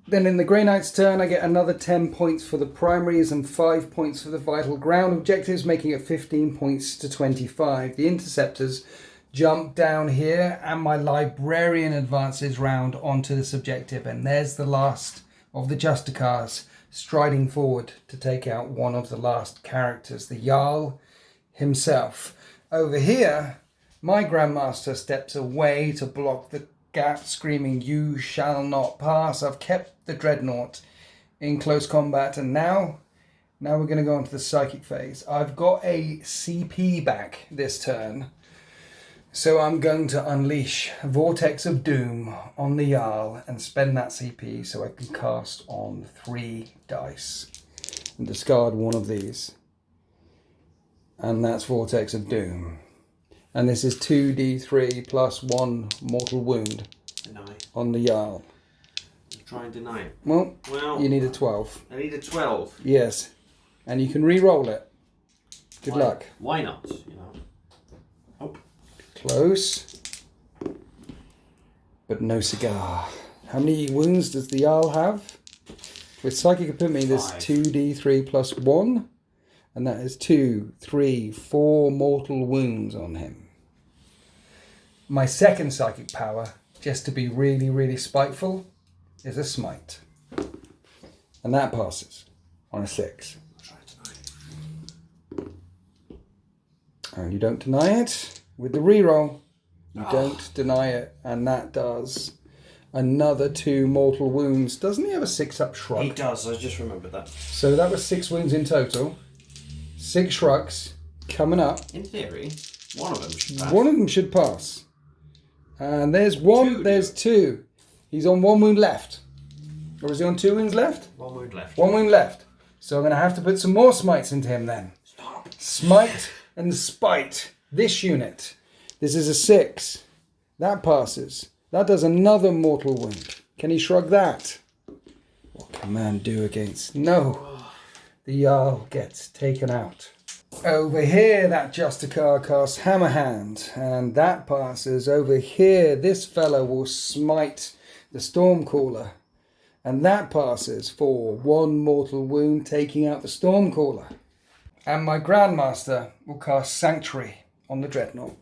Then in the Grey Knight's turn, I get another 10 points for the primaries and 5 points for the vital ground objectives, making it 15 points to 25. The interceptors jump down here, and my librarian advances round onto this objective. And there's the last of the Justicars striding forward to take out one of the last characters, the Jarl himself. Over here, my Grandmaster steps away to block the gap, screaming, "You shall not pass." I've kept the Dreadnought in close combat, and now we're going to go into the psychic phase. I've got a CP back this turn, so I'm going to unleash Vortex of Doom on the Jarl and spend that CP so I can cast on 3 dice and discard one of these. And that's Vortex of Doom. And this is 2d3 plus 1 mortal wound Deny. on the Jarl. Try and deny it. Well, you need a 12. I need a 12. Yes. And you can re-roll it. Good luck. Why not? You know. Oh. Close. But no cigar. How many wounds does the Jarl have? With Psychic Epiphany, there's 2d3 plus 1. And that is 2, 3, 4 mortal wounds on him. My second psychic power, just to be really, really spiteful, is a smite. And that passes on a 6. And you don't deny it. With the reroll, you don't deny it. And that does another 2 mortal wounds. Doesn't he have a 6-up shrug? He does, I just remembered that. So that was 6 wounds in total. 6 shrugs coming up. In theory, one of them should pass. One of them should pass. And there's one, 2. there's 2. He's on 1 wound left. Or is he on 2 wounds left? 1 wound left. 1 wound left. So I'm going to have to put some more smites into him then. Stop. Smite and spite. This unit. This is a 6. That passes. That does another mortal wound. Can he shrug that? What can man do against? No. The Jarl gets taken out. Over here, that Justicar casts Hammer Hand, and that passes. Over here, this fella will smite the Stormcaller, and that passes for 1 mortal wound, taking out the Stormcaller. And my Grandmaster will cast Sanctuary on the Dreadnought.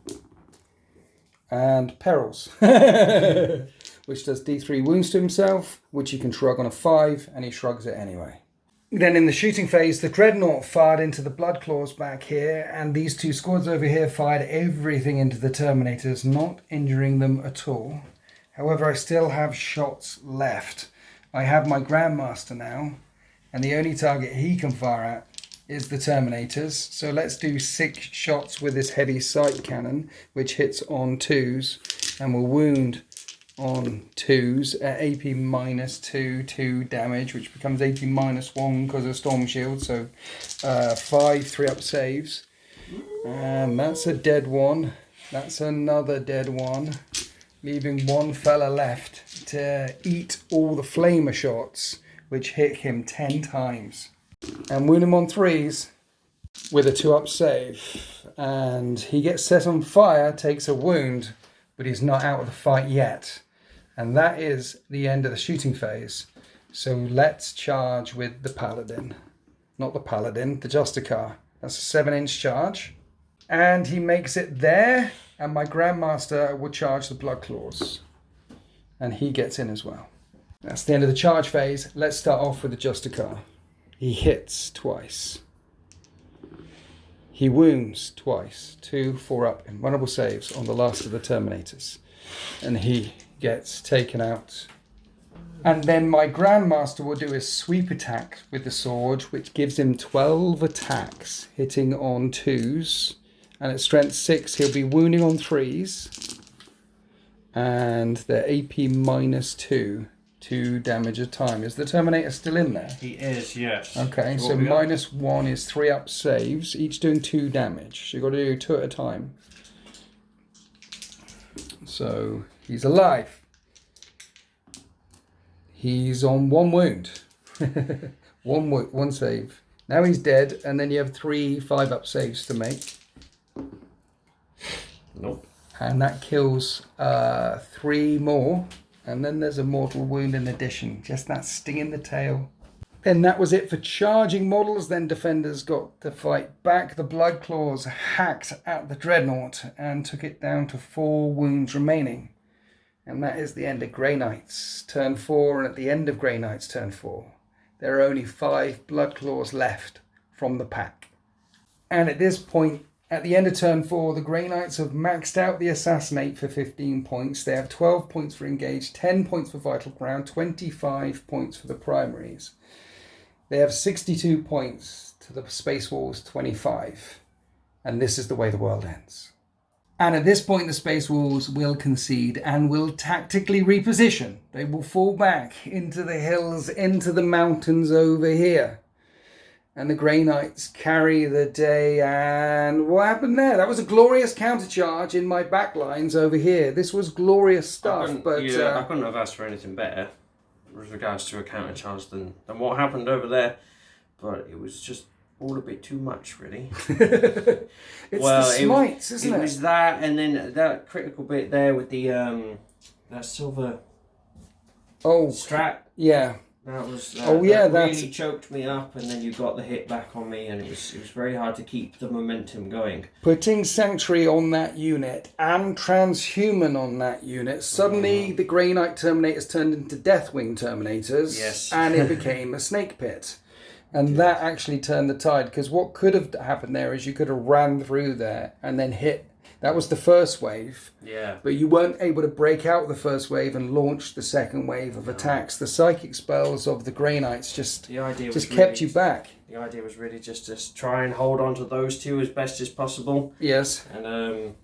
And Perils, which does d3 wounds to himself, which he can shrug on a 5, and he shrugs it anyway. Then in the shooting phase, the Dreadnought fired into the Bloodclaws back here, and these 2 squads over here fired everything into the Terminators, not injuring them at all. However, I still have shots left. I have my Grandmaster now, and the only target he can fire at is the Terminators. So let's do 6 shots with this heavy sight cannon, which hits on 2s, and will wound on 2s at AP minus 2 damage, which becomes AP minus 1 because of Storm Shield. So 5 3-up saves. And that's a dead one. That's another dead one. Leaving 1 fella left to eat all the flamer shots, which hit him 10 times. And wound him on 3s with a 2-up save. And he gets set on fire, takes a wound, but he's not out of the fight yet. And that is the end of the shooting phase. So let's charge with the Paladin. Not the Paladin, the Justicar. That's a 7-inch charge. And he makes it there. And my Grandmaster will charge the Bloodclaws. And he gets in as well. That's the end of the charge phase. Let's start off with the Justicar. He hits twice. He wounds twice. 2 4-up invulnerable saves on the last of the Terminators. And he gets taken out. And then my Grandmaster will do a sweep attack with the sword, which gives him 12 attacks, hitting on 2s. And at strength 6, he'll be wounding on 3s. And they're AP minus 2 damage a time. Is the Terminator still in there? He is, yes. Okay, so minus 1 is 3-up saves, each doing 2 damage. So you've got to do 2 at a time. So he's alive. He's on 1 wound. 1 save. Now he's dead, and then you have 3 5-up saves to make. And that kills 3 more. And then there's a mortal wound in addition. Just that sting in the tail. Then that was it for charging models. Then defenders got to fight back. The Blood Claws hacked at the Dreadnought and took it down to 4 wounds remaining. And that is the end of Grey Knight's turn 4. And at the end of Grey Knight's turn 4, there are only 5 Blood Claws left from the pack. And at this point, at the end of turn 4, the Grey Knights have maxed out the Assassinate for 15 points. They have 12 points for Engage, 10 points for Vital Ground, 25 points for the primaries. They have 62 points to the Space Wolves 25. And this is the way the world ends. And at this point, the Space Wolves will concede and will tactically reposition. They will fall back into the hills, into the mountains over here. And the Grey Knights carry the day. And what happened there? That was a glorious countercharge in my backlines over here. This was glorious stuff. But I couldn't have asked for anything better with regards to a countercharge than what happened over there. But it was just all a bit too much, really. It's the smites, isn't it? It was that, and then that critical bit there with the that silver strap. Yeah. That was that really choked me up, and then you got the hit back on me, and it was very hard to keep the momentum going. Putting Sanctuary on that unit and Transhuman on that unit, suddenly the Grey Knight Terminators turned into Deathwing Terminators, yes, and it became a snake pit. And that actually turned the tide, because what could have happened there is you could have ran through there and then hit. That was the first wave. Yeah. But you weren't able to break out the first wave and launch the second wave of attacks. The psychic spells of the Grey Knights just kept you back. The idea was really just to try and hold on to those two as best as possible. Yes. And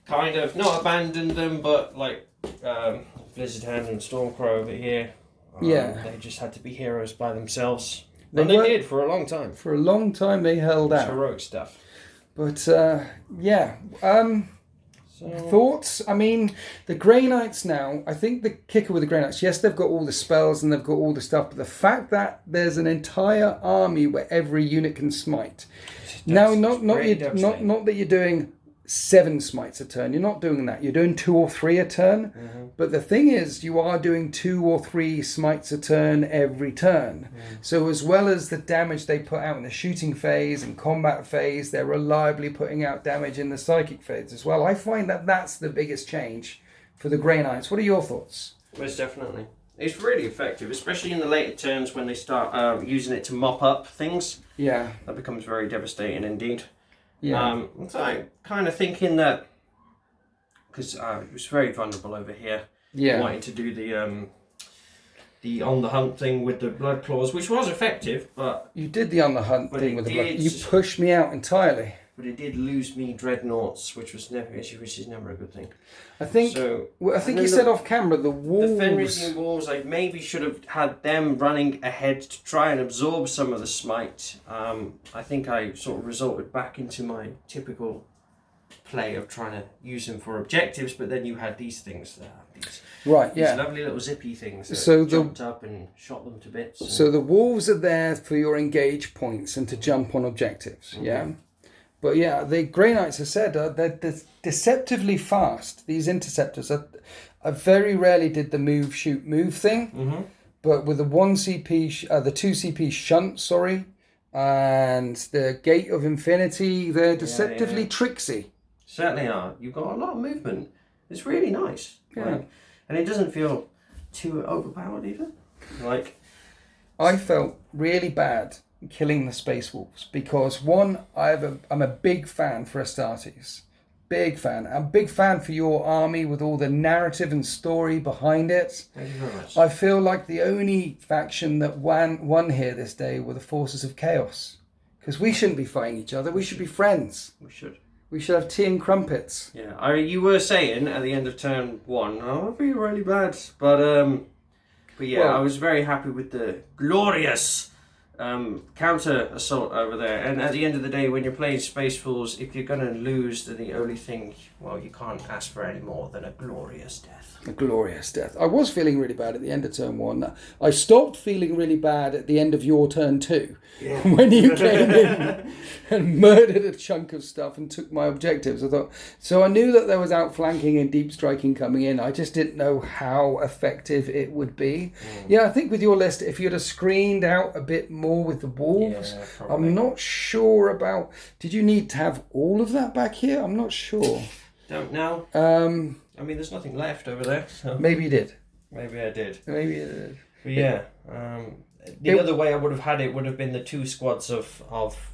kind of not abandon them, but like Blizzard Hand and Stormcrow over here. They just had to be heroes by themselves. They did for a long time. For a long time they held out. Heroic stuff. But, thoughts? I mean, the Grey Knights now, I think the kicker with the Grey Knights, yes, they've got all the spells and they've got all the stuff, but the fact that there's an entire army where every unit can smite. Now, not that you're doing 7 smites a turn. You're not doing that. You're doing 2 or 3 a turn. Mm-hmm. But the thing is, you are doing 2 or 3 smites a turn every turn. Mm. So as well as the damage they put out in the shooting phase and combat phase, they're reliably putting out damage in the psychic phase as well. I find that that's the biggest change for the Grey Knights. What are your thoughts? Most definitely. It's really effective, especially in the later turns when they start using it to mop up things. Yeah. That becomes very devastating indeed. Yeah. So I'm kind of thinking that, because it was very vulnerable over here, wanting to do the on the hunt thing with the Blood Claws, which was effective, but... You did the on the hunt thing with the blood. You pushed me out entirely. But it did lose me Dreadnoughts, which is never a good thing. I think you said off camera, the Wolves... The Fenrisian Wolves, I maybe should have had them running ahead to try and absorb some of the smite. I think I sort of resorted back into my typical play of trying to use them for objectives, but then you had these things there. These lovely little zippy things that jumped up and shot them to bits. So the Wolves are there for your engage points and to jump on objectives, yeah? But yeah, the Grey Knights have said they're deceptively fast. These interceptors I very rarely did the move, shoot, move thing. But with the 1 CP, the 2 CP shunt, and the Gate of Infinity, they're deceptively tricksy. Certainly are. You've got a lot of movement. It's really nice. Yeah. And it doesn't feel too overpowered either. I felt really bad killing the Space Wolves because one, I'm a big fan for Astartes. Big fan. I'm a big fan for your army with all the narrative and story behind it. Thank you very much. I feel like the only faction that won here this day were the forces of chaos. Because we shouldn't be fighting each other. We should be friends. We should have tea and crumpets. Yeah, you were saying at the end of turn 1, I'd be really bad. But yeah, I was very happy with the glorious counter assault over there. And at the end of the day, when you're playing Space Fools, if you're going to lose, then the only thing, well, you can't ask for any more than a glorious death. A glorious death. I was feeling really bad at the end of turn 1. I stopped feeling really bad at the end of your turn 2. Yeah. When you came in and murdered a chunk of stuff and took my objectives. I thought, so I knew that there was outflanking and deep striking coming in. I just didn't know how effective it would be. Yeah, I think with your list, if you'd have screened out a bit more with the wolves, I'm not sure about... Did you need to have all of that back here? I'm not sure. Don't know. I mean, there's nothing left over there. So. Maybe you did. Maybe I did. Maybe you did. But yeah. The other way I would have had it would have been the 2 squads of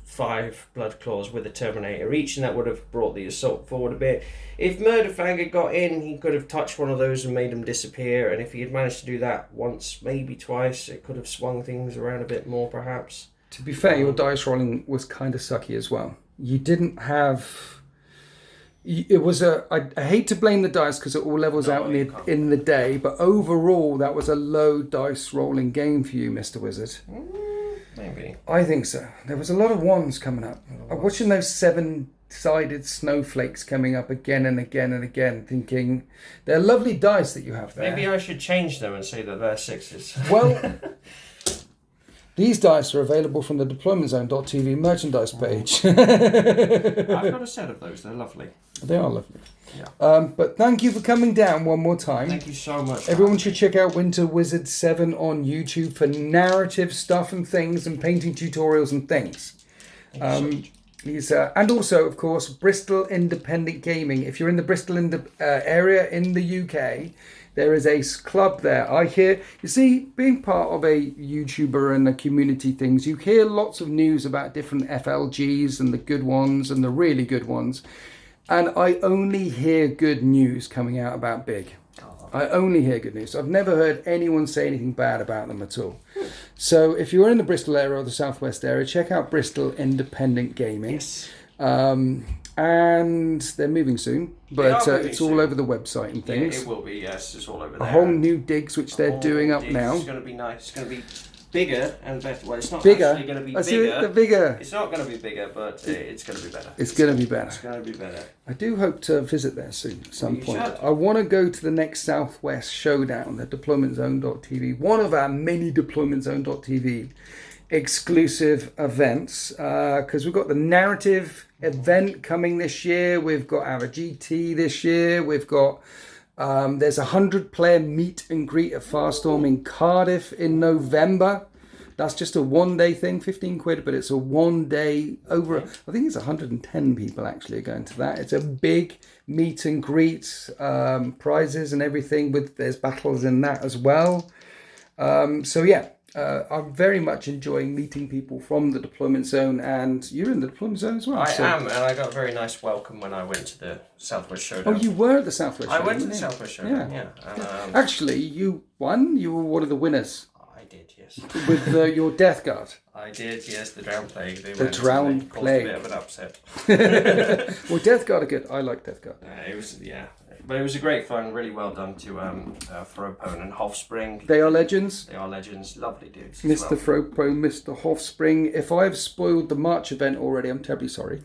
5 Blood Claws with a Terminator each, and that would have brought the assault forward a bit. If Murderfang had got in, he could have touched one of those and made them disappear, and if he had managed to do that once, maybe twice, it could have swung things around a bit more, perhaps. To be fair, your dice rolling was kind of sucky as well. You didn't have... It was I hate to blame the dice because it all levels out in the day, but overall that was a low dice rolling game for you, Mr. Wizard. Maybe. I think so. There was a lot of ones coming up. I'm watching those 7-sided snowflakes coming up again and again and again, thinking they're lovely dice that you have there. Maybe I should change them and say that they're 6s. Well, these dice are available from the deploymentzone.tv merchandise page. I've got a set of those. They're lovely. They are lovely. Yeah. But thank you for coming down one more time. Thank you so much. Everyone should check out Winter Wizard 7 on YouTube for narrative stuff and things and painting tutorials and things. And also, of course, Bristol Independent Gaming. If you're in the Bristol area in the UK, there is a club there. I hear, you see, being part of a YouTuber and the community things, you hear lots of news about different FLGs and the good ones and the really good ones. And I only hear good news coming out about Big. I only hear good news. I've never heard anyone say anything bad about them at all. So if you're in the Bristol area or the Southwest area, check out Bristol Independent Gaming. Yes. And they're moving soon, but it's all over the website and things. Yeah, it will be, yes. It's all over there. A whole new digs, which they're doing up now. It's going to be nice. It's going to be bigger and better. Well, it's not bigger. actually going to be bigger. The bigger. It's not going to be bigger, but it's going to be better. It's going to be better. It's going to be better. I do hope to visit there soon at some point. Should. I want to go to the next Southwest Showdown, the deploymentzone.tv, one of our many deploymentzone.tv exclusive events, because we've got the narrative event coming this year. We've got our GT this year. We've got there's 100-player meet and greet at Farstorm in Cardiff in November. That's just a one-day thing, 15 quid, but it's a one-day over. I think it's 110 people actually are going to that. It's a big meet and greet, prizes and everything. There's battles in that as well. So yeah. I'm very much enjoying meeting people from the deployment zone, and you're in the deployment zone as well. I am, and I got a very nice welcome when I went to the Southwest Showdown. Oh, you were at the Southwest Showdown? I went to the Southwest Showdown, yeah. Actually, you won? You were one of the winners. I did, yes. With your Death Guard. I did, yes, the Drowned Plague. The Drowned Plague. Caused a bit of an upset. Well, Death Guard are good. I like Death Guard. It was, yeah. But it was a great fun, really well done to Fropo and Hofspring. They are legends. They are legends, lovely dudes. Mr. Fropo, Mr. Hofspring. If I've spoiled the March event already, I'm terribly sorry.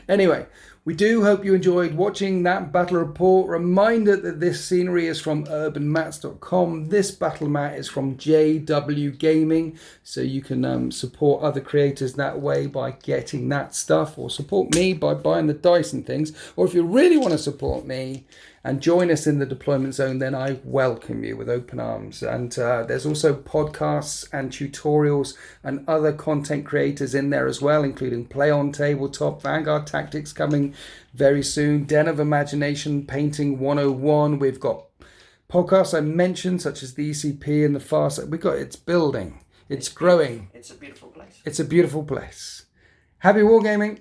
Anyway, we do hope you enjoyed watching that battle report. Reminder that this scenery is from urbanmats.com. This battle mat is from JW Gaming, so you can support other creators that way by getting that stuff, or support me by buying the dice and things. Or if you really want to support me and join us in the deployment zone, then I welcome you with open arms. And there's also podcasts and tutorials and other content creators in there as well, including Play on Tabletop, Vanguard Tactics coming very soon, Den of Imagination, Painting 101. We've got podcasts I mentioned, such as the ECP and the Fast. It's building. It's growing. It's a beautiful place. It's a beautiful place. Happy wargaming.